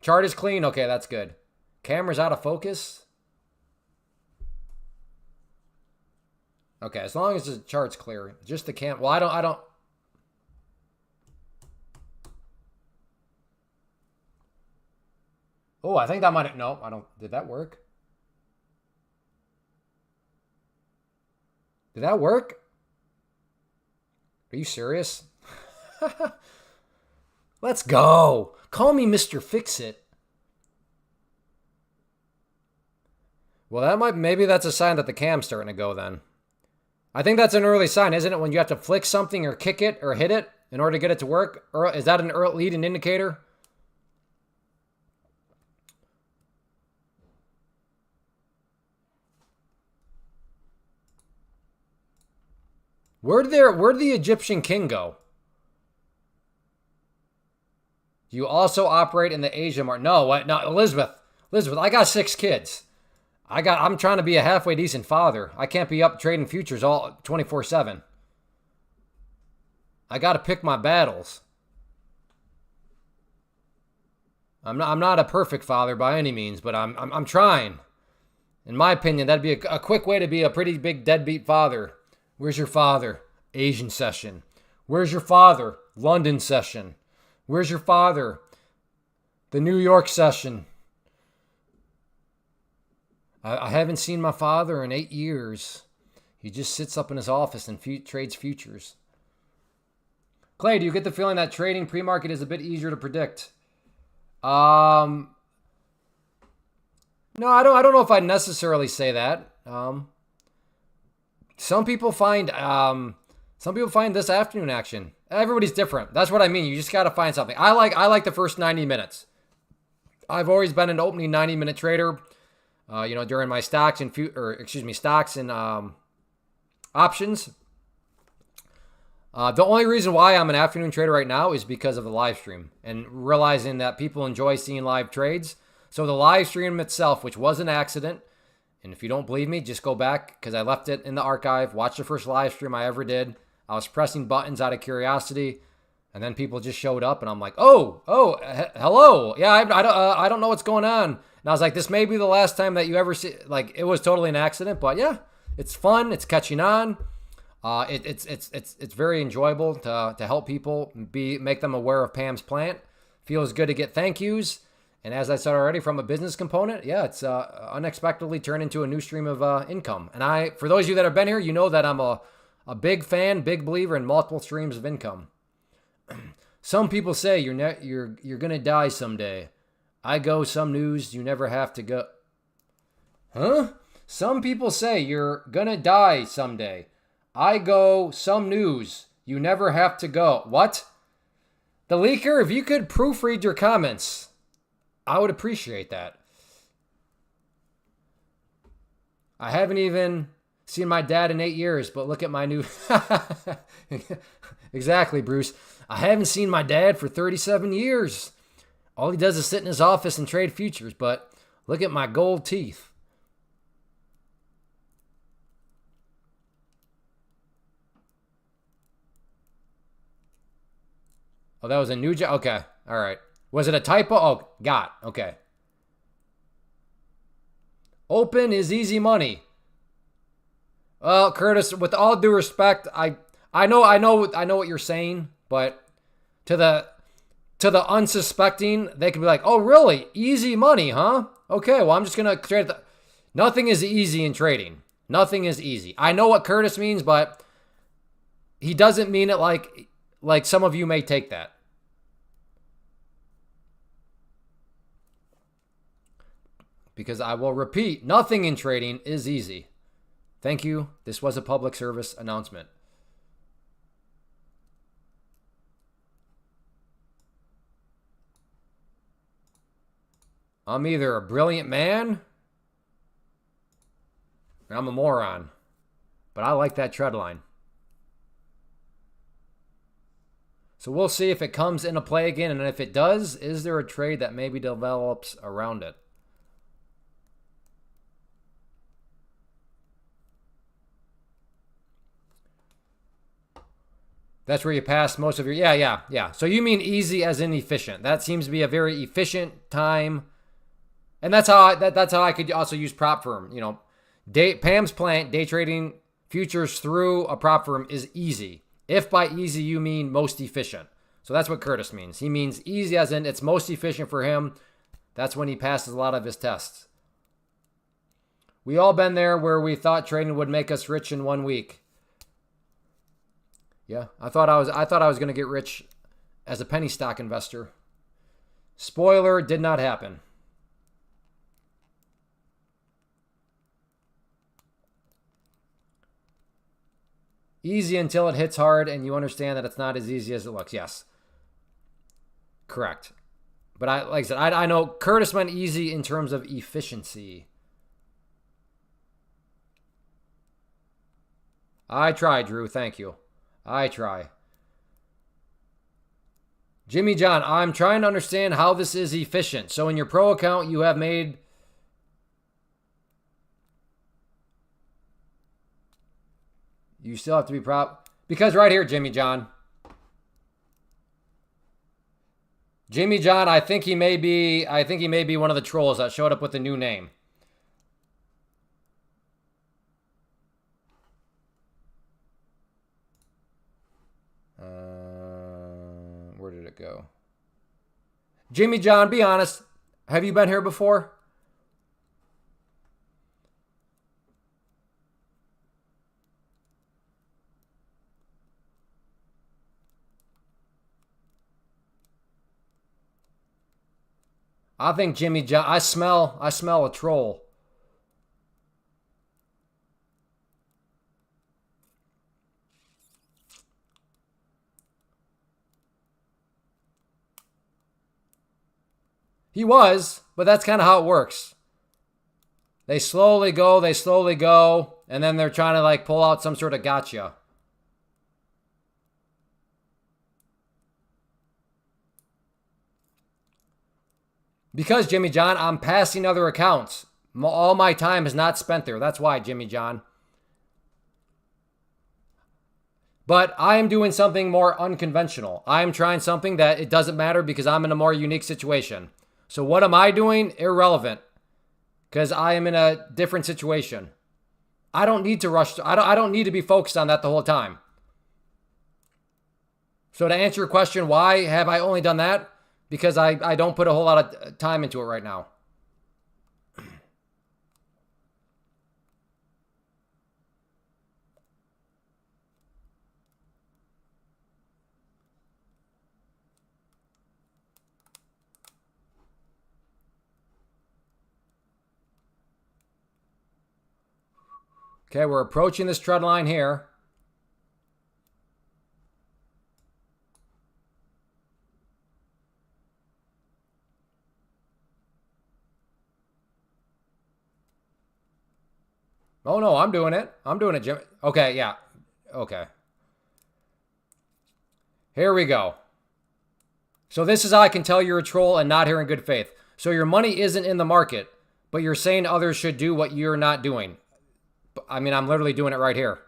Chart is clean. Okay, that's good. Camera's out of focus. Okay, as long as the chart's clear. Just the cam. Well, I don't. Oh, I think that might. No, I don't. Did that work? Did that work? Are you serious? Let's go. Call me Mr. Fix-It. Well, maybe that's a sign that the cam's starting to go then. I think that's an early sign, isn't it? When you have to flick something or kick it or hit it in order to get it to work? Or is that an early leading indicator? Where'd the Egyptian king go? Do you also operate in the Asia market? No, what? No, Elizabeth, I got 6 kids. I'm trying to be a halfway decent father. I can't be up trading futures all 24/7. I got to pick my battles. I'm not a perfect father by any means, but I'm trying. In my opinion, that'd be a quick way to be a pretty big deadbeat father. Where's your father? Asian session. Where's your father? London session. Where's your father? The New York session. I haven't seen my father in 8 years. He just sits up in his office and trades futures. Clay, do you get the feeling that trading pre-market is a bit easier to predict? No, I don't know if I'd necessarily say that. Some people find this afternoon action. Everybody's different. That's what I mean. You just got to find something. I like the first 90 minutes. I've always been an opening 90-minute trader. During my stocks and options. The only reason why I'm an afternoon trader right now is because of the live stream and realizing that people enjoy seeing live trades. So the live stream itself, which was an accident, and if you don't believe me, just go back because I left it in the archive. Watch the first live stream I ever did. I was pressing buttons out of curiosity, and then people just showed up, and I'm like, hello. Yeah, I don't know what's going on. And I was like, this may be the last time that you ever see. Like, it was totally an accident, but yeah, it's fun. It's catching on. It's very enjoyable to help people make them aware of Pam's plant. Feels good to get thank yous. And as I said already, from a business component, yeah, it's unexpectedly turned into a new stream of income. And for those of you that have been here, you know that I'm a big fan, big believer in multiple streams of income. Some people say you're gonna die someday. I go, some news you never have to go. Huh? Some people say you're gonna die someday. I go, some news you never have to go. What? The leaker, if you could proofread your comments, I would appreciate that. I haven't even seen my dad in 8 years, but look at my new... Exactly, Bruce. I haven't seen my dad for 37 years. All he does is sit in his office and trade futures, but look at my gold teeth. Oh, that was a new job? Okay, all right. Was it a typo? Oh, okay. Open is easy money. Well, Curtis, with all due respect, I know what you're saying, but to the unsuspecting, they could be like, "Oh, really? Easy money, huh? Okay, well, I'm just gonna trade." Nothing is easy in trading. Nothing is easy. I know what Curtis means, but he doesn't mean it like some of you may take that. Because I will repeat, nothing in trading is easy. Thank you. This was a public service announcement. I'm either a brilliant man or I'm a moron. But I like that trend line. So we'll see if it comes into play again. And if it does, is there a trade that maybe develops around it? That's where you pass most of your... Yeah. So you mean easy as in efficient. That seems to be a very efficient time. And that's how I could also use prop firm. Pam's plant, day trading futures through a prop firm is easy. If by easy you mean most efficient. So that's what Curtis means. He means easy as in it's most efficient for him. That's when he passes a lot of his tests. We all been there where we thought trading would make us rich in 1 week. Yeah, I thought I was going to get rich as a penny stock investor. Spoiler, did not happen. Easy until it hits hard and you understand that it's not as easy as it looks. Yes. Correct. But like I said, I know Curtis meant easy in terms of efficiency. I try, Drew. Thank you. I try. Jimmy John, I'm trying to understand how this is efficient. So in your pro account, you have made... You still have to be because right here, Jimmy John. Jimmy John, I think he may be one of the trolls that showed up with a new name. where did it go? Jimmy John, be honest. Have you been here before? I think Jimmy John, I smell a troll. He was, but that's kind of how it works. They slowly go, and then they're trying to like pull out some sort of gotcha. Because, Jimmy John, I'm passing other accounts. All my time is not spent there. That's why, Jimmy John. But I am doing something more unconventional. I am trying something that it doesn't matter because I'm in a more unique situation. So what am I doing? Irrelevant. Because I am in a different situation. I don't need to rush. I don't need to be focused on that the whole time. So to answer your question, why have I only done that? Because I don't put a whole lot of time into it right now. Okay, we're approaching this trend line here. Oh, no, I'm doing it. I'm doing it, Jim. Okay, yeah. Okay. Here we go. So this is how I can tell you're a troll and not here in good faith. So your money isn't in the market, but you're saying others should do what you're not doing. I mean, I'm literally doing it right here.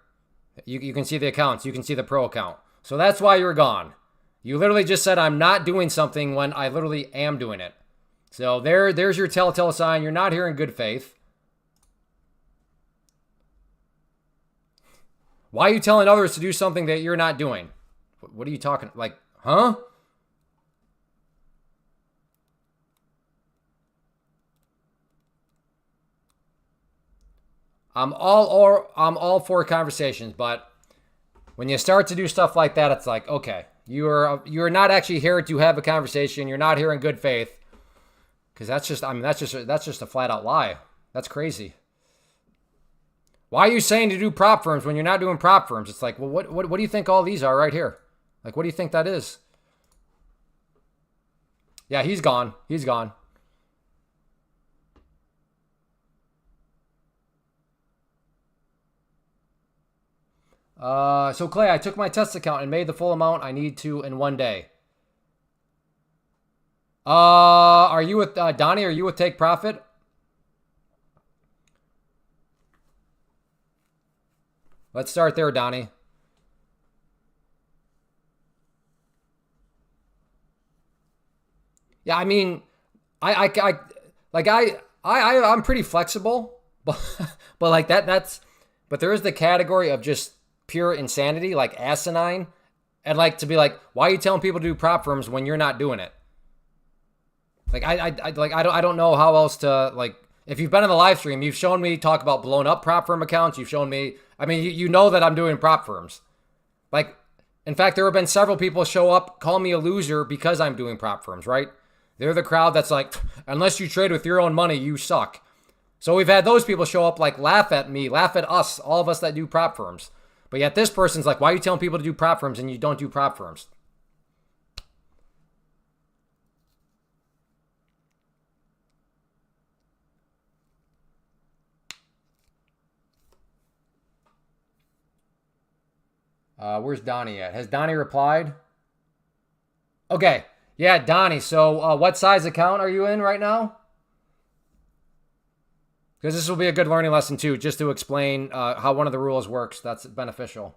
You can see the accounts. You can see the pro account. So that's why you're gone. You literally just said I'm not doing something when I literally am doing it. So there's your telltale sign. You're not here in good faith. Why are you telling others to do something that you're not doing? What are you talking? Like, huh? I'm all for conversations, but when you start to do stuff like that, it's like, okay, you're not actually here to have a conversation. You're not here in good faith, because that's just a flat out lie. That's crazy. Why are you saying to do prop firms when you're not doing prop firms? It's like, well, what do you think all these are right here? Like, what do you think that is? Yeah, he's gone. He's gone. So Clay, I took my test account and made the full amount I need to in one day. Are you with Donnie? Are you with Take Profit? Let's start there, Donnie. Yeah, I mean, I'm pretty flexible, but like but there is the category of just pure insanity, like asinine, and like to be like, why are you telling people to do prop firms when you're not doing it? Like I don't know how else to like. If you've been in the live stream, you've shown me talk about blown up prop firm accounts. You've shown me, I mean, you know that I'm doing prop firms. Like, in fact, there have been several people show up, call me a loser because I'm doing prop firms, right? They're the crowd that's like, unless you trade with your own money, you suck. So we've had those people show up, like laugh at me, laugh at us, all of us that do prop firms. But yet this person's like, why are you telling people to do prop firms and you don't do prop firms? Where's Donnie at? Has Donnie replied? Okay. Yeah, Donnie. So what size account are you in right now? Because this will be a good learning lesson too, just to explain how one of the rules works. That's beneficial.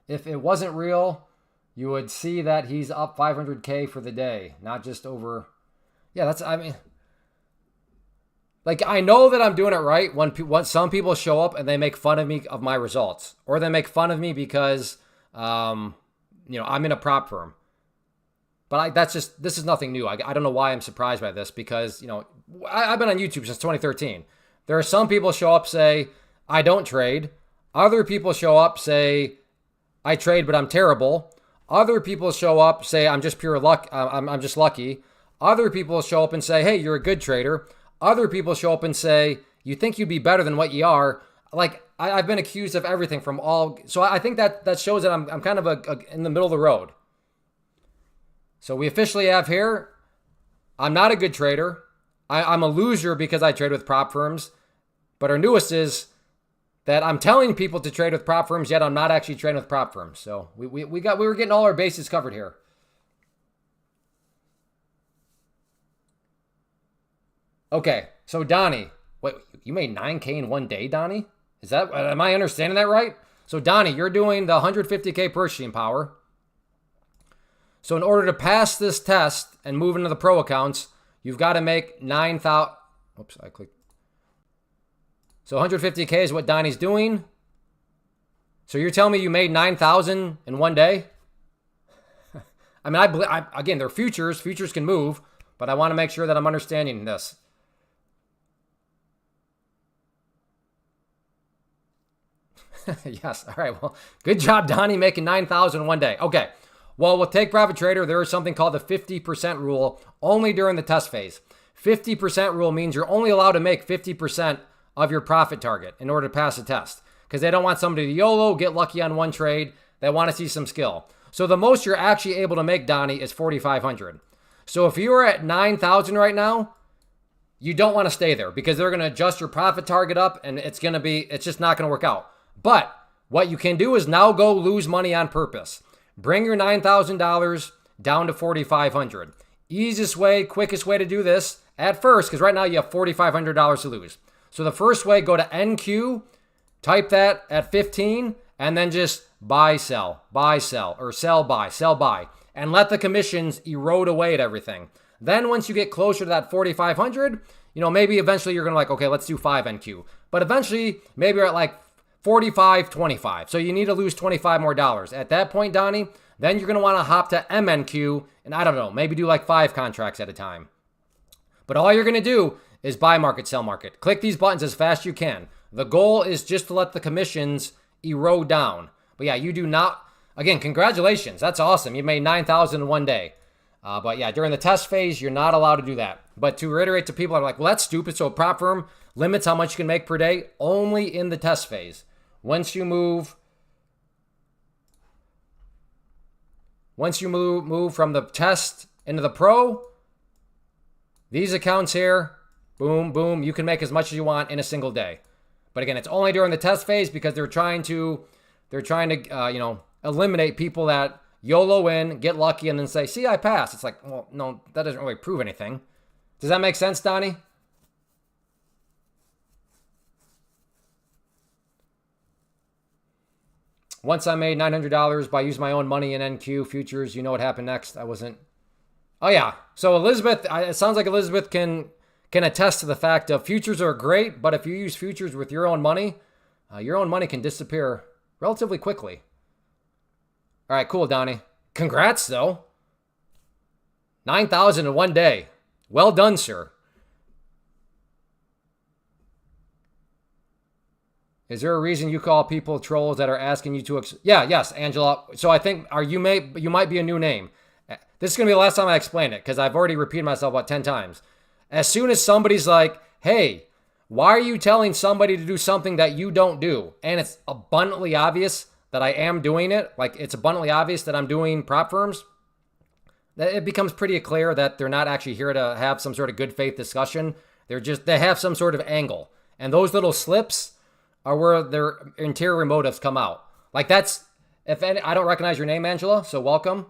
If it wasn't real, you would see that he's up 500K for the day, not just over. Yeah, that's, I mean, like, I know that I'm doing it right when some people show up and they make fun of me of my results, or they make fun of me because, I'm in a prop firm. But this is nothing new. I don't know why I'm surprised by this because, you know, I've been on YouTube since 2013. There are some people show up, say, I don't trade. Other people show up, say, I trade, but I'm terrible. Other people show up, say, I'm just pure luck. I'm just lucky. Other people show up and say, hey, you're a good trader. Other people show up and say, you think you'd be better than what you are. Like, I've been accused of everything from all. So I think that shows that I'm kind of in the middle of the road. So we officially have here, I'm not a good trader. I'm a loser because I trade with prop firms. But our newest is that I'm telling people to trade with prop firms, yet I'm not actually trading with prop firms. So we were getting all our bases covered here. Okay, so Donnie, wait, you made 9K in one day, Donnie? Am I understanding that right? So Donnie, you're doing the 150K purchasing power. So in order to pass this test and move into the pro accounts, you've got to make 9,000. Oops, I clicked. So 150K is what Donnie's doing. So you're telling me you made 9,000 in one day? I mean, again, they're futures. Futures can move, but I want to make sure that I'm understanding this. Yes. All right. Well, good job, Donnie, making 9,000 in one day. Okay. Well, with Take Profit Trader, there is something called the 50% rule only during the test phase. 50% rule means you're only allowed to make 50% of your profit target in order to pass the test because they don't want somebody to YOLO, get lucky on one trade. They want to see some skill. So the most you're actually able to make, Donnie, is 4,500. So if you are at 9,000 right now, you don't want to stay there because they're going to adjust your profit target up and it's just not going to work out. But what you can do is now go lose money on purpose. Bring your $9,000 down to 4,500. Easiest way, quickest way to do this at first, because right now you have $4,500 to lose. So the first way, go to NQ, type that at 15, and then just buy, sell, or sell, buy, and let the commissions erode away at everything. Then once you get closer to that 4,500, maybe eventually you're going to like, okay, let's do 5 NQ. But eventually, maybe you're at like 45.25. So you need to lose 25 more dollars. At that point, Donnie, then you're going to want to hop to MNQ and I don't know, maybe do like 5 contracts at a time. But all you're going to do is buy market, sell market. Click these buttons as fast as you can. The goal is just to let the commissions erode down. But yeah, you do not, again, congratulations. That's awesome. You made 9,000 in one day. But yeah, during the test phase, you're not allowed to do that. But to reiterate to people that are like, well, that's stupid. So a prop firm limits how much you can make per day only in the test phase. Once you move from the test into the pro, these accounts here, boom, boom, you can make as much as you want in a single day. But again, it's only during the test phase because they're trying to eliminate people that YOLO in, get lucky, and then say, see, I passed. It's like, well, no, that doesn't really prove anything. Does that make sense, Donnie? Once I made $900 by using my own money in NQ futures, you know what happened next? I wasn't. Oh, yeah. So Elizabeth, it sounds like Elizabeth can attest to the fact of futures are great, but if you use futures with your own money can disappear relatively quickly. All right, cool, Donnie. Congrats, though. 9,000 in one day. Well done, sir. Is there a reason you call people trolls that are asking you to... Yes, Angela. So I think you might be a new name. This is going to be the last time I explain it because I've already repeated myself about 10 times. As soon as somebody's like, hey, why are you telling somebody to do something that you don't do? And it's abundantly obvious that I am doing it. Like it's abundantly obvious that I'm doing prop firms. That it becomes pretty clear that they're not actually here to have some sort of good faith discussion. They have some sort of angle. And those little slips are where their interior motives come out. Like that's, I don't recognize your name, Angela, so welcome.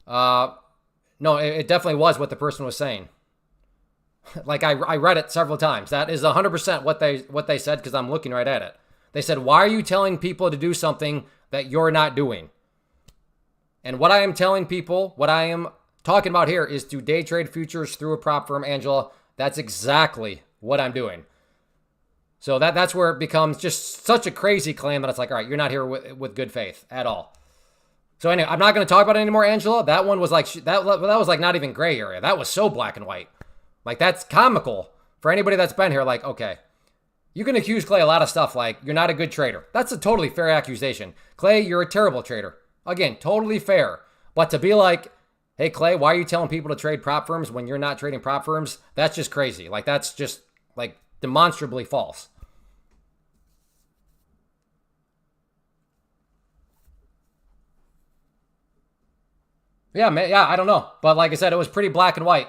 No, it definitely was what the person was saying. Like I read it several times. That is 100% what they said because I'm looking right at it. They said, why are you telling people to do something that you're not doing? And what I am telling people, what I am talking about here is to day trade futures through a prop firm, Angela. That's exactly what I'm doing. So that's where it becomes just such a crazy claim that it's like, all right, you're not here with good faith at all. So anyway, I'm not going to talk about it anymore, Angela. That one was like, that was like not even gray area. That was so black and white. Like, that's comical for anybody that's been here. Like, okay, you can accuse Clay a lot of stuff like you're not a good trader. That's a totally fair accusation. Clay, you're a terrible trader. Again, totally fair. But to be like, hey, Clay, why are you telling people to trade prop firms when you're not trading prop firms? That's just crazy. Like, that's just like demonstrably false. Yeah, I don't know. But like I said, it was pretty black and white.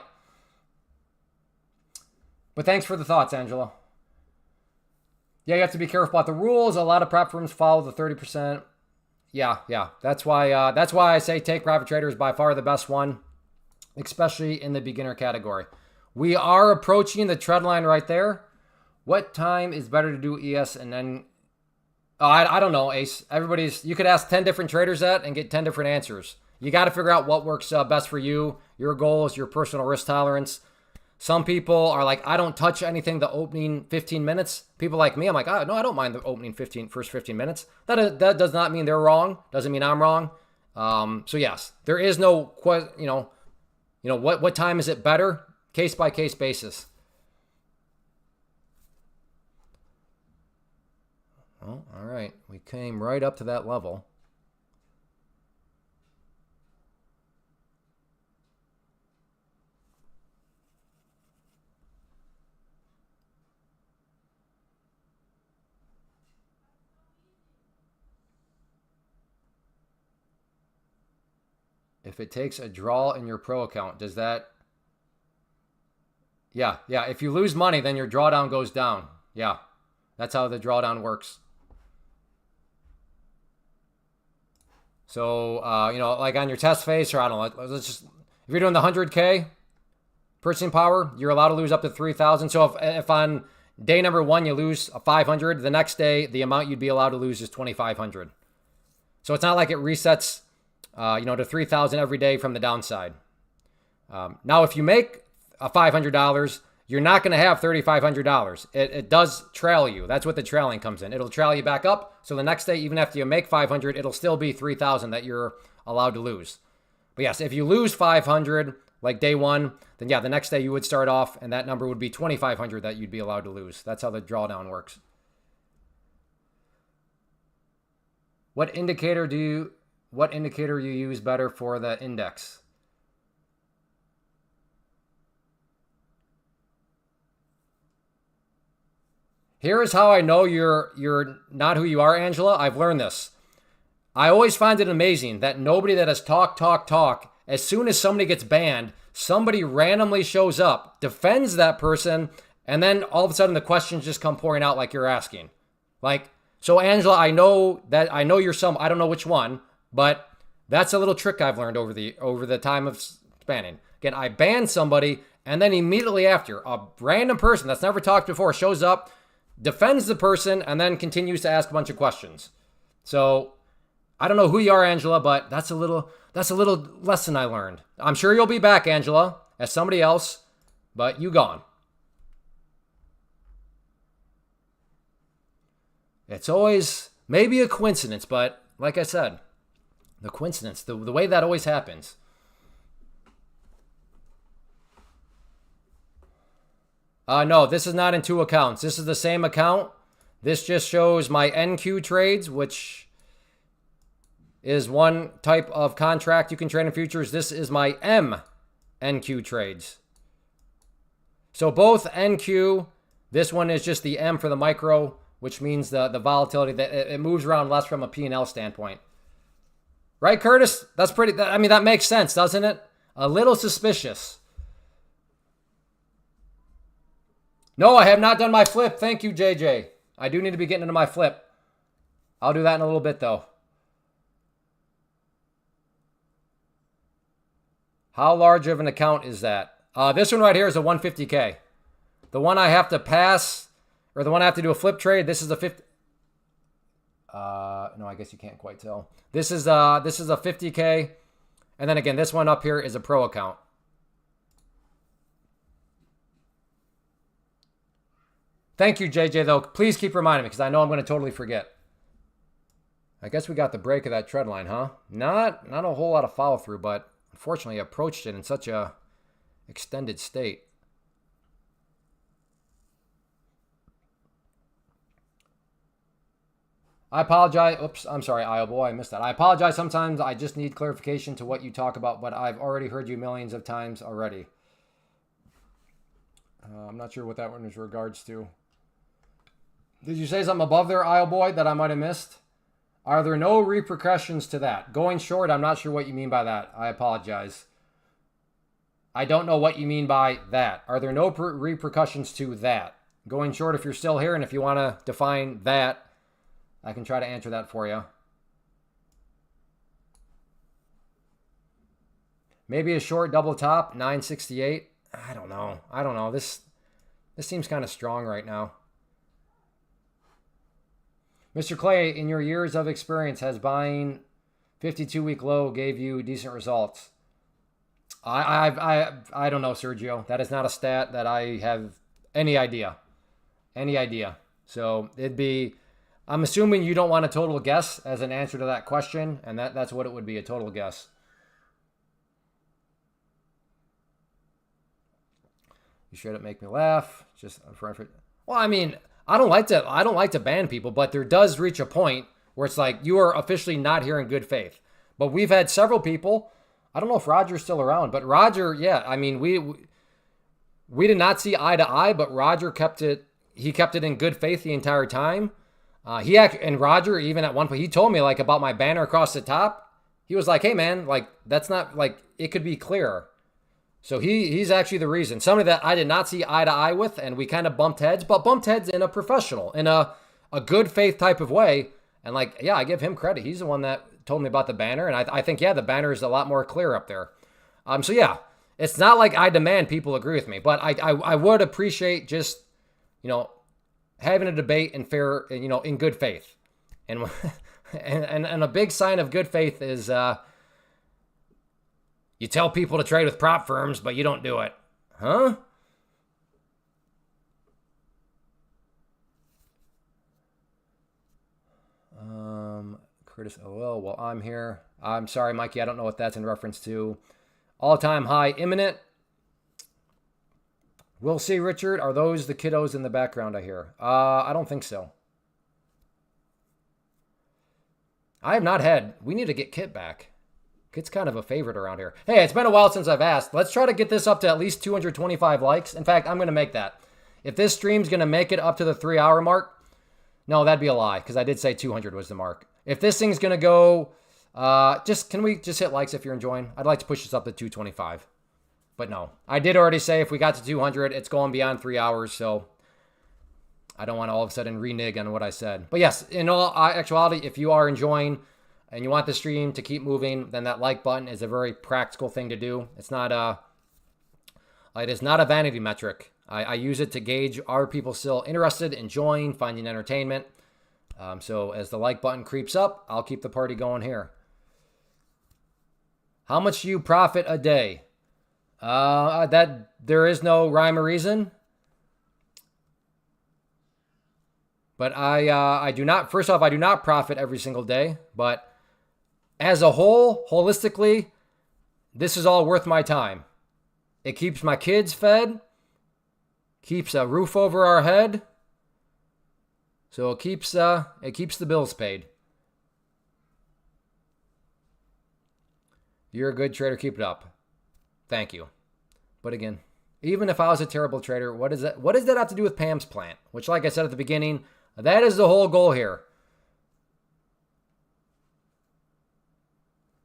But thanks for the thoughts, Angela. Yeah, you have to be careful about the rules. A lot of prop firms follow the 30%. Yeah. That's why I say take private trader is by far the best one, especially in the beginner category. We are approaching the trend line right there. What time is better to do ES and then... Oh, I don't know, Ace. You could ask 10 different traders that and get 10 different answers. You got to figure out what works best for you, your goals, your personal risk tolerance. Some people are like, I don't touch anything the opening 15 minutes. People like me, I'm like, no, I don't mind the opening first 15 minutes. That does not mean they're wrong. Doesn't mean I'm wrong. So yes, there is no, what time is it better? Case by case basis. Oh, all right. We came right up to that level. If it takes a draw in your pro account, does that... Yeah. If you lose money, then your drawdown goes down. Yeah. That's how the drawdown works. So, like on your test phase, or I don't know, let's just... If you're doing the 100K purchasing power, you're allowed to lose up to 3,000. So if on day number 1 you lose a 500, the next day the amount you'd be allowed to lose is 2,500. So it's not like it resets... to 3,000 every day from the downside. Now, if you make a $500, you're not going to have $3,500. It does trail you. That's what the trailing comes in. It'll trail you back up. So the next day, even after you make 500, it'll still be 3,000 that you're allowed to lose. But yes, if you lose 500, like day 1, then yeah, the next day you would start off and that number would be 2,500 that you'd be allowed to lose. That's how the drawdown works. What indicator you use better for the index? Here is how I know you're not who you are, Angela. I've learned this. I always find it amazing that nobody that has talk, as soon as somebody gets banned, somebody randomly shows up, defends that person, and then all of a sudden the questions just come pouring out like you're asking. Like, so Angela, I know you're I don't know which one, but that's a little trick I've learned over the time of spanning. Again, I ban somebody, and then immediately after, a random person that's never talked before shows up, defends the person, and then continues to ask a bunch of questions. So I don't know who you are, Angela, but that's a little lesson I learned. I'm sure you'll be back, Angela, as somebody else, but you gone. It's always maybe a coincidence, but like I said, the coincidence, the way that always happens. No, this is not in 2 accounts. This is the same account. This just shows my NQ trades, which is one type of contract you can trade in futures. This is my MNQ trades. So both NQ, this one is just the M for the micro, which means the volatility, that it moves around less from a P&L standpoint. Right, Curtis? That's pretty, that makes sense, doesn't it? A little suspicious. No, I have not done my flip. Thank you, JJ. I do need to be getting into my flip. I'll do that in a little bit, though. How large of an account is that? This one right here is a 150K. The one I have to pass, or the one I have to do a flip trade, this is a 50... no, I guess you can't quite tell. This is a 50K. And then again, this one up here is a pro account. Thank you, JJ, though. Please keep reminding me because I know I'm going to totally forget. I guess we got the break of that trend line, huh? Not a whole lot of follow through, but unfortunately approached it in such a extended state. I apologize. Oops, I'm sorry, Io boy, I missed that. I apologize. Sometimes I just need clarification to what you talk about, but I've already heard you millions of times already. I'm not sure what that one is regards to. Did you say something above there, Io boy, that I might have missed? Are there no repercussions to that? Going short, I'm not sure what you mean by that. I apologize. I don't know what you mean by that. Are there no repercussions to that? Going short, if you're still here and if you want to define that, I can try to answer that for you. Maybe a short double top, 968. I don't know. This seems kind of strong right now. Mr. Clay, in your years of experience, has buying 52-week low gave you decent results? I don't know, Sergio. That is not a stat that I have any idea. So it'd be, I'm assuming you don't want a total guess as an answer to that question, and that's what it would be, a total guess. You straight up make me laugh. Just well, I mean, I don't like to ban people, but there does reach a point where it's like you are officially not here in good faith. But we've had several people. I don't know if Roger's still around, but Roger, yeah, I mean, we did not see eye to eye, but Roger kept it. He kept it in good faith the entire time. And Roger, even at one point, he told me like about my banner across the top. He was like, "Hey man, like that's not like it could be clearer." So he's actually the reason. Somebody that I did not see eye to eye with, and we kind of bumped heads, but bumped heads in a professional, in a good faith type of way. And like, yeah, I give him credit. He's the one that told me about the banner, and I think, yeah, the banner is a lot more clear up there. So yeah, it's not like I demand people agree with me, but I would appreciate just, having a debate in fair, in good faith. And and a big sign of good faith is you tell people to trade with prop firms, but you don't do it. Huh? Curtis LL, well, I'm here. I'm sorry, Mikey, I don't know what that's in reference to. All-time high imminent. We'll see, Richard. Are those the kiddos in the background I hear? I don't think so. I have not had. We need to get Kit back. Kit's kind of a favorite around here. Hey, it's been a while since I've asked. Let's try to get this up to at least 225 likes. In fact, I'm going to make that. If this stream's going to make it up to the 3-hour mark, no, that'd be a lie, because I did say 200 was the mark. If this thing's going to go, can we just hit likes if you're enjoying? I'd like to push this up to 225. But no, I did already say if we got to 200, it's going beyond 3 hours, so I don't want to all of a sudden renege on what I said. But yes, in all actuality, if you are enjoying and you want the stream to keep moving, then that like button is a very practical thing to do. It is not a vanity metric. I use it to gauge, are people still interested, enjoying, finding entertainment? So as the like button creeps up, I'll keep the party going here. How much do you profit a day? That there is no rhyme or reason. But I do not, first off, I do not profit every single day. But as a whole, holistically, this is all worth my time. It keeps my kids fed, keeps a roof over our head. So it keeps the bills paid. You're a good trader. Keep it up. Thank you. But again, even if I was a terrible trader, what does that have to do with Pam's plant? Which, like I said at the beginning, that is the whole goal here.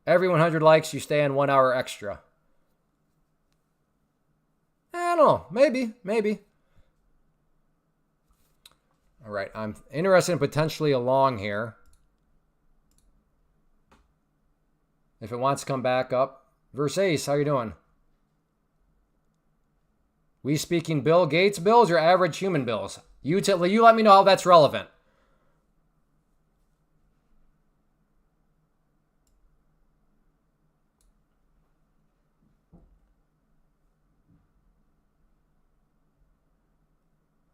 Every 100 likes, you stay on 1 hour extra. I don't know. Maybe. All right, I'm interested in potentially a long here. If it wants to come back up. Versace, how you doing? We speaking Bill Gates bills or average human bills? You let me know how that's relevant.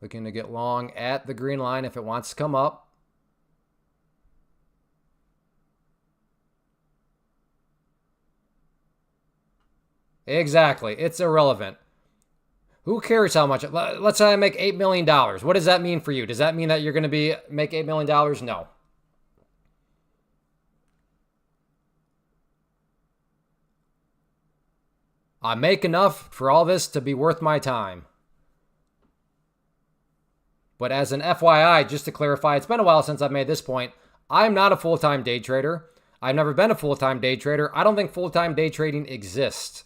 Looking to get long at the green line if it wants to come up. Exactly. It's irrelevant. Who cares how much? Let's say I make $8 million. What does that mean for you? Does that mean that you're going to make $8 million? No. I make enough for all this to be worth my time. But as an FYI, just to clarify, it's been a while since I've made this point. I'm not a full-time day trader. I've never been a full-time day trader. I don't think full-time day trading exists.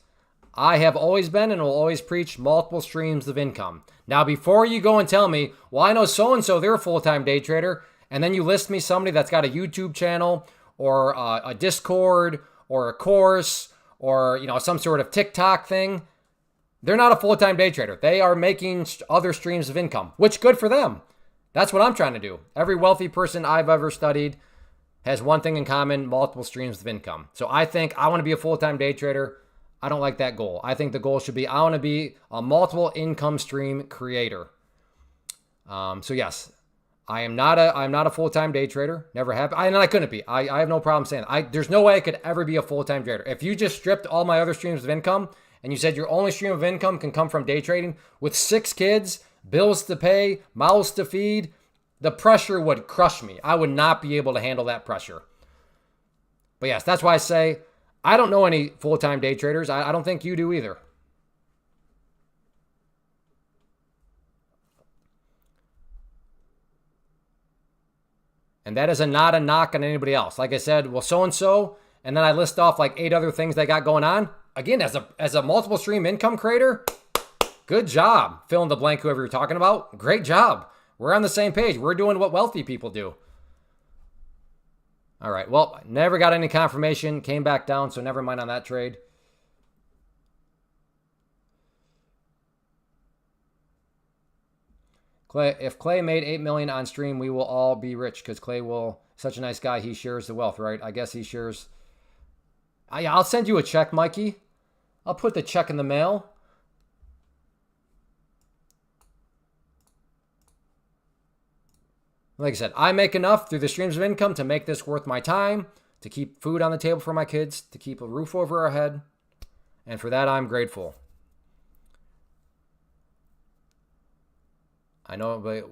I have always been and will always preach multiple streams of income. Now, before you go and tell me, well, I know so-and-so, they're a full-time day trader, and then you list me somebody that's got a YouTube channel or a Discord or a course or some sort of TikTok thing, they're not a full-time day trader. They are making other streams of income, which good for them. That's what I'm trying to do. Every wealthy person I've ever studied has one thing in common, multiple streams of income. So I think I want to be a full-time day trader. I don't like that goal. I think the goal should be I want to be a multiple income stream creator. So yes, I'm not a full-time day trader. Never have. And I couldn't be. I have no problem saying that. There's no way I could ever be a full-time trader. If you just stripped all my other streams of income and you said your only stream of income can come from day trading with 6 kids, bills to pay, mouths to feed, the pressure would crush me. I would not be able to handle that pressure. But yes, that's why I say I don't know any full-time day traders. I don't think you do either. And that is not a knock on anybody else. Like I said, well, so-and-so, and then I list off like 8 other things they got going on. Again, as a multiple stream income creator, good job. Fill in the blank, whoever you're talking about. Great job. We're on the same page. We're doing what wealthy people do. All right. Well, never got any confirmation. Came back down, so never mind on that trade. Clay, if Clay made $8 million on stream, we will all be rich because Clay will. Such a nice guy. He shares the wealth, right? I guess he shares. I'll send you a check, Mikey. I'll put the check in the mail. Like I said, I make enough through the streams of income to make this worth my time, to keep food on the table for my kids, to keep a roof over our head. And for that, I'm grateful. I know, but,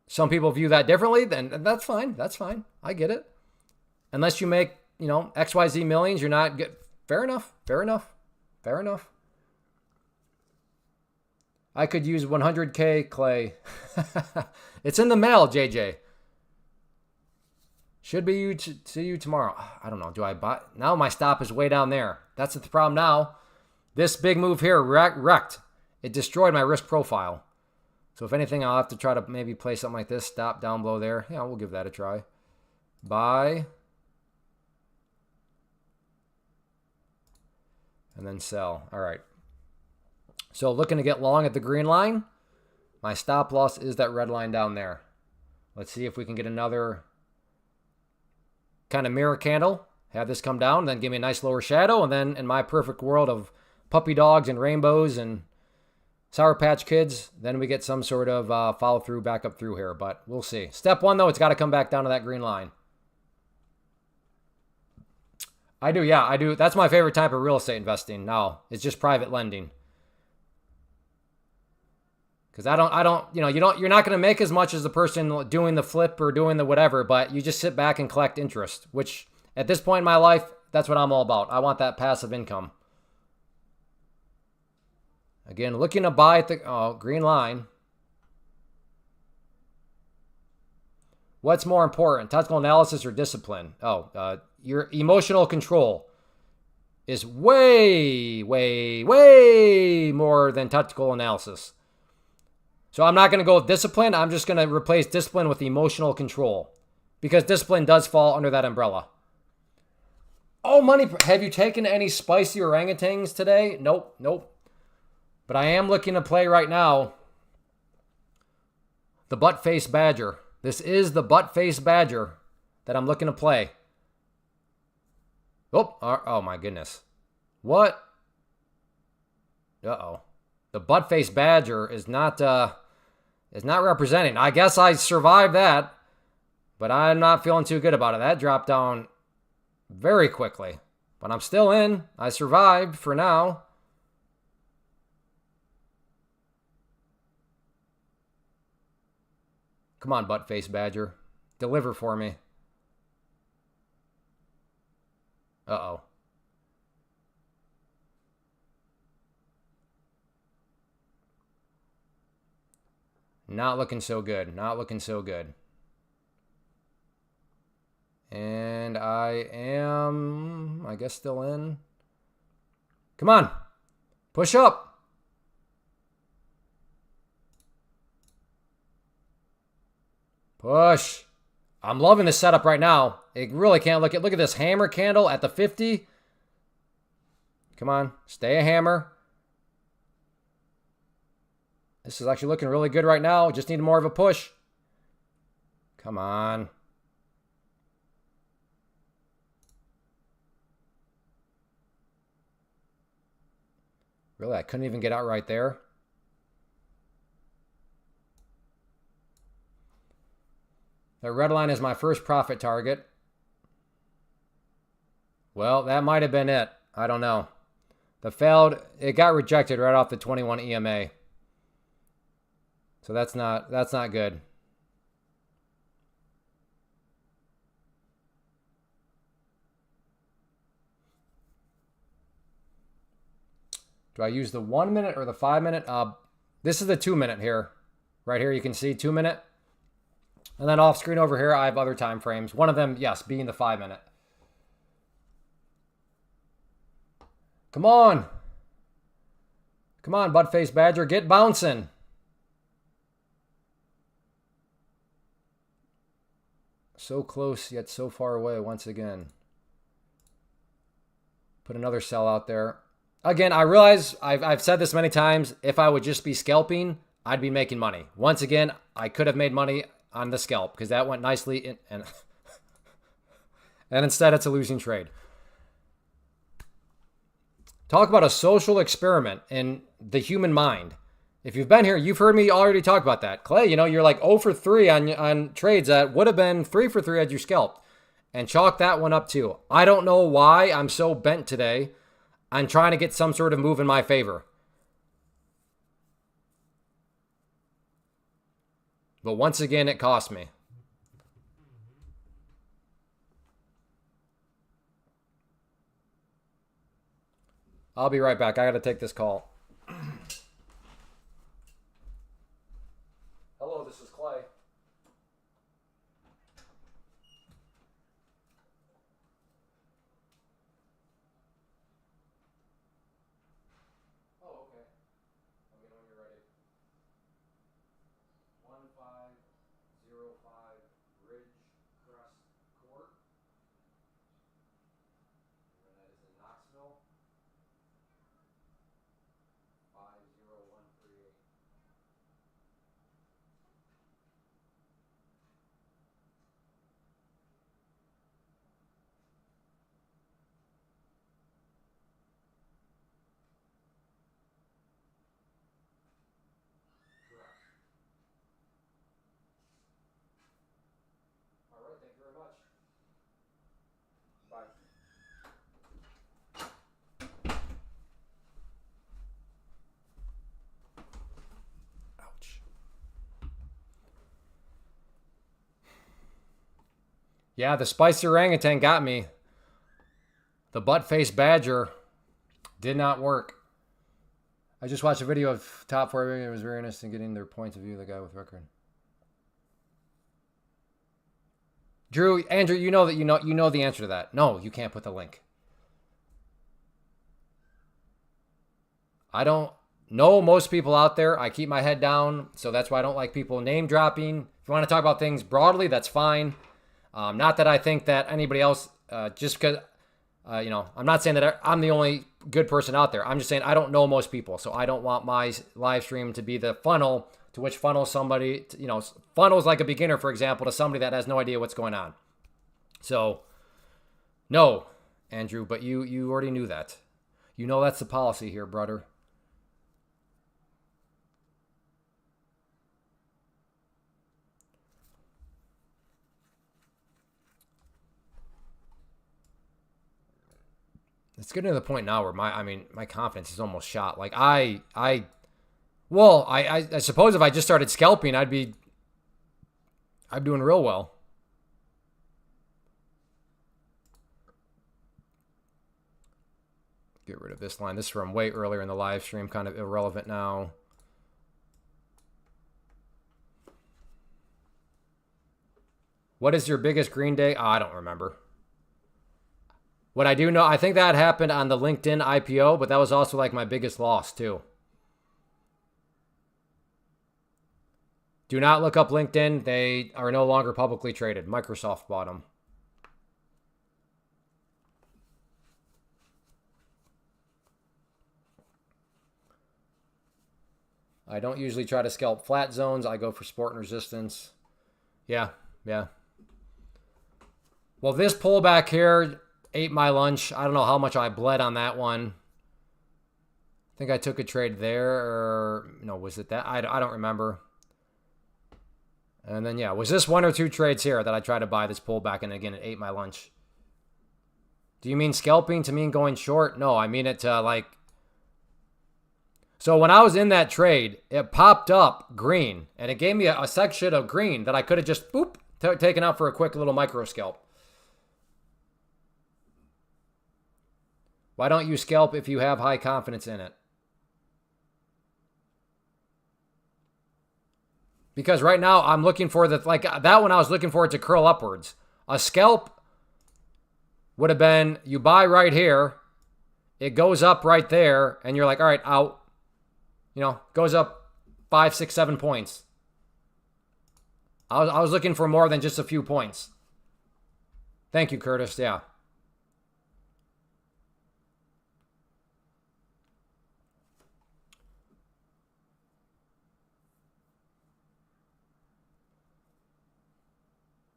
some people view that differently, then that's fine. That's fine. I get it. Unless you make, XYZ millions, you're not good. Fair enough. Fair enough. Fair enough. I could use 100K, Clay. It's in the mail, JJ. Should be see you tomorrow. I don't know. Do I buy? Now my stop is way down there. That's the problem now. This big move here wrecked. It destroyed my risk profile. So if anything, I'll have to try to maybe play something like this. Stop down below there. Yeah, we'll give that a try. Buy. And then sell. All right. So looking to get long at the green line. My stop loss is that red line down there. Let's see if we can get another kind of mirror candle. Have this come down, then give me a nice lower shadow. And then in my perfect world of puppy dogs and rainbows and Sour Patch Kids, then we get some sort of follow through, back up through here. But we'll see. Step 1, though, it's got to come back down to that green line. I do, yeah, I do. That's my favorite type of real estate investing now. It's just private lending. Because you're not going to make as much as the person doing the flip or doing the whatever, but you just sit back and collect interest, which at this point in my life, that's what I'm all about. I want that passive income. Again, looking to buy at the green line. What's more important, technical analysis or discipline? Your emotional control is way, way, way more than technical analysis. So I'm not going to go with discipline. I'm just going to replace discipline with emotional control because discipline does fall under that umbrella. Oh, money. Have you taken any spicy orangutans today? Nope. But I am looking to play right now the butt-face badger. This is the butt-face badger that I'm looking to play. Oh my goodness. What? Uh-oh. The butt-face badger is not representing. I guess I survived that, but I'm not feeling too good about it. That dropped down very quickly. But I'm still in. I survived for now. Come on, butt-face badger. Deliver for me. Uh-oh. Not looking so good. Not looking so good. And I am, I guess, still in. Come on. Push up. Push. I'm loving this setup right now. It really can't look at this hammer candle at the 50. Come on. Stay a hammer. This is actually looking really good right now. Just need more of a push. Come on. Really, I couldn't even get out right there. The red line is my first profit target. Well, that might have been it. I don't know. It got rejected right off the 21 EMA. So that's not good. Do I use the 1 minute or the 5 minute? This is the 2 minute here. Right here you can see 2 minute. And then off screen over here I have other time frames. One of them, yes, being the 5 minute. Come on. Come on, butt-face badger, get bouncing. So close yet so far away once again. Put another sell out there. Again, I realize I've said this many times. If I would just be scalping, I'd be making money. Once again, I could have made money on the scalp because that went nicely in, and instead it's a losing trade. Talk about a social experiment in the human mind. If you've been here, you've heard me already talk about that. Clay, you're like 0 for 3 on trades that would have been 3 for 3 had you scalped. And chalk that one up too. I don't know why I'm so bent today on trying to get some sort of move in my favor. But once again, it cost me. I'll be right back. I got to take this call. Hello, this is Clay. Oh, okay. Let me know when you're ready. 1505 Ridge Crest Court. And that is in Knoxville. 50138. Correct. All right, thank you very much. Bye. Ouch. Yeah, the spicy orangutan got me. The butt-faced badger did not work. I just watched a video of top 4. It was very interesting getting their points of view of the guy with record. Drew, Andrew, you know the answer to that. No, you can't put the link. I don't know most people out there. I keep my head down, so that's why I don't like people name dropping. If you want to talk about things broadly, that's fine. Not that I think that anybody else, just because, I'm not saying that I'm the only good person out there. I'm just saying I don't know most people, so I don't want my live stream to be the funnel to which funnels somebody, funnels like a beginner, for example, to somebody that has no idea what's going on. So, no, Andrew, but you already knew that. You know that's the policy here, brother. It's getting to the point now where my confidence is almost shot. Like I suppose if I just started scalping, I'm doing real well. Get rid of this line. This is from way earlier in the live stream, kind of irrelevant now. What is your biggest green day? Oh, I don't remember. What I do know, I think that happened on the LinkedIn IPO, but that was also like my biggest loss too. Do not look up LinkedIn. They are no longer publicly traded. Microsoft bought them. I don't usually try to scalp flat zones. I go for support and resistance. Yeah. Well, this pullback here ate my lunch. I don't know how much I bled on that one. I think I took a trade there, or no, was it that? I don't remember. And then, yeah, was this one or two trades here that I tried to buy this pullback, and again, it ate my lunch? Do you mean scalping to mean going short? No, I mean it to like... So when I was in that trade, it popped up green, and it gave me a section of green that I could have just, boop, taken out for a quick little micro scalp. Why don't you scalp if you have high confidence in it? Because right now I'm looking for that one I was looking for it to curl upwards. A scalp would have been you buy right here, it goes up right there, and you're like, all right, out. You know, goes up 5, 6, 7 points. I was looking for more than just a few points. Thank you, Curtis. Yeah.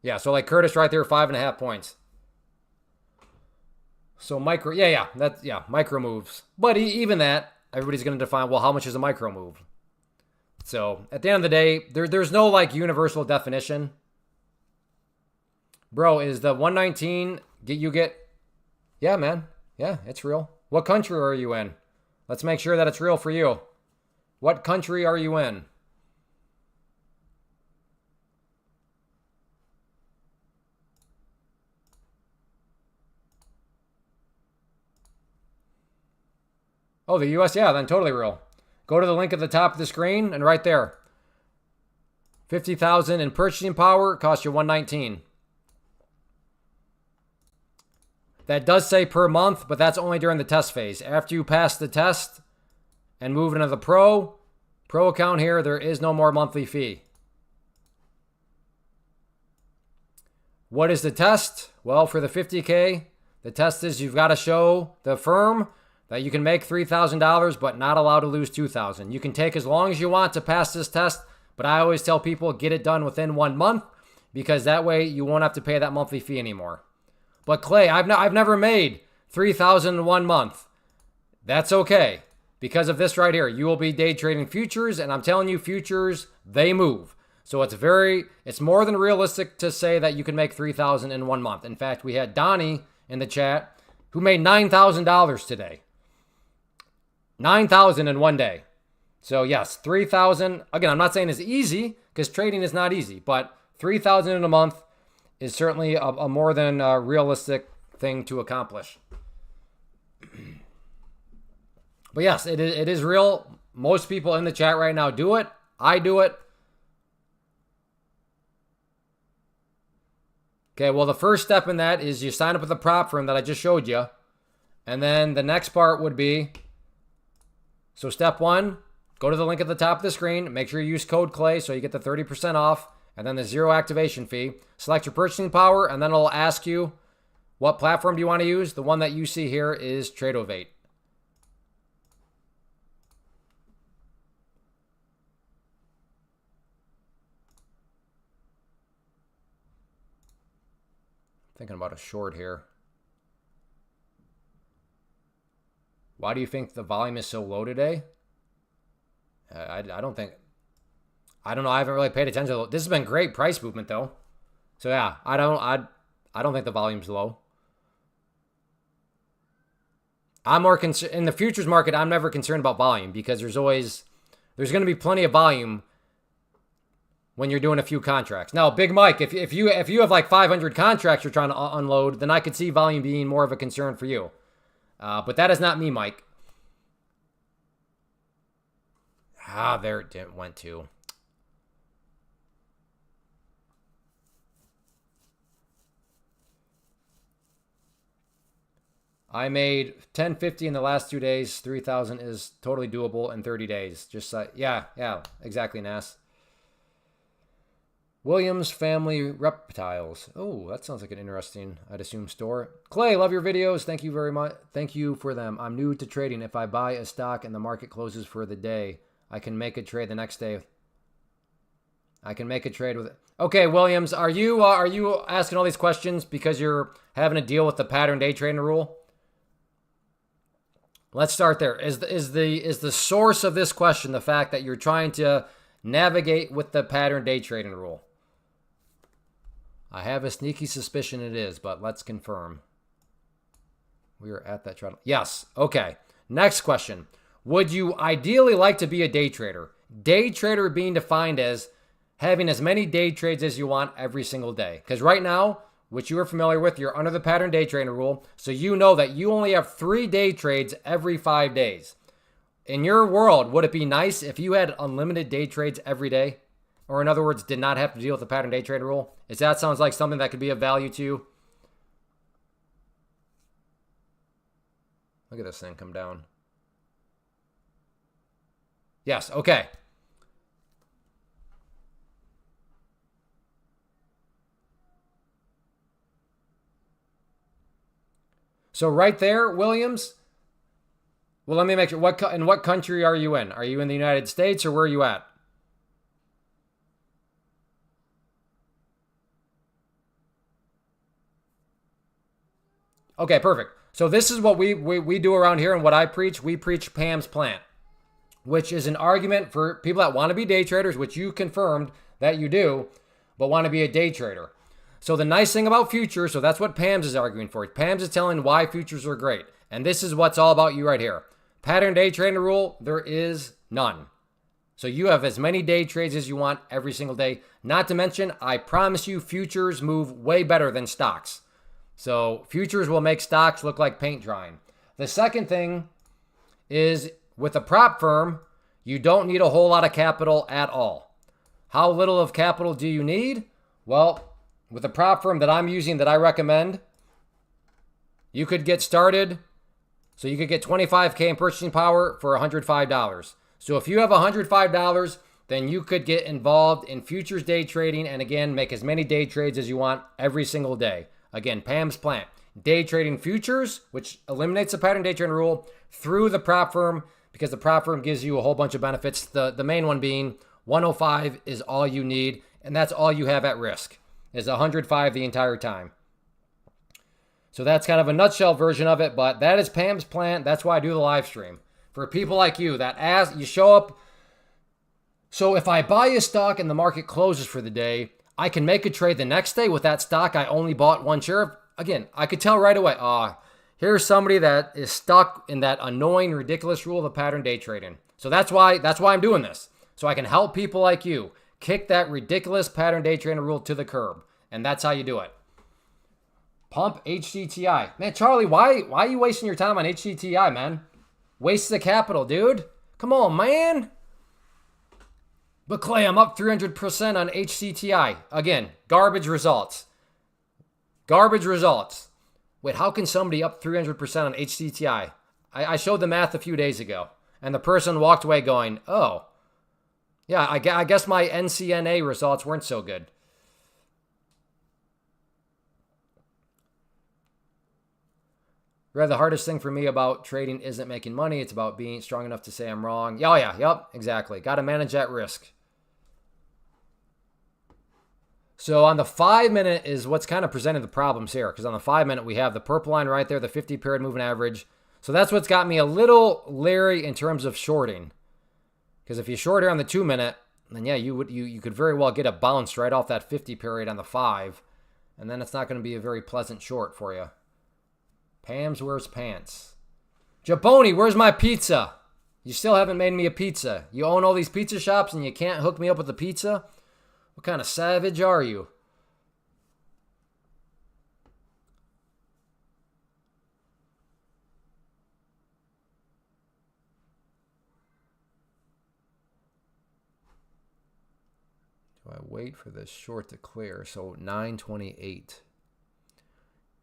Yeah, so like Curtis right there, 5.5 points. So micro, micro moves. But even that, everybody's going to define, well, how much is a micro move? So at the end of the day, there's no like universal definition. Bro, is the 119 Yeah, man. Yeah, it's real. What country are you in? Let's make sure that it's real for you. What country are you in? Oh, the US? Yeah, then totally real. Go to the link at the top of the screen and right there. 50,000 in purchasing power, cost you 119. That does say per month, but that's only during the test phase. After you pass the test and move into the pro account here, there is no more monthly fee. What is the test? Well, for the 50K, the test is you've got to show the firm that you can make $3,000, but not allowed to lose $2,000. You can take as long as you want to pass this test, but I always tell people get it done within 1 month because that way you won't have to pay that monthly fee anymore. But Clay, I've never made $3,000 in 1 month. That's okay. Because of this right here, you will be day trading futures, and I'm telling you, futures, they move. So it's more than realistic to say that you can make $3,000 in 1 month. In fact, we had Donnie in the chat who made $9,000 today. 9,000 in 1 day. So yes, 3,000. Again, I'm not saying it's easy because trading is not easy, but 3,000 in a month is certainly a more than realistic thing to accomplish. But yes, it is real. Most people in the chat right now do it. I do it. Okay, well, the first step in that is you sign up with the prop firm that I just showed you. And then the next part would be, so step 1, go to the link at the top of the screen. Make sure you use code CLAY so you get the 30% off. And then the 0 activation fee. Select your purchasing power, and then it'll ask you what platform do you want to use. The one that you see here is Tradeovate. Thinking about a short here. Why do you think the volume is so low today? I don't think... I don't know. I haven't really paid attention. This has been great price movement, though. So, yeah, I don't think the volume's low. I'm more concerned in the futures market. I'm never concerned about volume because there's going to be plenty of volume when you're doing a few contracts. Now, Big Mike, if you have like 500 contracts you're trying to unload, then I could see volume being more of a concern for you. But that is not me, Mike. There it went to. I made 1050 in the last 2 days. 3,000 is totally doable in 30 days. Just like, yeah, exactly, Nas. Williams Family Reptiles. Oh, that sounds like an interesting, I'd assume, store. Clay, love your videos. Thank you very much. Thank you for them. I'm new to trading. If I buy a stock and the market closes for the day, I can make a trade the next day. I can make a trade with it. Okay, Williams, are you asking all these questions because you're having to deal with the pattern day trading rule? Let's start there. Is the source of this question the fact that you're trying to navigate with the pattern day trading rule? I have a sneaky suspicion it is, but let's confirm. We are at that trial. Yes. Okay. Next question. Would you ideally like to be a day trader? Day trader being defined as having as many day trades as you want every single day. Because right now, which you are familiar with, you're under the pattern day trading rule. So you know that you only have 3 day trades every 5 days. In your world, would it be nice if you had unlimited day trades every day? Or in other words, did not have to deal with the pattern day trading rule? Is that sounds like something that could be of value to you? Look at this thing come down. Yes, okay. So right there, Williams. Well, let me make sure. In what country are you in? Are you in the United States or where are you at? Okay, perfect. So this is what we do around here and what I preach. We preach Pam's Plant, which is an argument for people that want to be day traders, which you confirmed that you do, but want to be a day trader. So the nice thing about futures, so that's what Pam's is arguing for. Pam's is telling why futures are great. And this is what's all about you right here. Pattern day trading rule, there is none. So you have as many day trades as you want every single day. Not to mention, I promise you, futures move way better than stocks. So futures will make stocks look like paint drying. The second thing is with a prop firm, you don't need a whole lot of capital at all. How little of capital do you need? Well, with a prop firm that I'm using that I recommend, you could get started. So you could get $25K in purchasing power for $105. So if you have $105, then you could get involved in futures day trading and again, make as many day trades as you want every single day. Again, Pam's Plant. Day trading futures, which eliminates the pattern day trading rule through the prop firm because the prop firm gives you a whole bunch of benefits. The main one being 105 is all you need, and that's all you have at risk is 105 the entire time. So that's kind of a nutshell version of it, but that is Pam's Plant. That's why I do the live stream. For people like you that ask, you show up. So if I buy a stock and the market closes for the day, I can make a trade the next day with that stock I only bought one share of. Again, I could tell right away, here's somebody that is stuck in that annoying, ridiculous rule of pattern day trading. So that's why I'm doing this. So I can help people like you kick that ridiculous pattern day trading rule to the curb. And that's how you do it. Pump HCTI. Man, Charlie, why are you wasting your time on HCTI, man? Waste the capital, dude. Come on, man. But Clay, I'm up 300% on HCTI. Again, garbage results. Garbage results. Wait, how can somebody up 300% on HCTI? I showed the math a few days ago, and the person walked away going, oh, yeah, I guess my NCNA results weren't so good. Right, the hardest thing for me about trading isn't making money. It's about being strong enough to say I'm wrong. Oh, yeah, yep, exactly. Got to manage that risk. So on the 5-minute is what's kind of presented the problems here. Because on the 5-minute, we have the purple line right there, the 50-period moving average. So that's what's got me a little leery in terms of shorting. Because if you short here on the 2-minute, then yeah, you could very well get a bounce right off that 50-period on the 5. And then it's not going to be a very pleasant short for you. Pam's wears pants. Jaboni, where's my pizza? You still haven't made me a pizza. You own all these pizza shops and you can't hook me up with a pizza? What kind of savage are you? Do I wait for this short to clear? So 928.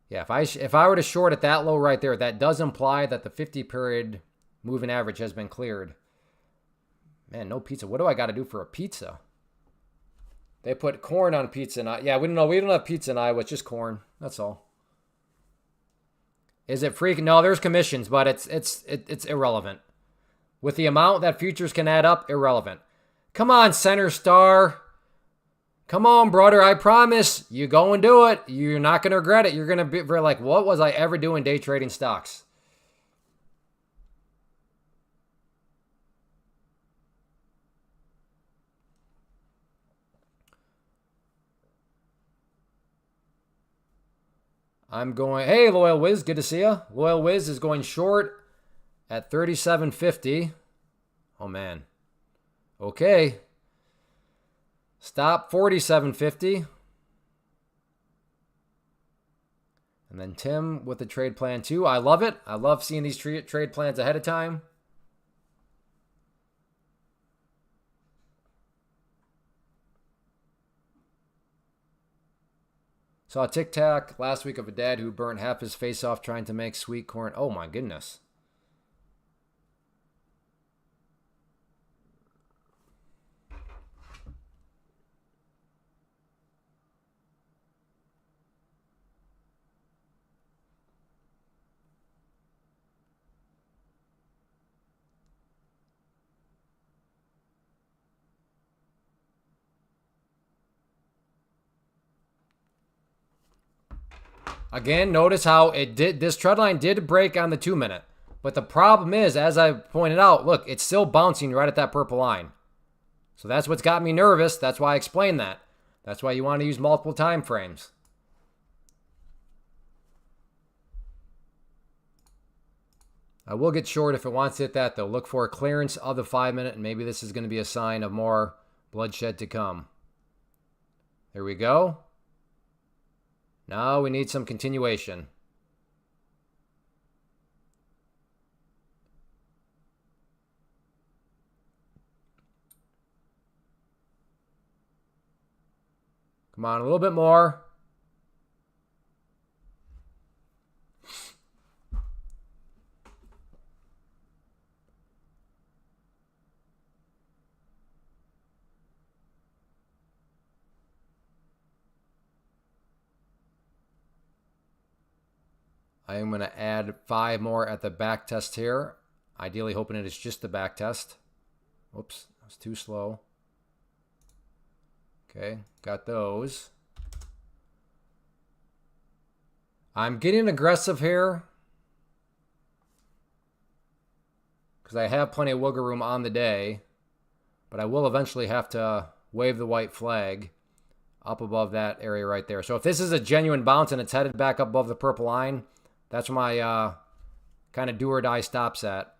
Yeah, if I were to short at that low right there, that does imply that the 50 period moving average has been cleared. Man, no pizza. What do I got to do for a pizza? They put corn on pizza. Yeah, we don't know. We don't have pizza in Iowa. It's just corn. That's all. Is it free? No, there's commissions, but it's irrelevant. With the amount that futures can add up, irrelevant. Come on, Center Star. Come on, brother. I promise. You go and do it. You're not going to regret it. You're going to be like, what was I ever doing day trading stocks? I'm going, hey, Loyal Wiz, good to see you. Loyal Wiz is going short at 37.50. Oh, man. Okay. Stop 47.50. And then Tim with the trade plan too. I love it. I love seeing these trade plans ahead of time. Saw a TikTok last week of a dad who burnt half his face off trying to make sweet corn. Oh my goodness. Again, notice how it did. This trend line did break on the 2-minute. But the problem is, as I pointed out, look, it's still bouncing right at that purple line. So that's what's got me nervous. That's why I explained that. That's why you want to use multiple time frames. I will get short if it wants to hit that, though. Look for a clearance of the 5-minute, and maybe this is going to be a sign of more bloodshed to come. There we go. Now we need some continuation. Come on, a little bit more. I am going to add 5 more at the back test here. Ideally hoping it is just the back test. Oops, that was too slow. Okay, got those. I'm getting aggressive here because I have plenty of wiggle room on the day, but I will eventually have to wave the white flag up above that area right there. So if this is a genuine bounce and it's headed back up above the purple line, that's where my kind of do or die stops at.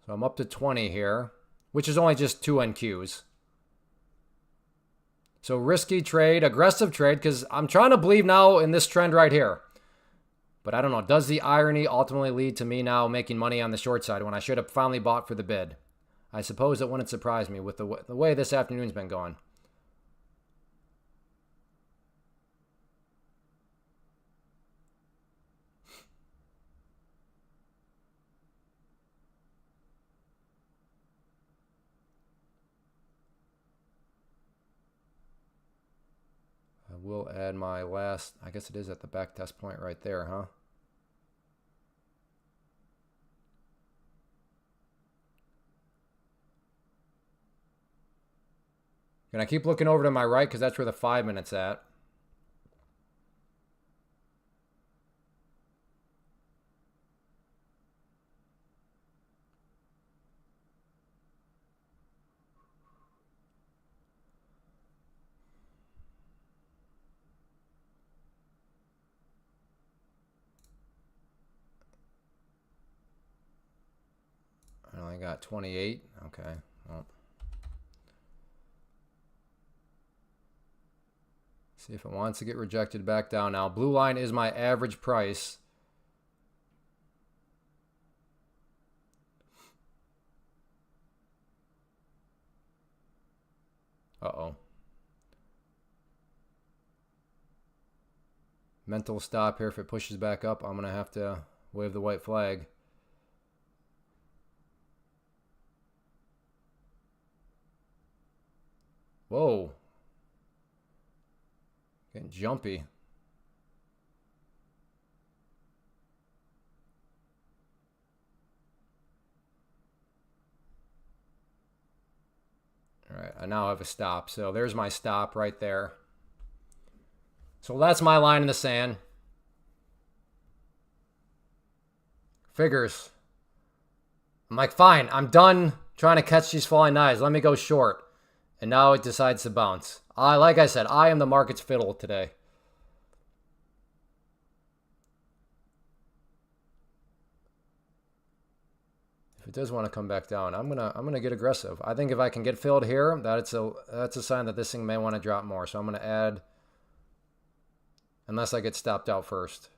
So I'm up to 20 here, which is only just 2 NQs. So risky trade, aggressive trade, because I'm trying to believe now in this trend right here. But I don't know. Does the irony ultimately lead to me now making money on the short side when I should have finally bought for the bid? I suppose it wouldn't surprise me with the way this afternoon's been going. We'll add my last, I guess it is at the back test point right there, huh? Can I keep looking over to my right because that's where the 5-minute's at? got 28. Okay. Well. See if it wants to get rejected back down now. Blue line is my average price. Uh-oh. Mental stop here. If it pushes back up, I'm going to have to wave the white flag. Whoa. Getting jumpy. All right, I now have a stop. So there's my stop right there. So that's my line in the sand. Figures. I'm like, fine, I'm done trying to catch these falling knives. Let me go short. And now it decides to bounce. Like I said, I am the market's fiddle today. If it does want to come back down, I'm gonna get aggressive. I think if I can get filled here, that's a sign that this thing may want to drop more. So I'm gonna add, unless I get stopped out first.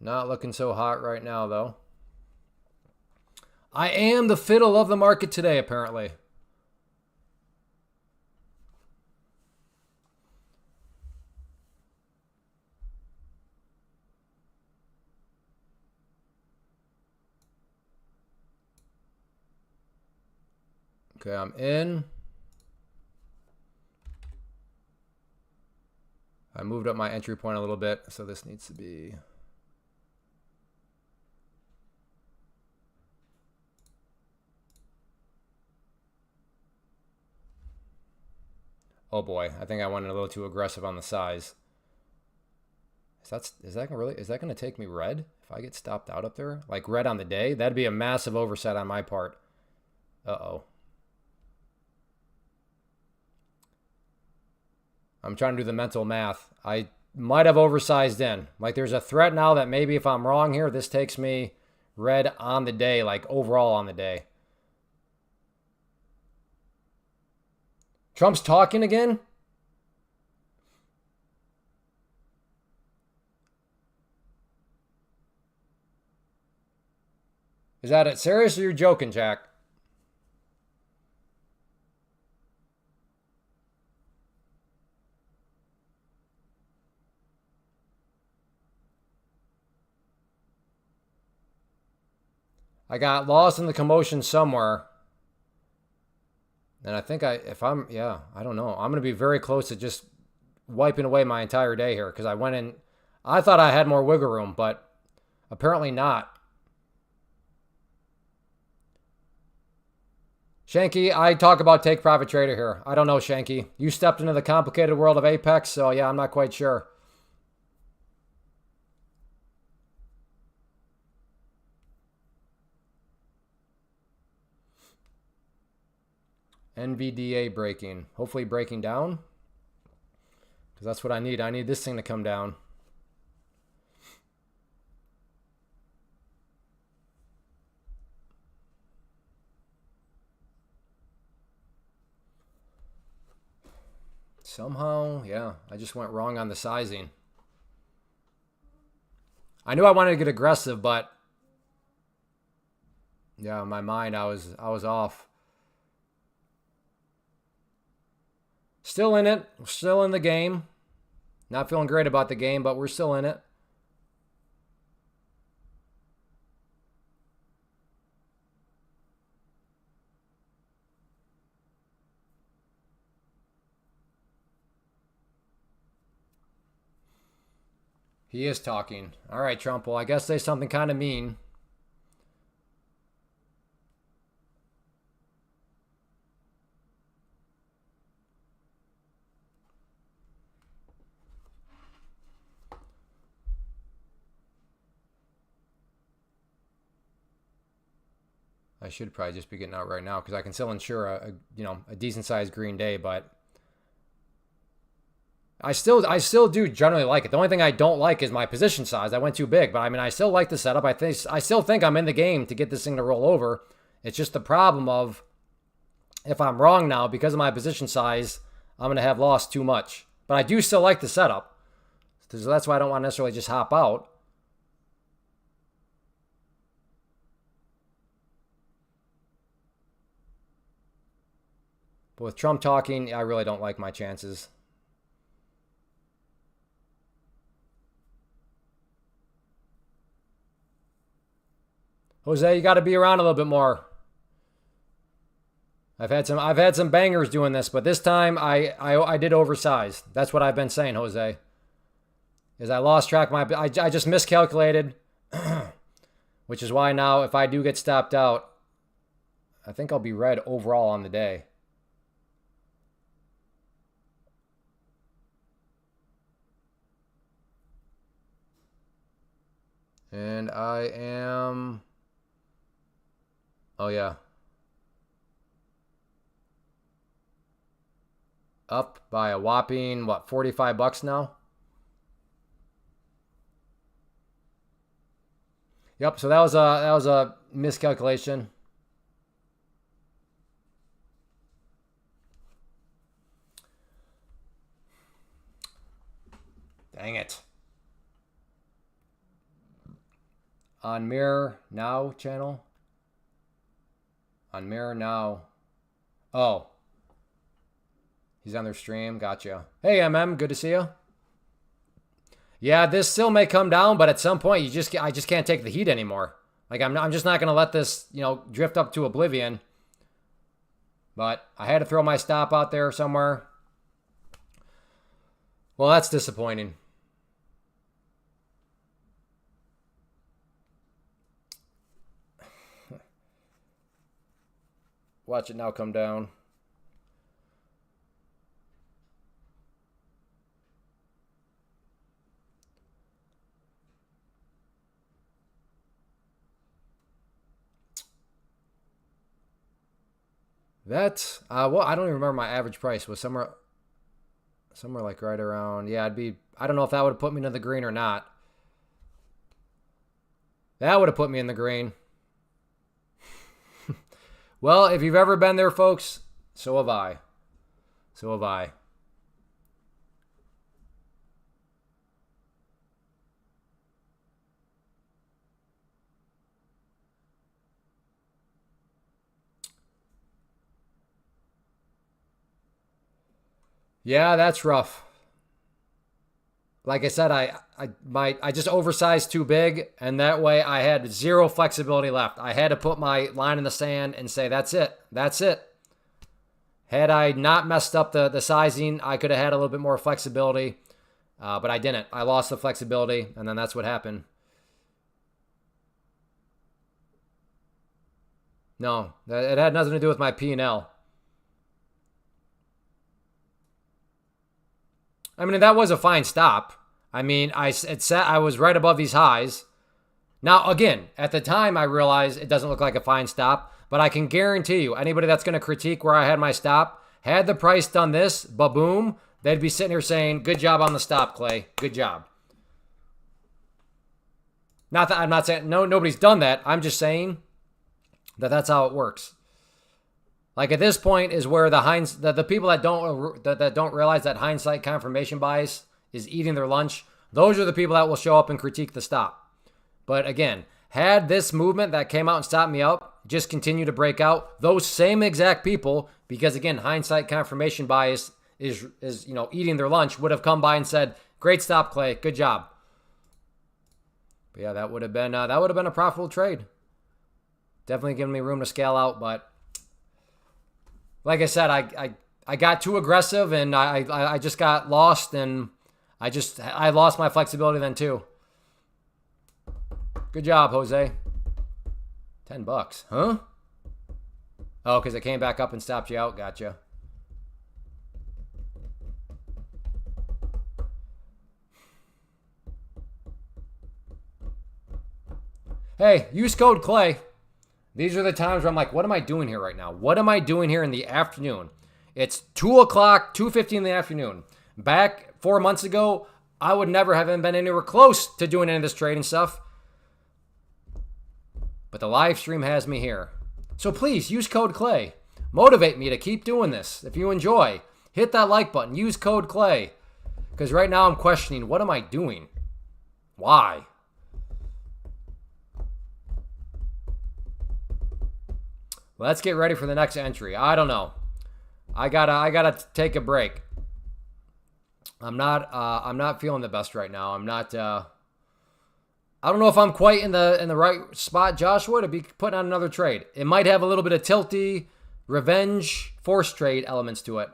Not looking so hot right now, though. I am the fiddle of the market today, apparently. Okay, I'm in. I moved up my entry point a little bit, so this needs to be... Oh boy, I think I went a little too aggressive on the size. Is that going to take me red if I get stopped out up there? Like red on the day? That'd be a massive oversight on my part. Uh-oh. I'm trying to do the mental math. I might have oversized in. Like there's a threat now that maybe if I'm wrong here, this takes me red on the day, like overall on the day. Trump's talking again? Is that it serious or you're joking, Jack? I got lost in the commotion somewhere. And I think I don't know. I'm going to be very close to just wiping away my entire day here because I went in. I thought I had more wiggle room, but apparently not. Shanky, I talk about take profit trader here. I don't know, Shanky. You stepped into the complicated world of Apex, so yeah, I'm not quite sure. NVDA breaking. Hopefully breaking down. Because that's what I need. I need this thing to come down. Somehow, yeah, I just went wrong on the sizing. I knew I wanted to get aggressive, but yeah, in my mind I was off. Still in it. We're still in the game. Not feeling great about the game, but we're still in it. He is talking. All right, Trump. Well, I guess say something kind of mean. I should probably just be getting out right now because I can still ensure a decent sized green day, but I still do generally like it. The only thing I don't like is my position size. I went too big, but I mean I still like the setup. I still think I'm in the game to get this thing to roll over. It's just the problem of if I'm wrong now because of my position size, I'm going to have lost too much. But I do still like the setup. So that's why I don't want to necessarily just hop out. But with Trump talking, I really don't like my chances. Jose, you got to be around a little bit more. I've had some bangers doing this, but this time I did oversize. That's what I've been saying, Jose. Is I lost track of I just miscalculated, which is why now if I do get stopped out, I think I'll be red overall on the day. And I am... Oh, yeah. Up by a whopping, what, $45 now? Yep, so that was a miscalculation. Dang it. On Mirror Now channel. On Mirror Now. Oh. He's on their stream. Gotcha. Hey, MM. Good to see you. Yeah, this still may come down, but at some point, I just can't take the heat anymore. Like, I'm just not going to let this, drift up to oblivion. But I had to throw my stop out there somewhere. Well, that's disappointing. Watch it now come down. That, well, I don't even remember my average price. Was somewhere like right around, yeah, I don't know if that would have put me into the green or not. That would have put me in the green. Well, if you've ever been there, folks, so have I. So have I. Yeah, that's rough. Like I said, I just oversized too big, and that way I had zero flexibility left. I had to put my line in the sand and say, that's it. That's it. Had I not messed up the sizing, I could have had a little bit more flexibility, but I didn't. I lost the flexibility, and then that's what happened. No, it had nothing to do with my P&L. I mean, that was a fine stop. I mean, I was right above these highs. Now, again, at the time, I realized it doesn't look like a fine stop, but I can guarantee you, anybody that's going to critique where I had my stop, had the price done this, ba-boom, they'd be sitting here saying, good job on the stop, Clay. Good job. I'm not saying, no, nobody's done that. I'm just saying that that's how it works. Like at this point is where the people that don't realize that hindsight confirmation bias is eating their lunch. Those are the people that will show up and critique the stop. But again, had this movement that came out and stopped me up just continue to break out, those same exact people, because again, hindsight confirmation bias is eating their lunch, would have come by and said, "Great stop, Clay. Good job." But yeah, that would have been a profitable trade. Definitely giving me room to scale out, but like I said, I got too aggressive and I just got lost, and I lost my flexibility then too. Good job, Jose. $10, huh? Oh, because it came back up and stopped you out. Gotcha. Hey, use code Clay. These are the times where I'm like, what am I doing here right now? What am I doing here in the afternoon? It's 2 o'clock, 2:50 in the afternoon. Back 4 months ago, I would never have been anywhere close to doing any of this trading stuff. But the live stream has me here. So please, use code CLAY. Motivate me to keep doing this. If you enjoy, hit that like button. Use code CLAY. Because right now I'm questioning, what am I doing? Why? Let's get ready for the next entry. I don't know. I gotta take a break. I'm not feeling the best right now. I'm not. I don't know if I'm quite in the right spot, Joshua, to be putting on another trade. It might have a little bit of tilty, revenge, force trade elements to it.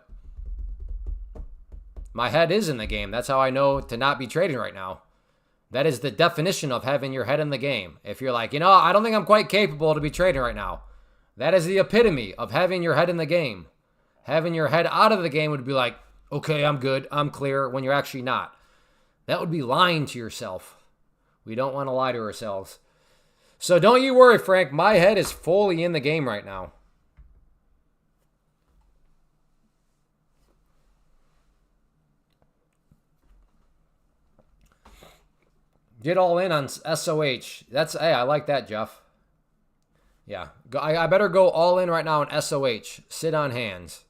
My head is in the game. That's how I know to not be trading right now. That is the definition of having your head in the game. If you're like, I don't think I'm quite capable to be trading right now. That is the epitome of having your head in the game. Having your head out of the game would be like, okay, I'm good, I'm clear, when you're actually not. That would be lying to yourself. We don't want to lie to ourselves. So don't you worry, Frank. My head is fully in the game right now. Get all in on SOH. Hey, I like that, Jeff. Yeah, I better go all in right now on SOH. Sit on hands.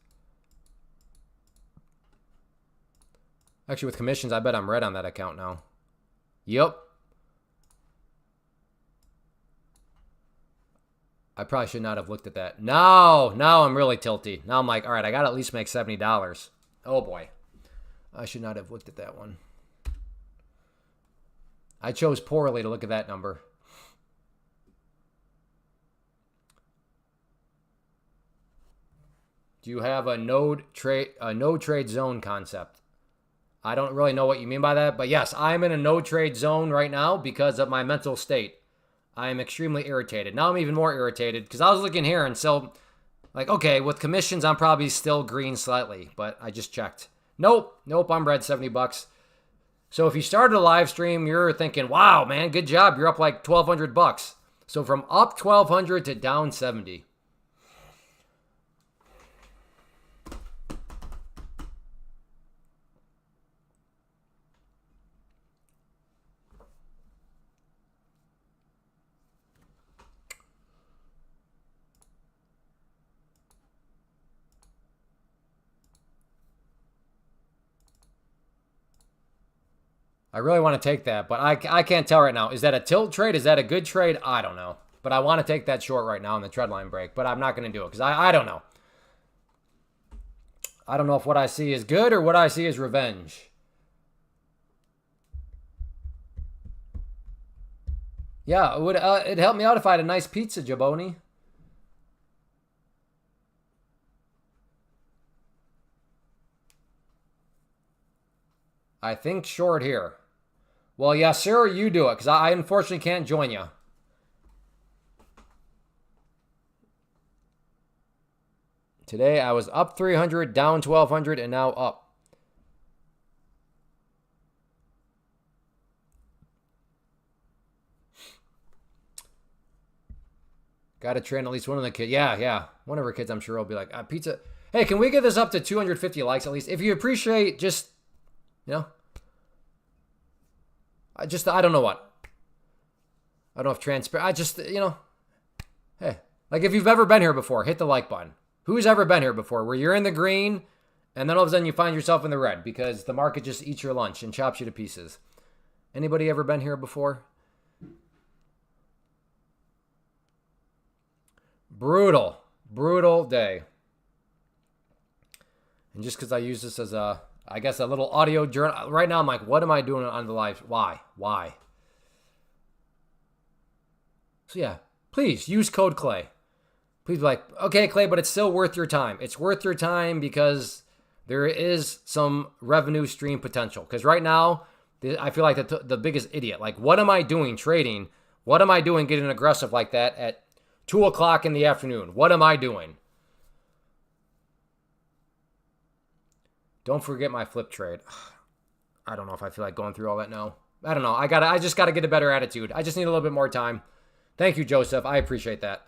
Actually, with commissions, I bet I'm red on that account now. Yep. I probably should not have looked at that. Now I'm really tilty. Now I'm like, all right, I got to at least make $70. Oh, boy. I should not have looked at that one. I chose poorly to look at that number. Do you have a no trade zone concept? I don't really know what you mean by that, but yes, I'm in a no trade zone right now because of my mental state. I am extremely irritated. Now I'm even more irritated because I was looking here and so, like, okay, with commissions, I'm probably still green slightly, but I just checked. Nope, I'm red $70. So if you started a live stream, you're thinking, wow, man, good job. You're up like $1,200. So from up 1,200 to down 70. I really want to take that, but I can't tell right now. Is that a tilt trade? Is that a good trade? I don't know. But I want to take that short right now in the trendline break, but I'm not going to do it because I don't know. I don't know if what I see is good or what I see is revenge. Yeah, it'd help me out if I had a nice pizza, Jaboni. I think short here. Well, yeah, sir, you do it, because I unfortunately can't join you. Today, I was up 300, down 1,200, and now up. Got to train at least one of the kids. Yeah. One of our kids, I'm sure, will be like, pizza. Hey, can we get this up to 250 likes at least? If you appreciate just, I don't know what. I don't know if transparent. Hey, like if you've ever been here before, hit the like button. Who's ever been here before where you're in the green and then all of a sudden you find yourself in the red because the market just eats your lunch and chops you to pieces? Anybody ever been here before? Brutal day. And just because I use this as I guess a little audio journal. Right now I'm like, what am I doing on the live? Why? So yeah, please use code CLAY. Please be like, okay, Clay, but it's still worth your time. It's worth your time because there is some revenue stream potential. Because right now, I feel like the biggest idiot. Like, what am I doing trading? What am I doing getting aggressive like that at 2 o'clock in the afternoon? What am I doing? Don't forget my flip trade. I don't know if I feel like going through all that now. I don't know. I just got to get a better attitude. I just need a little bit more time. Thank you, Joseph. I appreciate that.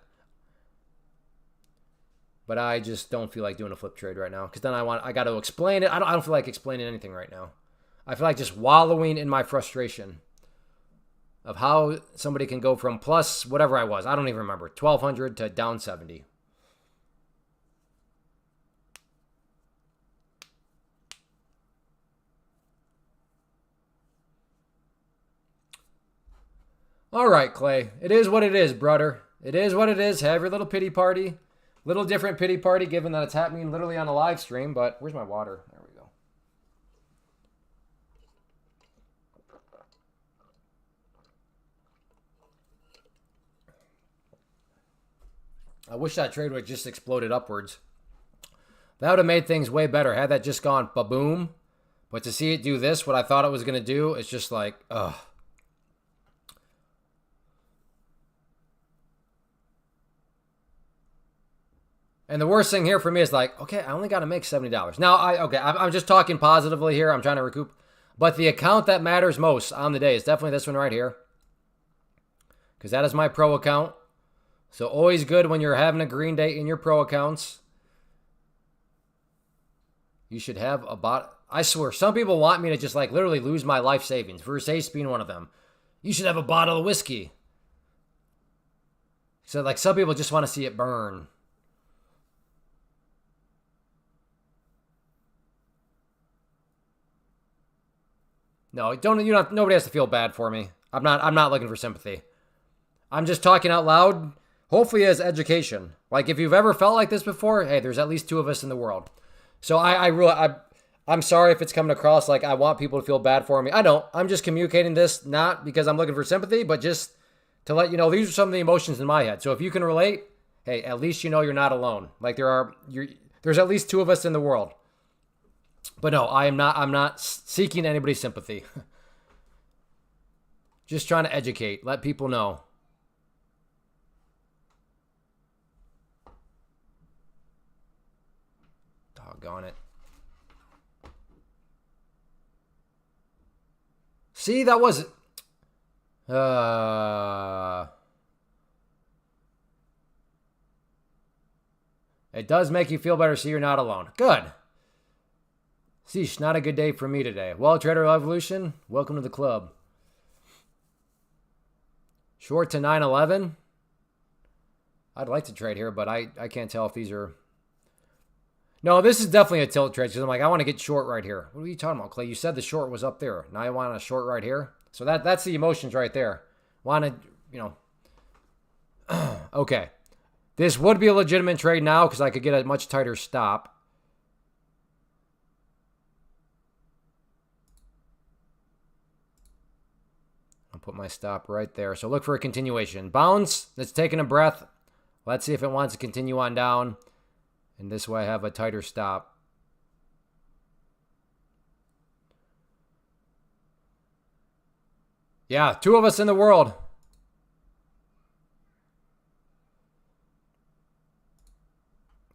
But I just don't feel like doing a flip trade right now because then I got to explain it. I don't feel like explaining anything right now. I feel like just wallowing in my frustration of how somebody can go from plus whatever I was. I don't even remember. 1,200 to down 70. All right, Clay. It is what it is, brother. It is what it is. Have your little pity party. Little different pity party given that it's happening literally on a live stream. But where's my water? There we go. I wish that trade would have just exploded upwards. That would have made things way better. Had that just gone ba-boom. But to see it do this, what I thought it was going to do, it's just like, ugh. And the worst thing here for me is like, okay, I only got to make $70. Now, I'm just talking positively here. I'm trying to recoup. But the account that matters most on the day is definitely this one right here. Because that is my pro account. So always good when you're having a green day in your pro accounts. You should have a bot. I swear, some people want me to just like literally lose my life savings. Verse Ace being one of them. You should have a bottle of whiskey. So like some people just want to see it burn. No, nobody has to feel bad for me. I'm not looking for sympathy. I'm just talking out loud, hopefully as education. Like if you've ever felt like this before, hey, there's at least two of us in the world. So I'm sorry if it's coming across like I want people to feel bad for me. I don't. I'm just communicating this not because I'm looking for sympathy, but just to let you know these are some of the emotions in my head. So if you can relate, hey, at least you know you're not alone. Like there's at least two of us in the world. But no, I'm not seeking anybody's sympathy. Just trying to educate, let people know. Doggone it. See, that wasn't... It does make you feel better, so you're not alone. Good. Sheesh, not a good day for me today. Well, Trader Evolution, welcome to the club. Short to 9.11. I'd like to trade here, but I can't tell if these are... No, this is definitely a tilt trade because I'm like, I want to get short right here. What are you talking about, Clay? You said the short was up there. Now I want a short right here. So that's the emotions right there. Want to, okay. This would be a legitimate trade now because I could get a much tighter stop. I'll put my stop right there. So look for a continuation. Bounce. It's taking a breath. Let's see if it wants to continue on down. And this way I have a tighter stop. Yeah, two of us in the world.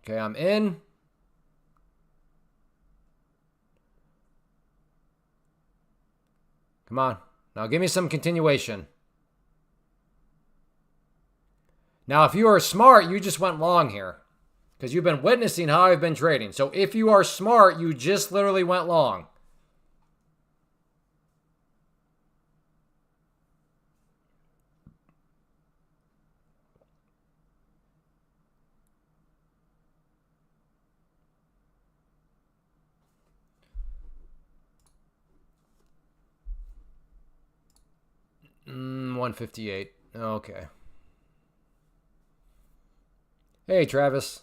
Okay, I'm in. Come on. Now give me some continuation. Now, if you are smart, you just went long here. Because you've been witnessing how I've been trading. So if you are smart, you just literally went long. $158. Okay. Hey, Travis.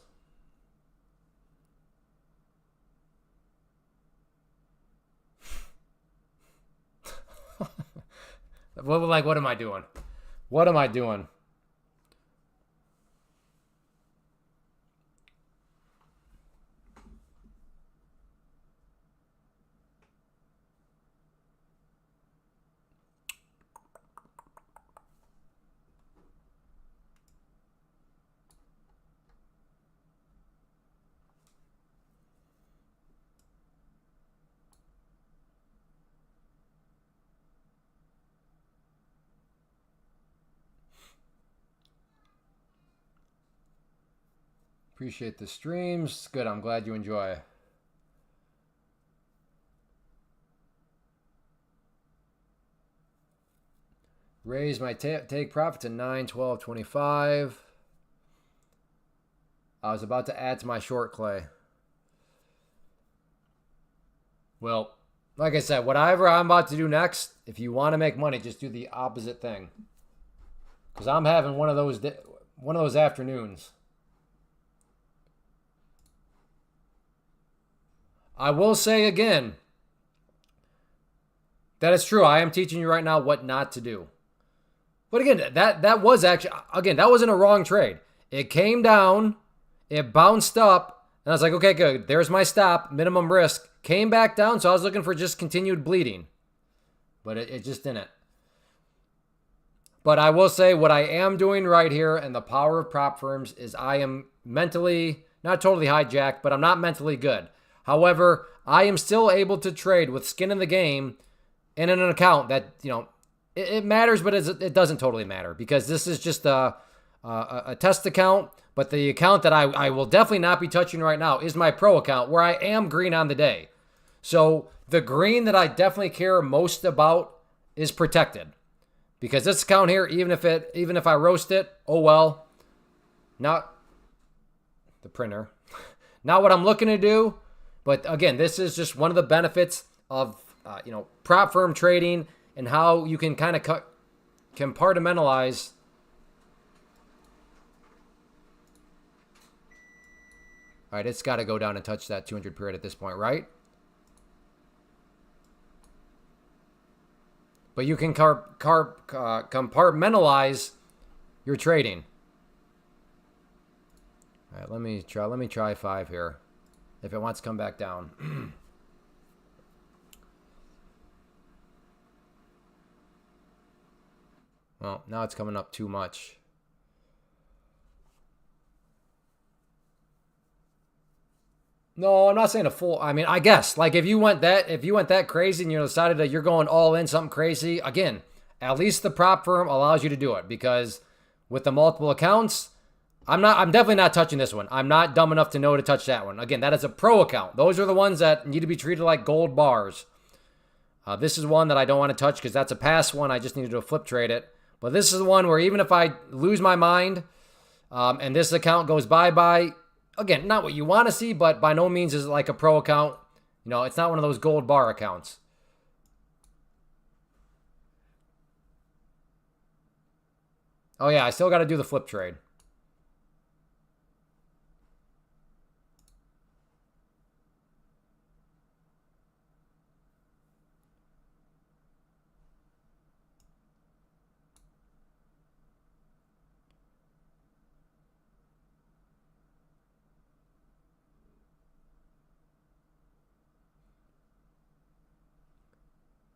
What am I doing? What am I doing? Appreciate the streams. Good. I'm glad you enjoy. Raise my take profit to 9, 12, 25. I was about to add to my short, Clay. Well, like I said, whatever I'm about to do next, if you want to make money, just do the opposite thing. Because I'm having one of those afternoons. I will say again that it's true. I am teaching you right now what not to do. But again, that was actually, again, that wasn't a wrong trade. It came down, it bounced up, and I was like, okay, good. There's my stop, minimum risk. Came back down, so I was looking for just continued bleeding. But it just didn't. But I will say what I am doing right here and the power of prop firms is I am mentally, not totally hijacked, but I'm not mentally good. However, I am still able to trade with skin in the game and in an account that, you know, it matters, but it doesn't totally matter because this is just a test account. But the account that I will definitely not be touching right now is my pro account where I am green on the day. So the green that I definitely care most about is protected because this account here, even if I roast it, oh well, not the printer, not what I'm looking to do. But again, this is just one of the benefits of prop firm trading and how you can kind of compartmentalize. All right, it's got to go down and touch that 200 period at this point, right? But you can compartmentalize your trading. All right, let me try 5 here. If it wants to come back down. Well, now it's coming up too much. No, I'm not saying a full. I mean, I guess like if you went that crazy and you decided that you're going all in something crazy, again, at least the prop firm allows you to do it because with the multiple accounts, I'm definitely not touching this one. I'm not dumb enough to know to touch that one. Again, that is a pro account. Those are the ones that need to be treated like gold bars. This is one that I don't want to touch because that's a pass one. I just need to do a flip trade it. But this is the one where even if I lose my mind and this account goes bye-bye, again, not what you want to see, but by no means is it like a pro account. You know, it's not one of those gold bar accounts. Oh, yeah, I still got to do the flip trade.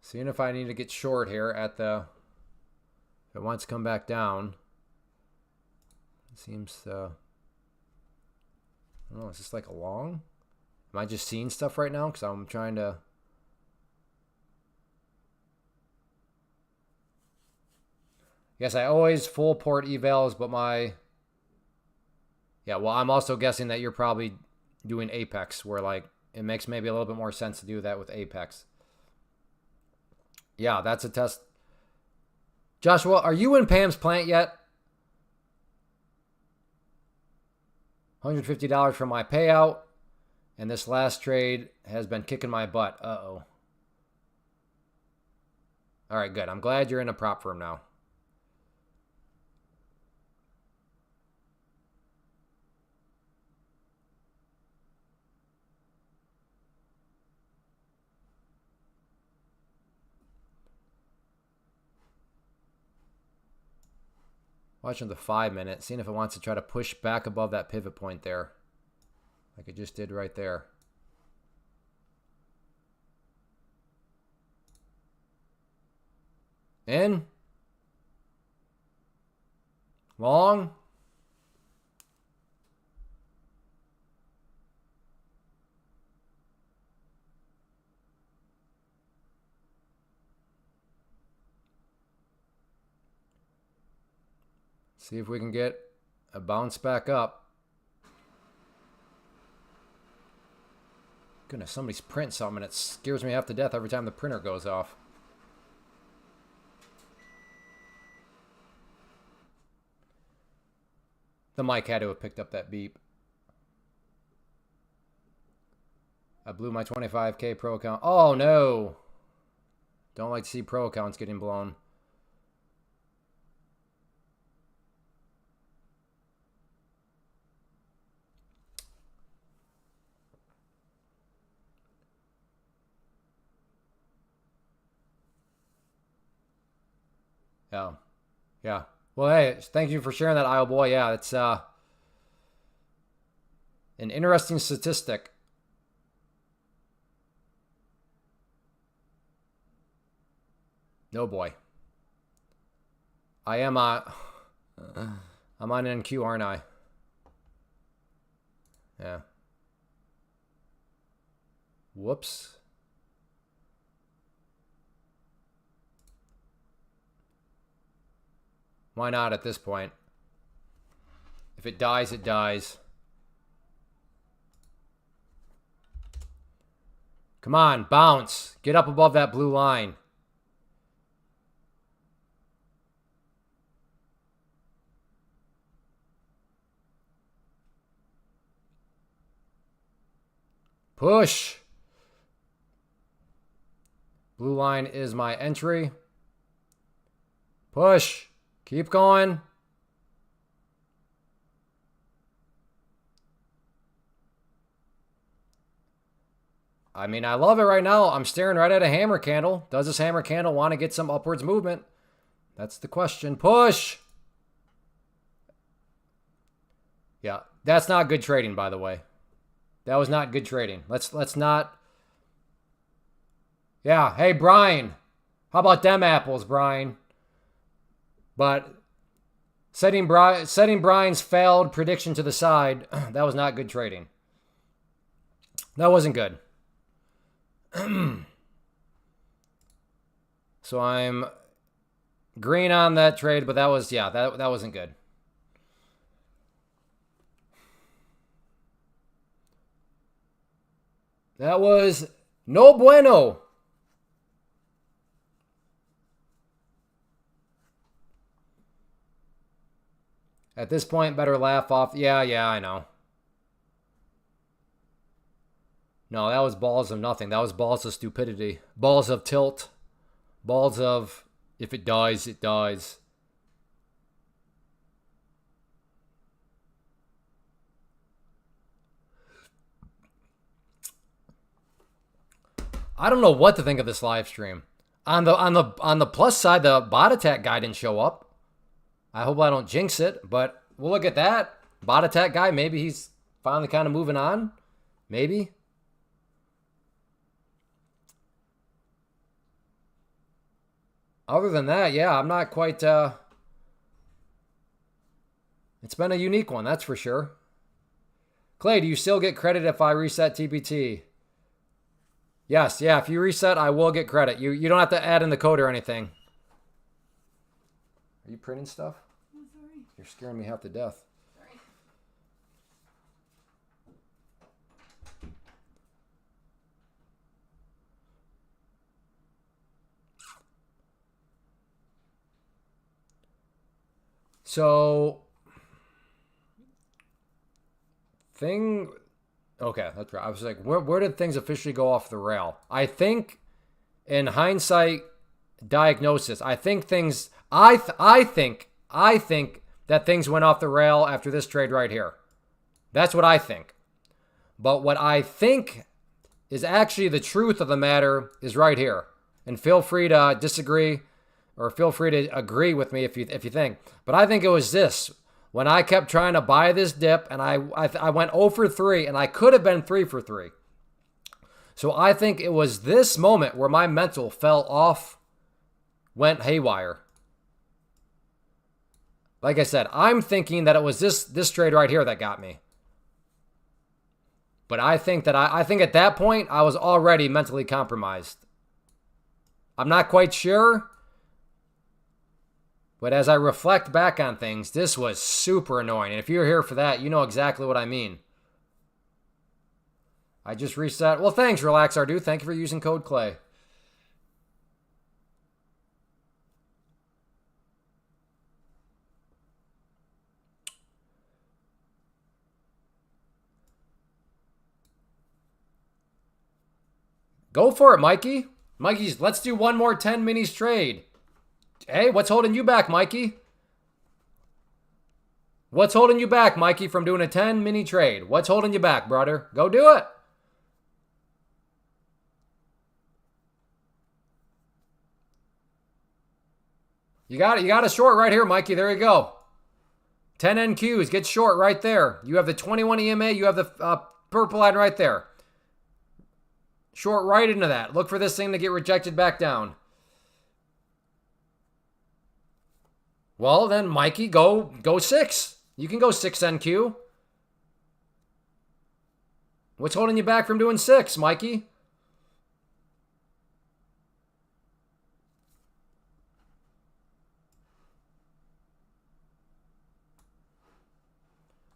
Seeing if I need to get short here at the... If it wants to come back down. It seems to... I don't know, is this like a long? Am I just seeing stuff right now? Because I'm trying to... Yes, I always full port evals, but my... Yeah, well, I'm also guessing that you're probably doing Apex, where like it makes maybe a little bit more sense to do that with Apex. Yeah, that's a test. Joshua, are you in Pam's plant yet? $150 for my payout. And this last trade has been kicking my butt. Uh-oh. All right, good. I'm glad you're in a prop firm now. Watching the 5 minute, seeing if it wants to try to push back above that pivot point there. Like it just did right there. In. Long. See if we can get a bounce back up. Goodness, somebody's printing something and it scares me half to death every time the printer goes off. The mic had to have picked up that beep. I blew my 25K pro account. Oh, no. Don't like to see pro accounts getting blown. Yeah. Yeah. Well, hey, thank you for sharing that, Iowa boy. Yeah, it's an interesting statistic. No boy. I am I'm on NQ, aren't I? Yeah. Whoops. Why not at this point? If it dies, it dies. Come on, bounce. Get up above that blue line. Push. Blue line is my entry. Push. Keep going. I mean, I love it right now. I'm staring right at a hammer candle. Does this hammer candle want to get some upwards movement? That's the question. Push. Yeah, that's not good trading, by the way. That was not good trading. Let's not. Yeah, hey, Brian. How about them apples, Brian? But setting Brian's failed prediction to the side, that was not good trading. That wasn't good. So I'm green on that trade, but that was, yeah, that wasn't good. That was no bueno. At this point, better laugh off. Yeah, I know. No, that was balls of nothing. That was balls of stupidity. Balls of tilt. Balls of, if it dies, it dies. I don't know what to think of this live stream. On the plus side, the bot attack guy didn't show up. I hope I don't jinx it, but we'll look at that. Bot attack guy, maybe he's finally kind of moving on. Maybe. Other than that, yeah, I'm not quite... It's been a unique one, that's for sure. Clay, do you still get credit if I reset TPT? Yes, yeah, if you reset, I will get credit. You don't have to add in the code or anything. Are you printing stuff? I'm sorry. You're scaring me half to death. Sorry. So, okay, that's right. I was like, where did things officially go off the rail? I think, in hindsight, diagnosis, I think things, I think that things went off the rail after this trade right here. That's what I think. But what I think is actually the truth of the matter is right here. And feel free to disagree or feel free to agree with me if you think. But I think it was this. When I kept trying to buy this dip and I went 0 for 3 and I could have been 3 for 3. So I think it was this moment where my mental fell off, went haywire. Like I said, I'm thinking that it was this trade right here that got me. But I think at that point I was already mentally compromised. I'm not quite sure. But as I reflect back on things, this was super annoying. And if you're here for that, you know exactly what I mean. I just reset. Well, thanks, Relax Ardu. Thank you for using code Clay. Go for it, Mikey. Mikey's, let's do one more 10 minis trade. Hey, what's holding you back, Mikey? What's holding you back, Mikey, from doing a 10 mini trade? What's holding you back, brother? Go do it. You got a short right here, Mikey. There you go. 10 NQs. Get short right there. You have the 21 EMA. You have the purple line right there. Short right into that. Look for this thing to get rejected back down. Well, then, Mikey, go 6. You can go 6 NQ. What's holding you back from doing 6, Mikey?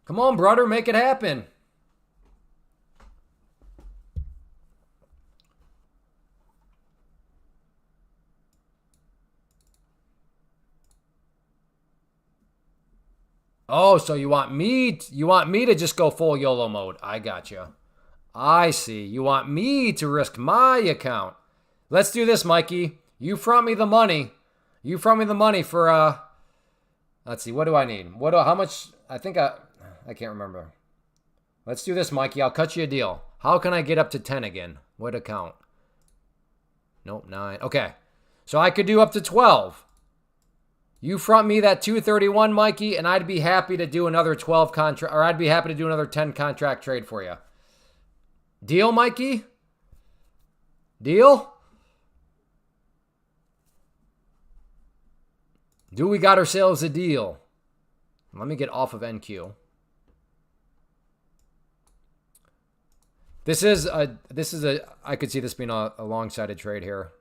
Come on, brother, make it happen. Oh, so you want me to just go full YOLO mode. I got you. I see. You want me to risk my account. Let's do this, Mikey. You front me the money. You front me the money for let's see. What do I need? How much? I can't remember. Let's do this, Mikey. I'll cut you a deal. How can I get up to 10 again? What account? Nope, 9. Okay. So I could do up to 12. You front me that 231, Mikey, and I'd be happy to do another 12 contract, or I'd be happy to do another 10 contract trade for you. Deal, Mikey? Deal? Do we got ourselves a deal? Let me get off of NQ. This is a I could see this being a long-sided trade here.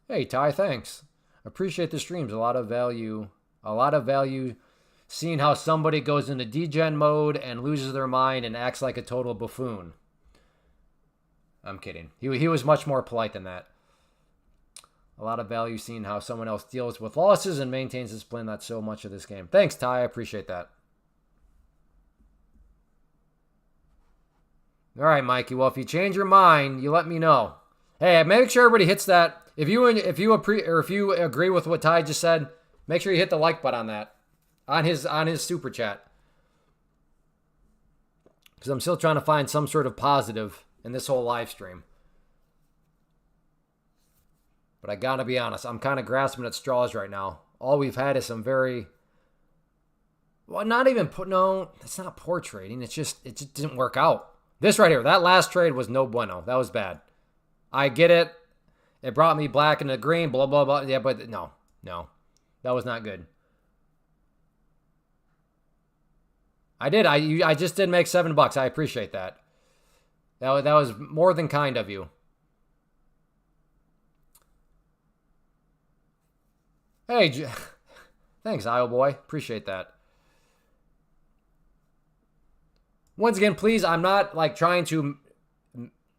Hey, Ty, thanks. Appreciate the streams. A lot of value seeing how somebody goes into degen mode and loses their mind and acts like a total buffoon. I'm kidding. He was much more polite than that. A lot of value seeing how someone else deals with losses and maintains discipline. That's so much of this game. Thanks, Ty. I appreciate that. All right, Mikey. Well, if you change your mind, you let me know. Hey, make sure everybody hits that. If you agree with what Ty just said, make sure you hit the like button on that, on his super chat, because I'm still trying to find some sort of positive in this whole live stream. But I gotta be honest, I'm kind of grasping at straws right now. All we've had is some very, well, no, it's not poor trading. It just didn't work out. This right here, that last trade was no bueno. That was bad. I get it. It brought me black and the green, blah, blah, blah. Yeah, but no. That was not good. I just did make $7. I appreciate that. That was more than kind of you. Hey, thanks, Io Boy. Appreciate that. Once again, please, I'm not like trying to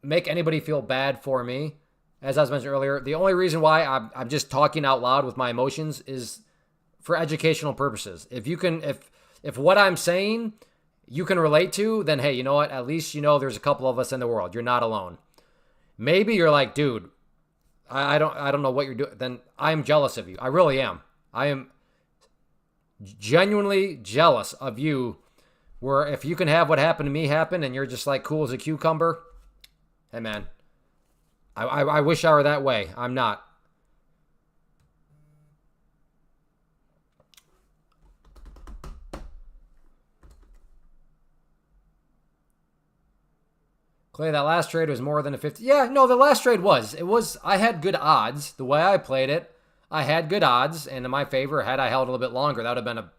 make anybody feel bad for me. As I was mentioning earlier, the only reason why I'm just talking out loud with my emotions is for educational purposes. If what I'm saying you can relate to, then hey, you know what? At least you know there's a couple of us in the world. You're not alone. Maybe you're like, dude, I don't know what you're doing. Then I'm jealous of you. I really am. I am genuinely jealous of you. Where if you can have what happened to me happen and you're just like cool as a cucumber, hey man. I wish I were that way. I'm not. Clay, that last trade was more than a 50. Yeah, no, the last trade was. I had good odds. The way I played it, I had good odds. And in my favor, had I held a little bit longer, that would have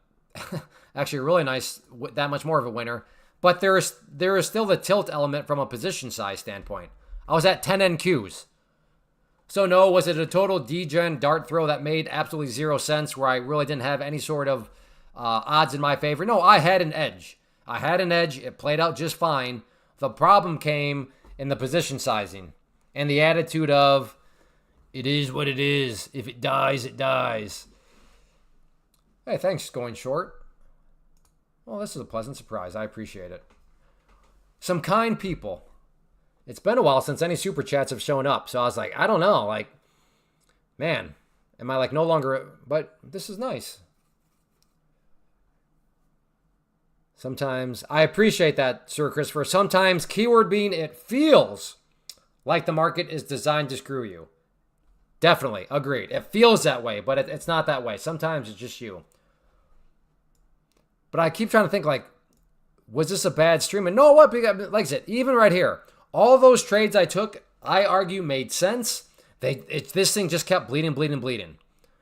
been actually really nice, that much more of a winner. But there is still the tilt element from a position size standpoint. I was at 10 NQs. So no, was it a total degen dart throw that made absolutely zero sense where I really didn't have any sort of odds in my favor? No, I had an edge. I had an edge. It played out just fine. The problem came in the position sizing and the attitude of, it is what it is. If it dies, it dies. Hey, thanks, going short. Well, this is a pleasant surprise. I appreciate it. Some kind people. It's been a while since any super chats have shown up. So I was like, I don't know. Like, man, am I like no longer... But this is nice. Sometimes, I appreciate that, Sir Christopher. Sometimes, keyword being, it feels like the market is designed to screw you. Definitely, agreed. It feels that way, but it's not that way. Sometimes it's just you. But I keep trying to think, like, was this a bad stream? And no, what? Like I said, even right here, all those trades I took, I argue, made sense. This thing just kept bleeding.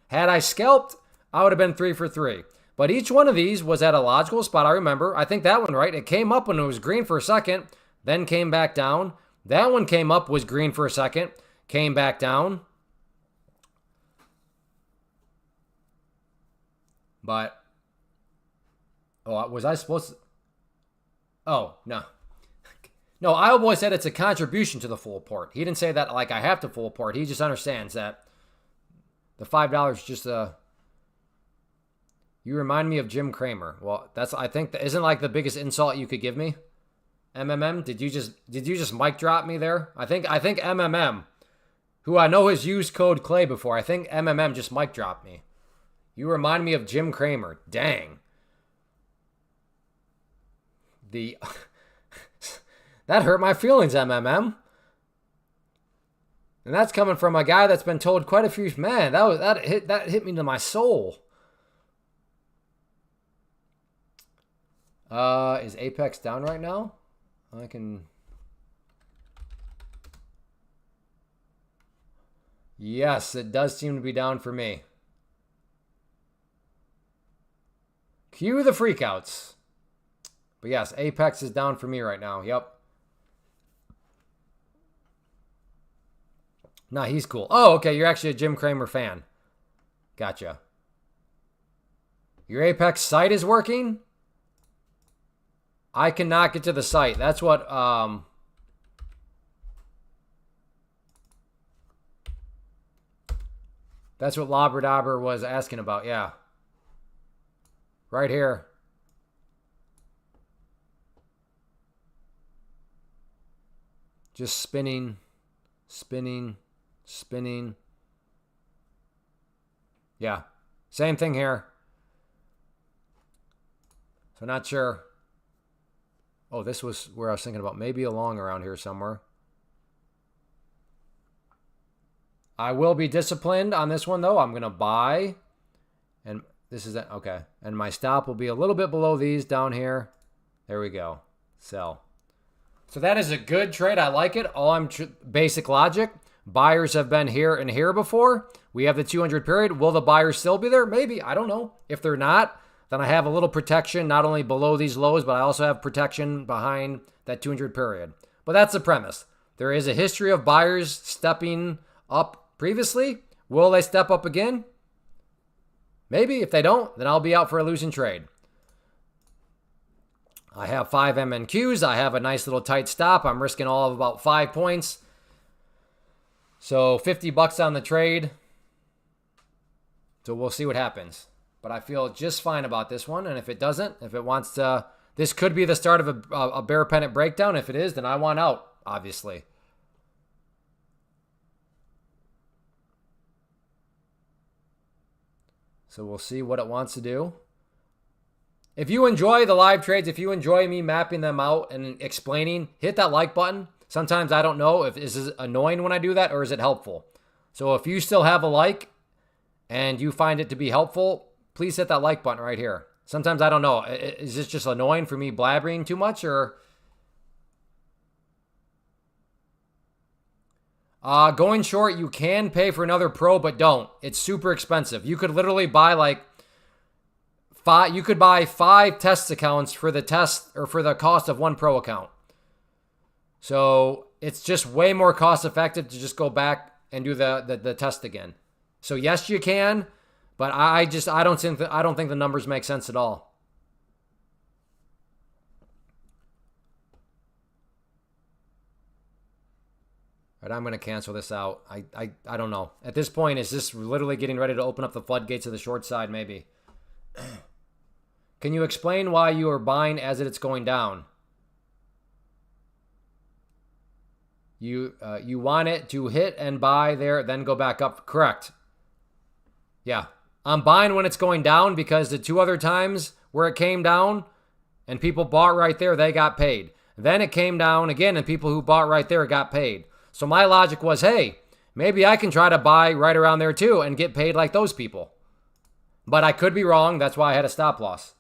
Had I scalped, I would have been 3 for 3. But each one of these was at a logical spot. I remember. I think that one, right? It came up when it was green for a second, then came back down. That one came up, was green for a second, came back down. But, oh, was I supposed to? Oh, no. No, Ioboy said it's a contribution to the full port. He didn't say that like I have to full port. He just understands that the $5 is just a... You remind me of Jim Cramer. Well, that's, I think, isn't like the biggest insult you could give me? MMM, did you just mic drop me there? I think MMM, who I know has used code Clay before, I think MMM just mic dropped me. You remind me of Jim Cramer. Dang. That hurt my feelings, MMM. And that's coming from a guy that's been told quite a few... Man, that hit me to my soul. Is Apex down right now? I can... Yes, it does seem to be down for me. Cue the freakouts. But yes, Apex is down for me right now. Yep. Nah, he's cool. Oh, okay. You're actually a Jim Cramer fan. Gotcha. Your Apex site is working? I cannot get to the site. That's what... That's what Labradabber was asking about. Yeah. Right here. Just spinning. Yeah. Same thing here. So not sure. Oh, this was where I was thinking about. Maybe along around here somewhere. I will be disciplined on this one, though. I'm going to buy. And this is... Okay. And my stop will be a little bit below these down here. There we go. Sell. So that is a good trade. I like it. Basic logic. Buyers have been here and here before. We have the 200 period. Will the buyers still be there? Maybe. I don't know. If they're not, then I have a little protection, not only below these lows, but I also have protection behind that 200 period. But that's the premise. There is a history of buyers stepping up previously. Will they step up again? Maybe. If they don't, then I'll be out for a losing trade. I have 5 MNQs. I have a nice little tight stop. I'm risking all of about 5 points. So $50 on the trade. So we'll see what happens. But I feel just fine about this one. And if it doesn't, if it wants to, this could be the start of a bear pennant breakdown. If it is, then I want out, obviously. So we'll see what it wants to do. If you enjoy the live trades, if you enjoy me mapping them out and explaining, hit that like button. Sometimes I don't know if this is annoying when I do that or is it helpful. So if you still have a like and you find it to be helpful, please hit that like button right here. Sometimes I don't know. Is this just annoying for me blabbering too much or... Going short, you can pay for another pro, but don't. It's super expensive. You could literally buy like 5. You could buy 5 test accounts for the test or for the cost of 1 pro account. So it's just way more cost effective to just go back and do the test again. So yes, you can, but I don't think the numbers make sense at all. All right, I'm going to cancel this out. I don't know. At this point, is this literally getting ready to open up the floodgates of the short side? Maybe. Can you explain why you are buying as it's going down? You want it to hit and buy there, then go back up. Correct. Yeah. I'm buying when it's going down because the 2 other times where it came down and people bought right there, they got paid. Then it came down again and people who bought right there got paid. So my logic was, hey, maybe I can try to buy right around there too and get paid like those people. But I could be wrong. That's why I had a stop loss.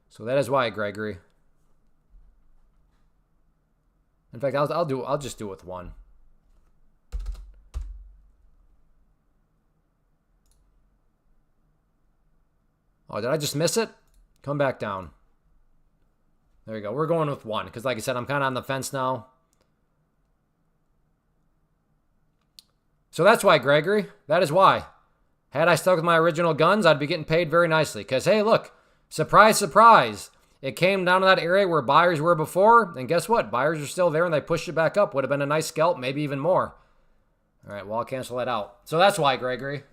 So that is why, Gregory. In fact, I'll just do it with 1. Oh, did I just miss it? Come back down. There you go. We're going with 1 because, like I said, I'm kind of on the fence now. So that's why, Gregory. That is why. Had I stuck with my original guns, I'd be getting paid very nicely. Because, hey, look, surprise, surprise. It came down to that area where buyers were before, and guess what? Buyers are still there, and they pushed it back up. Would have been a nice scalp, maybe even more. All right, well, I'll cancel that out. So that's why, Gregory.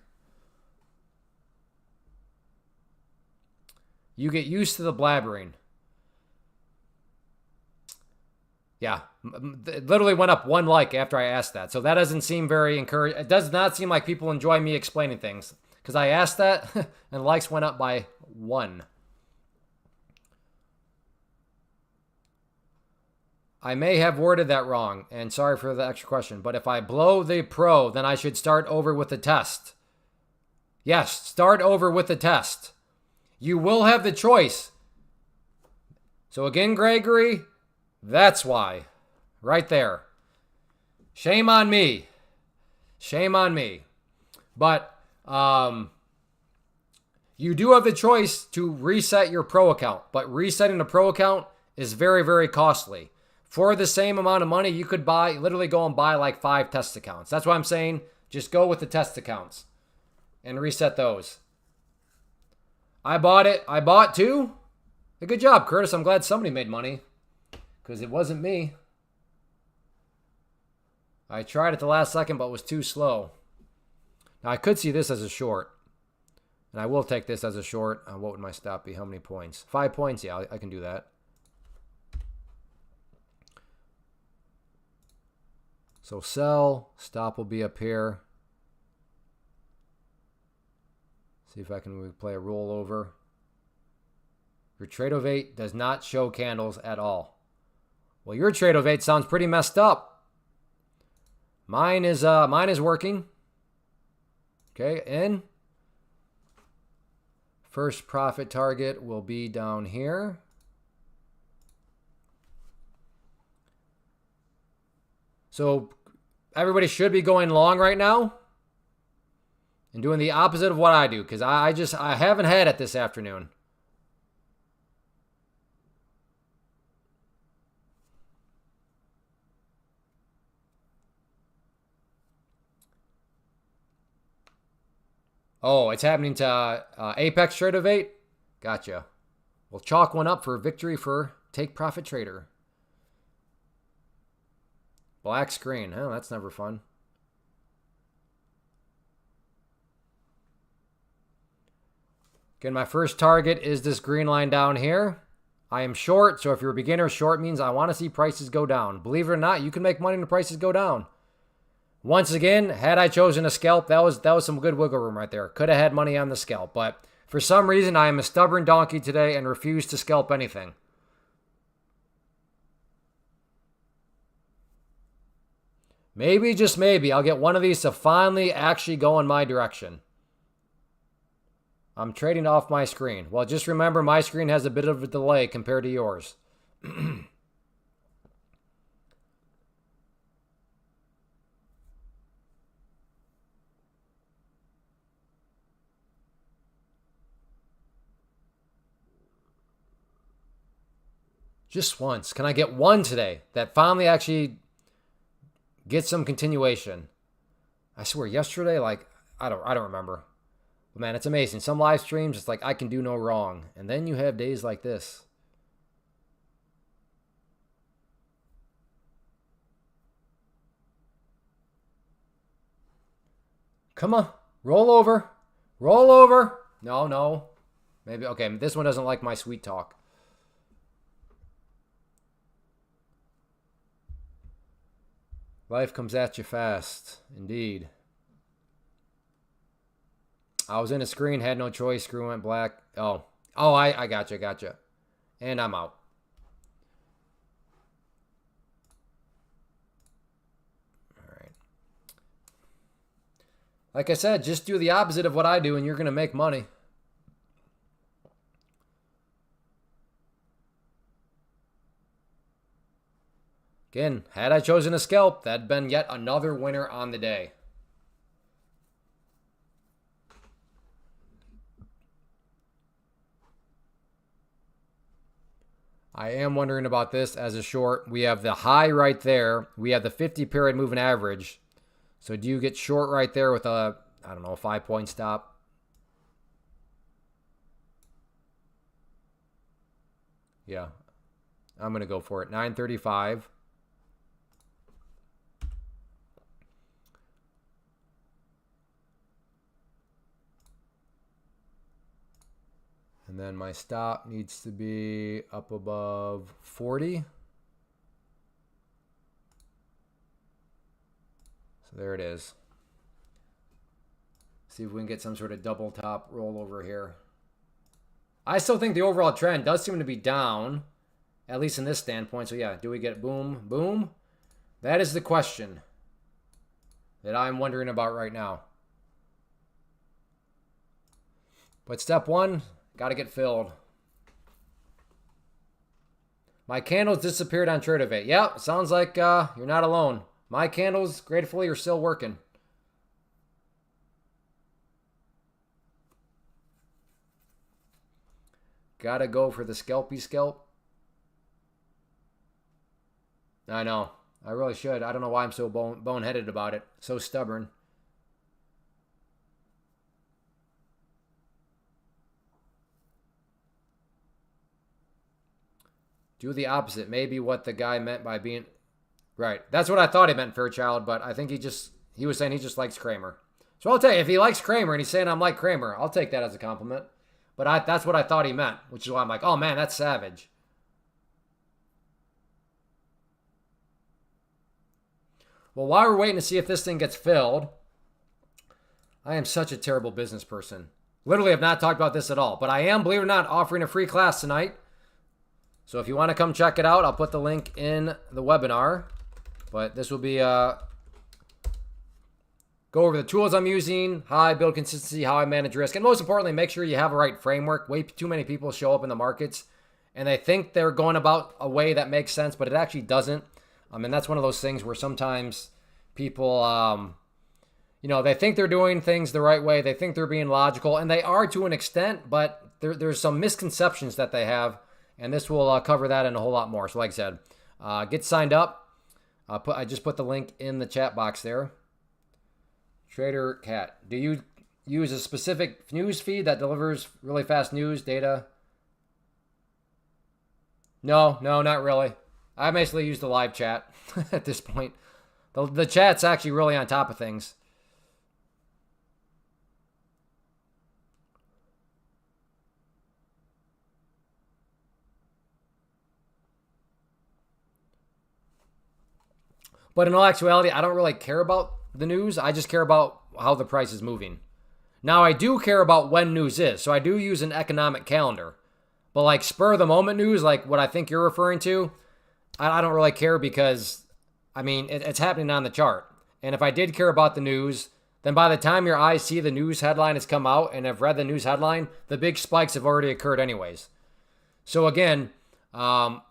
You get used to the blabbering. Yeah, it literally went up 1 like after I asked that. So that doesn't seem very encouraging. It does not seem like people enjoy me explaining things. Because I asked that, and likes went up by 1. I may have worded that wrong, and sorry for the extra question, but if I blow the pro, then I should start over with the test. Yes, start over with the test. You will have the choice. So again, Gregory, that's why. Right there. Shame on me. Shame on me. But you do have the choice to reset your pro account, but resetting a pro account is very, very costly. For the same amount of money, you could literally go and buy like 5 test accounts. That's why I'm saying just go with the test accounts and reset those. I bought it. I bought 2. Good job, Curtis. I'm glad somebody made money because it wasn't me. I tried at the last second, but was too slow. Now, I could see this as a short, and I will take this as a short. What would my stop be? How many points? 5 points? Yeah, I can do that. So sell, stop will be up here. See if I can play a rollover. Your trade of 8 does not show candles at all. Well, your trade of 8 sounds pretty messed up. Mine is working. Okay, in. First profit target will be down here. So everybody should be going long right now and doing the opposite of what I do because I haven't had it this afternoon. Oh, it's happening to Apex Trade of 8? Gotcha. We'll chalk one up for victory for Take Profit Trader. Black screen. Oh, that's never fun. Again, my first target is this green line down here. I am short, so if you're a beginner, short means I want to see prices go down. Believe it or not, you can make money when the prices go down. Once again, had I chosen a scalp, that was some good wiggle room right there. Could have had money on the scalp, but for some reason, I am a stubborn donkey today and refuse to scalp anything. Maybe, just maybe, I'll get one of these to finally actually go in my direction. I'm trading off my screen. Well, just remember, my screen has a bit of a delay compared to yours. Just once. Can I get one today that finally actually gets some continuation? I swear, yesterday, like, I don't remember. But man, it's amazing. Some live streams, it's like I can do no wrong. And then you have days like this. Come on. Roll over. Roll over. No, no. Maybe. Okay, this one doesn't like my sweet talk. Life comes at you fast. Indeed. I was in a screen, had no choice. Screen went black. Oh. Oh, I gotcha. And I'm out. All right. Like I said, just do the opposite of what I do and you're going to make money. Again, had I chosen a scalp, that'd been yet another winner on the day. I am wondering about this as a short. We have the high right there. We have the 50 period moving average. So do you get short right there with a, I don't know, a 5-point stop? Yeah. I'm going to go for it. 935. And then my stop needs to be up above 40. So there it is. See if we can get some sort of double top rollover here. I still think the overall trend does seem to be down, at least in this standpoint. So yeah, do we get boom, boom? That is the question that I'm wondering about right now. But step one, got to get filled. My candles disappeared on Tradeovate. Yep, sounds like you're not alone. My candles, gratefully, are still working. Got to go for the scalpy scalp. I know. I really should. I don't know why I'm so boneheaded about it. So stubborn. Do the opposite. Maybe what the guy meant by being... Right. That's what I thought he meant, Fairchild, but I think he was saying he just likes Kramer. So I'll tell you, if he likes Kramer and he's saying I'm like Kramer, I'll take that as a compliment. But that's what I thought he meant, which is why I'm like, oh man, that's savage. Well, while we're waiting to see if this thing gets filled, I am such a terrible business person. Literally have not talked about this at all, but I am, believe it or not, offering a free class tonight. So if you want to come check it out, I'll put the link in the webinar. But this will be go over the tools I'm using, how I build consistency, how I manage risk, and most importantly, make sure you have a right framework. Way too many people show up in the markets, and they think they're going about a way that makes sense, but it actually doesn't. And that's one of those things where sometimes people, they think they're doing things the right way. They think they're being logical, and they are to an extent, but there's some misconceptions that they have, and this will cover that and a whole lot more. So like I said, get signed up. I just put the link in the chat box there. Trader Cat, do you use a specific news feed that delivers really fast news data? No, not really. I basically use the live chat at this point. The chat's actually really on top of things. But in all actuality, I don't really care about the news. I just care about how the price is moving. Now, I do care about when news is. So I do use an economic calendar. But like spur of the moment news, like what I think you're referring to, I don't really care because, it's happening on the chart. And if I did care about the news, then by the time your eyes see the news headline has come out and have read the news headline, the big spikes have already occurred anyways. So again,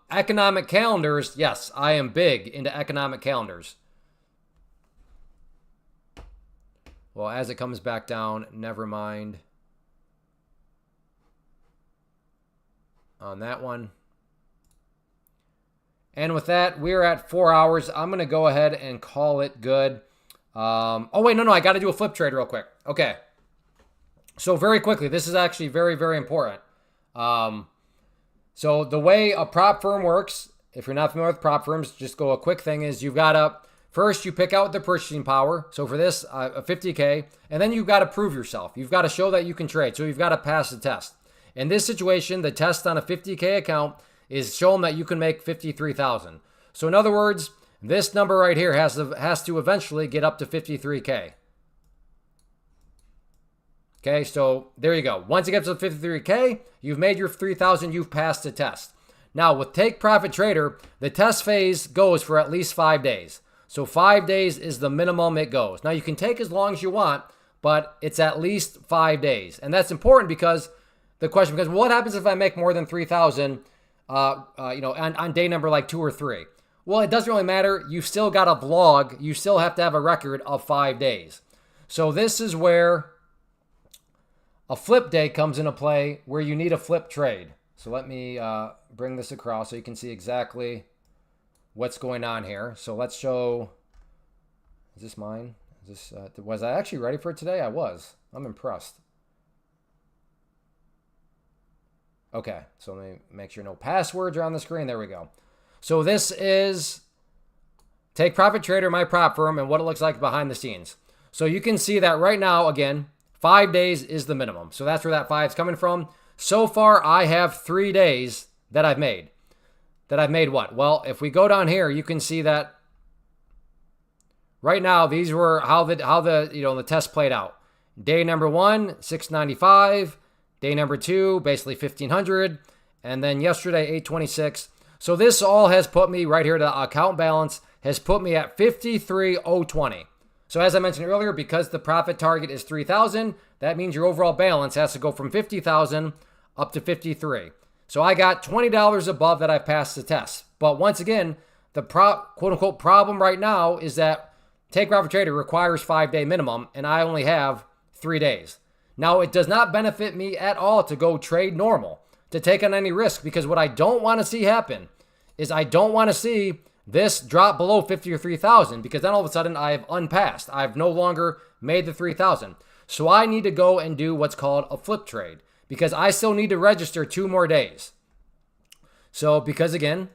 economic calendars, yes, I am big into economic calendars. Well, as it comes back down, never mind on that one. And with that, we're at 4 hours. I'm going to go ahead and call it good. No, I got to do a flip trade real quick. Okay. So very quickly, this is actually very, very important. So the way a prop firm works, if you're not familiar with prop firms, just go a quick thing is you've got first you pick out the purchasing power. So for this, 50K, and then you've got to prove yourself. You've got to show that you can trade. So you've got to pass the test. In this situation, the test on a 50K account is showing that you can make 53,000. So in other words, this number right here has to eventually get up to 53K. Okay, so there you go. Once it gets to 53K, you've made your 3,000, you've passed the test. Now with Take Profit Trader, the test phase goes for at least 5 days. So 5 days is the minimum it goes. Now you can take as long as you want, but it's at least 5 days. And that's important because the question becomes, what happens if I make more than 3,000, on day number like 2 or 3? Well, it doesn't really matter. You've still got a vlog. You still have to have a record of 5 days. So this is where a flip day comes into play, where you need a flip trade. So let me bring this across so you can see exactly what's going on here. So let's show, is this mine? Is this, was I actually ready for it today? I was. I'm impressed. Okay, so let me make sure no passwords are on the screen. There we go. So this is Take Profit Trader, my prop firm, and what it looks like behind the scenes. So you can see that right now, again, 5 days is the minimum. So that's where that 5 is coming from. So far, I have 3 days that I've made. That I've made what? Well, if we go down here, you can see that right now, these were how the test played out. Day number 1, 695. Day number 2, basically 1,500. And then yesterday, 826. So this all has put me right here, the account balance has put me at 53,020. So as I mentioned earlier, because the profit target is 3,000, that means your overall balance has to go from 50,000 up to 53. So I got $20 above that I passed the test. But once again, the quote unquote problem right now is that Take Profit Trader requires 5-day minimum, and I only have 3 days. Now, it does not benefit me at all to go trade normal, to take on any risk, because what I don't want to see happen is I don't want to see this drop below 50 or 3,000, because then all of a sudden I have unpassed. I've no longer made the 3,000. So I need to go and do what's called a flip trade, because I still need to register 2 more days. So because again,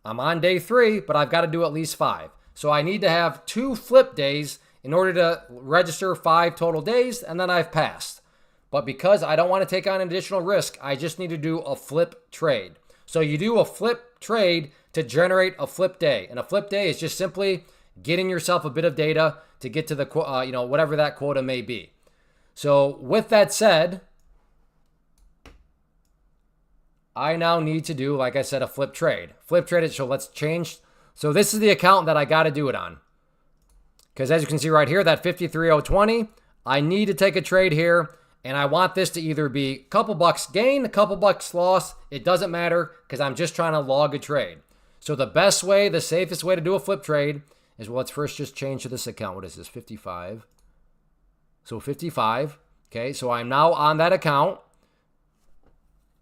I'm on day 3, but I've got to do at least 5. So I need to have 2 flip days in order to register 5 total days, and then I've passed. But because I don't want to take on additional risk, I just need to do a flip trade. So you do a flip trade to generate a flip day. And a flip day is just simply getting yourself a bit of data to get to the, whatever that quota may be. So with that said, I now need to do, like I said, a flip trade. Flip trade, so let's change. So this is the account that I got to do it on. Because as you can see right here, that 53,020, I need to take a trade here. And I want this to either be a couple bucks gain, a couple bucks loss. It doesn't matter because I'm just trying to log a trade. So the best way, the safest way to do a flip trade is, well, let's first just change to this account. What is this? 55. So 55. Okay, so I'm now on that account.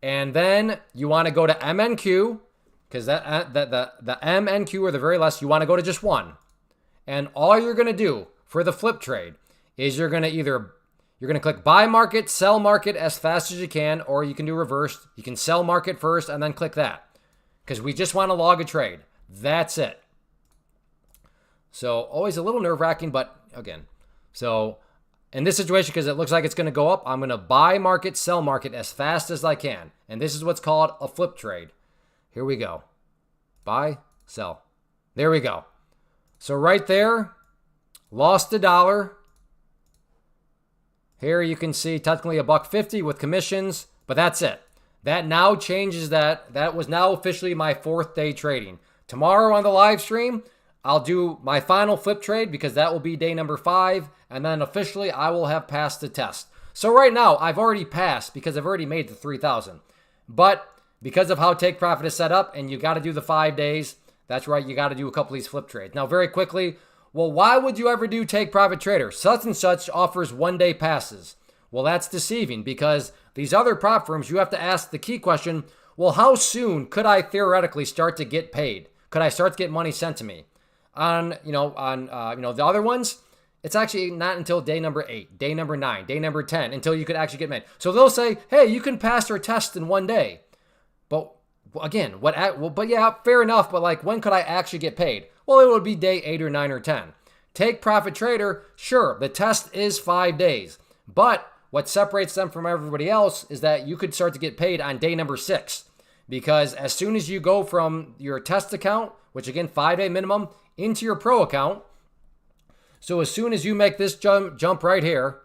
And then you want to go to MNQ, because the M and Q are the very last. You want to go to just one. And all you're going to do for the flip trade is you're going to click buy market, sell market as fast as you can, or you can do reverse. You can sell market first and then click that, because we just want to log a trade. That's it. So always a little nerve-wracking, but again, so in this situation, because it looks like it's going to go up, I'm going to buy market, sell market as fast as I can. And this is what's called a flip trade. Here we go. Buy, sell. There we go. So right there, lost $1. Here you can see technically $1.50 with commissions, but that's it. That now changes that. That was now officially my 4th day trading. Tomorrow on the live stream, I'll do my final flip trade, because that will be day number 5. And then officially I will have passed the test. So right now I've already passed because I've already made the 3,000. But because of how Take Profit is set up, and you got to do the 5 days, that's right, you got to do a couple of these flip trades. Now very quickly, well, why would you ever do Take Profit Trader? Such and such offers 1-day passes. Well, that's deceiving, because these other prop firms, you have to ask the key question, well, how soon could I theoretically start to get paid? Could I start to get money sent to me? On the other ones, it's actually not until day number 8, day number 9, day number 10, until you could actually get paid. So they'll say, hey, you can pass our test in 1 day. But again, but yeah, fair enough. But like, when could I actually get paid? Well, it would be day 8 or 9 or 10. Take Profit Trader, sure, the test is 5 days. But what separates them from everybody else is that you could start to get paid on day number 6. Because as soon as you go from your test account, which again, 5-day minimum, into your pro account, so as soon as you make this jump right here,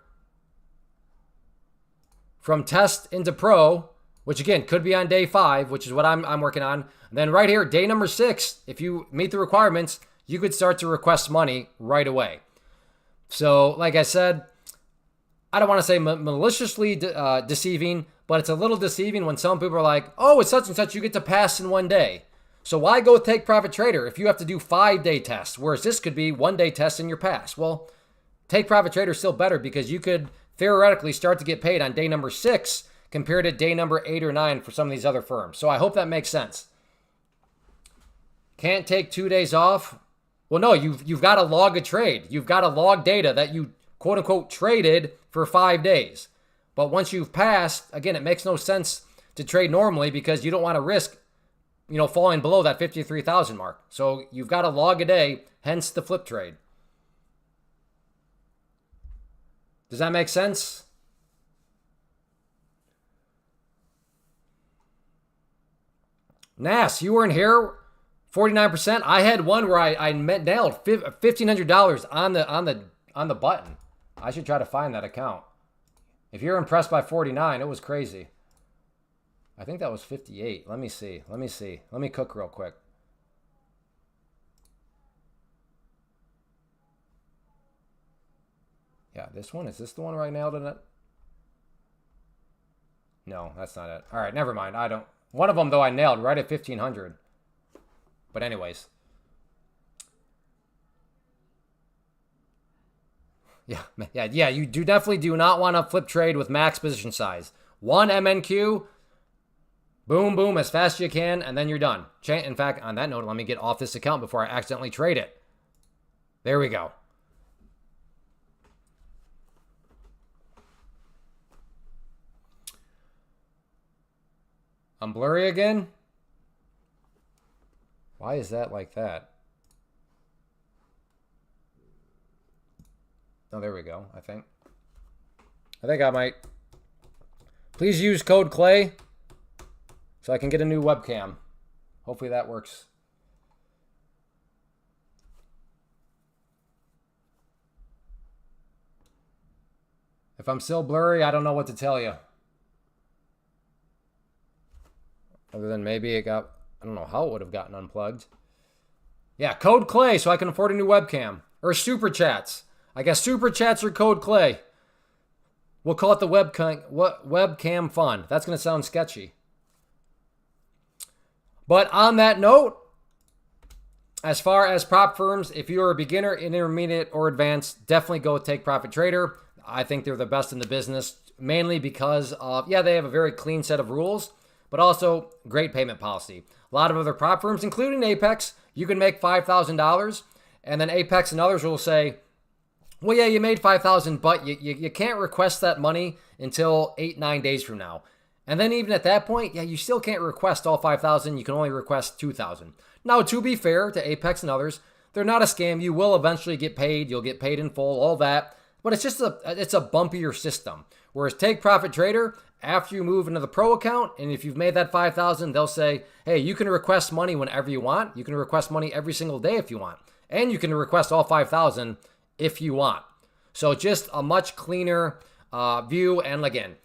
from test into pro, which again, could be on day 5, which is what I'm working on. And then right here, day number 6, if you meet the requirements, you could start to request money right away. So like I said, I don't want to say maliciously deceiving, but it's a little deceiving when some people are like, oh, it's such and such, you get to pass in 1 day. So why go with Take Profit Trader if you have to do 5-day tests, whereas this could be 1-day tests in your pass? Well, Take Profit Trader is still better because you could theoretically start to get paid on day number 6 compared to day number 8 or 9 for some of these other firms. So I hope that makes sense. Can't take 2 days off? Well, no, you've got to log a trade. You've got to log data that you quote unquote traded for 5 days. But once you've passed, again, it makes no sense to trade normally because you don't want to risk, falling below that 53,000 mark. So you've got to log a day, hence the flip trade. Does that make sense? Nas, you weren't here. 49%. I had one where I nailed $1,500 on the button. I should try to find that account. If you're impressed by 49, it was crazy. I think that was 58. Let me see. Let me cook real quick. Yeah, this one. Is this the one where I nailed it? No, that's not it. All right, never mind. One of them, though, I nailed right at 1,500. But anyways. Yeah, you definitely do not want to flip trade with max position size. 1 MNQ, boom, boom, as fast as you can, and then you're done. In fact, on that note, let me get off this account before I accidentally trade it. There we go. I'm blurry again? Why is that like that? Oh, there we go, I think I might. Please use code Clay so I can get a new webcam. Hopefully that works. If I'm still blurry, I don't know what to tell you. Other than maybe I don't know how it would have gotten unplugged. Yeah, code Clay so I can afford a new webcam. Or super chats. I guess super chats are code Clay. We'll call it the webcam fund. That's going to sound sketchy. But on that note, as far as prop firms, if you're a beginner, intermediate, or advanced, definitely go with Take Profit Trader. I think they're the best in the business, mainly because of, they have a very clean set of rules, but also great payment policy. A lot of other prop firms, including Apex, you can make $5,000, and then Apex and others will say, well, yeah, you made $5,000, but you can't request that money until 8-9 days from now. And then even at that point, you still can't request all $5,000. You can only request $2,000. Now, to be fair to Apex and others, they're not a scam. You will eventually get paid. You'll get paid in full, all that. But it's just it's a bumpier system. Whereas Take Profit Trader, after you move into the pro account, and if you've made that $5,000, they'll say, hey, you can request money whenever you want. You can request money every single day if you want. And you can request all $5,000 if you want. So just a much cleaner view. And again,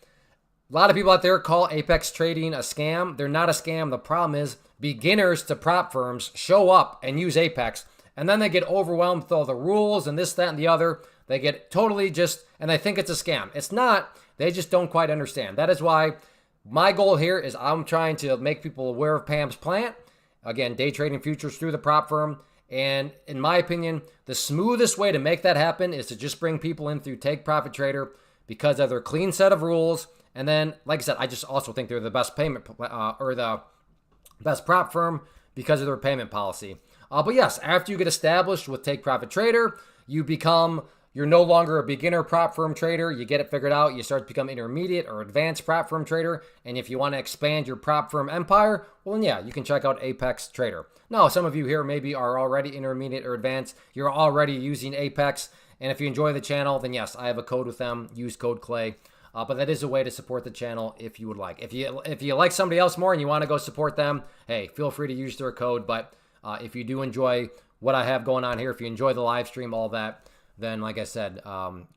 a lot of people out there call Apex trading a scam. They're not a scam. The problem is beginners to prop firms show up and use Apex, and then they get overwhelmed with all the rules and this, that, and the other. They get totally and they think it's a scam. It's not. They just don't quite understand. That is why my goal here is I'm trying to make people aware of Pam's plant. Again, day trading futures through the prop firm. And in my opinion, the smoothest way to make that happen is to just bring people in through Take Profit Trader because of their clean set of rules. And then, like I said, I just also think they're the best payment or the best prop firm because of their payment policy. But yes, after you get established with Take Profit Trader, you become, you're no longer a beginner prop firm trader. You get it figured out. You start to become intermediate or advanced prop firm trader. And if you want to expand your prop firm empire, well, then yeah, you can check out Apex Trader. Now, some of you here maybe are already intermediate or advanced. You're already using Apex. And if you enjoy the channel, then yes, I have a code with them. Use code Clay. But that is a way to support the channel if you would like. If you like somebody else more and you want to go support them, hey, feel free to use their code. But if you do enjoy what I have going on here, if you enjoy the live stream, all that, then like I said,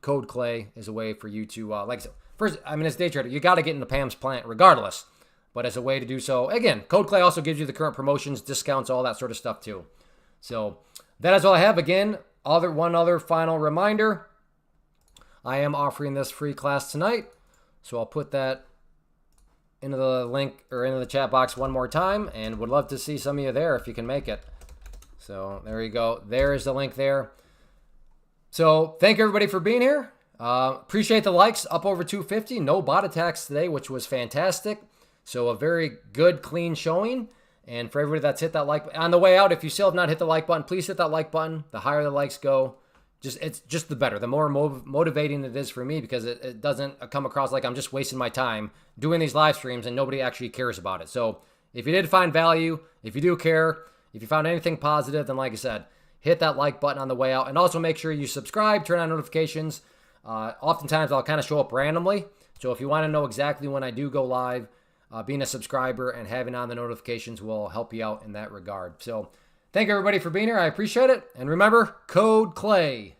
code Clay is a way for you to, like I said, first, I mean, as a day trader, you got to get into Pam's plant regardless. But as a way to do so, again, code Clay also gives you the current promotions, discounts, all that sort of stuff too. So that is all I have. Again, one other final reminder. I am offering this free class tonight. So I'll put that into the link or into the chat box one more time, and would love to see some of you there if you can make it. So there you go. There is the link there. So thank everybody for being here. Appreciate the likes, up over 250. No bot attacks today, which was fantastic. So a very good, clean showing. And for everybody that's hit that like on the way out, if you still have not hit the like button, please hit that like button. The higher the likes go, it's just the better. The more motivating it is for me, because it doesn't come across like I'm just wasting my time doing these live streams and nobody actually cares about it. So if you did find value, if you do care, if you found anything positive, then like I said, hit that like button on the way out. And also make sure you subscribe, turn on notifications. Oftentimes I'll kind of show up randomly. So if you want to know exactly when I do go live, being a subscriber and having on the notifications will help you out in that regard. So thank everybody for being here. I appreciate it. And remember, code Clay.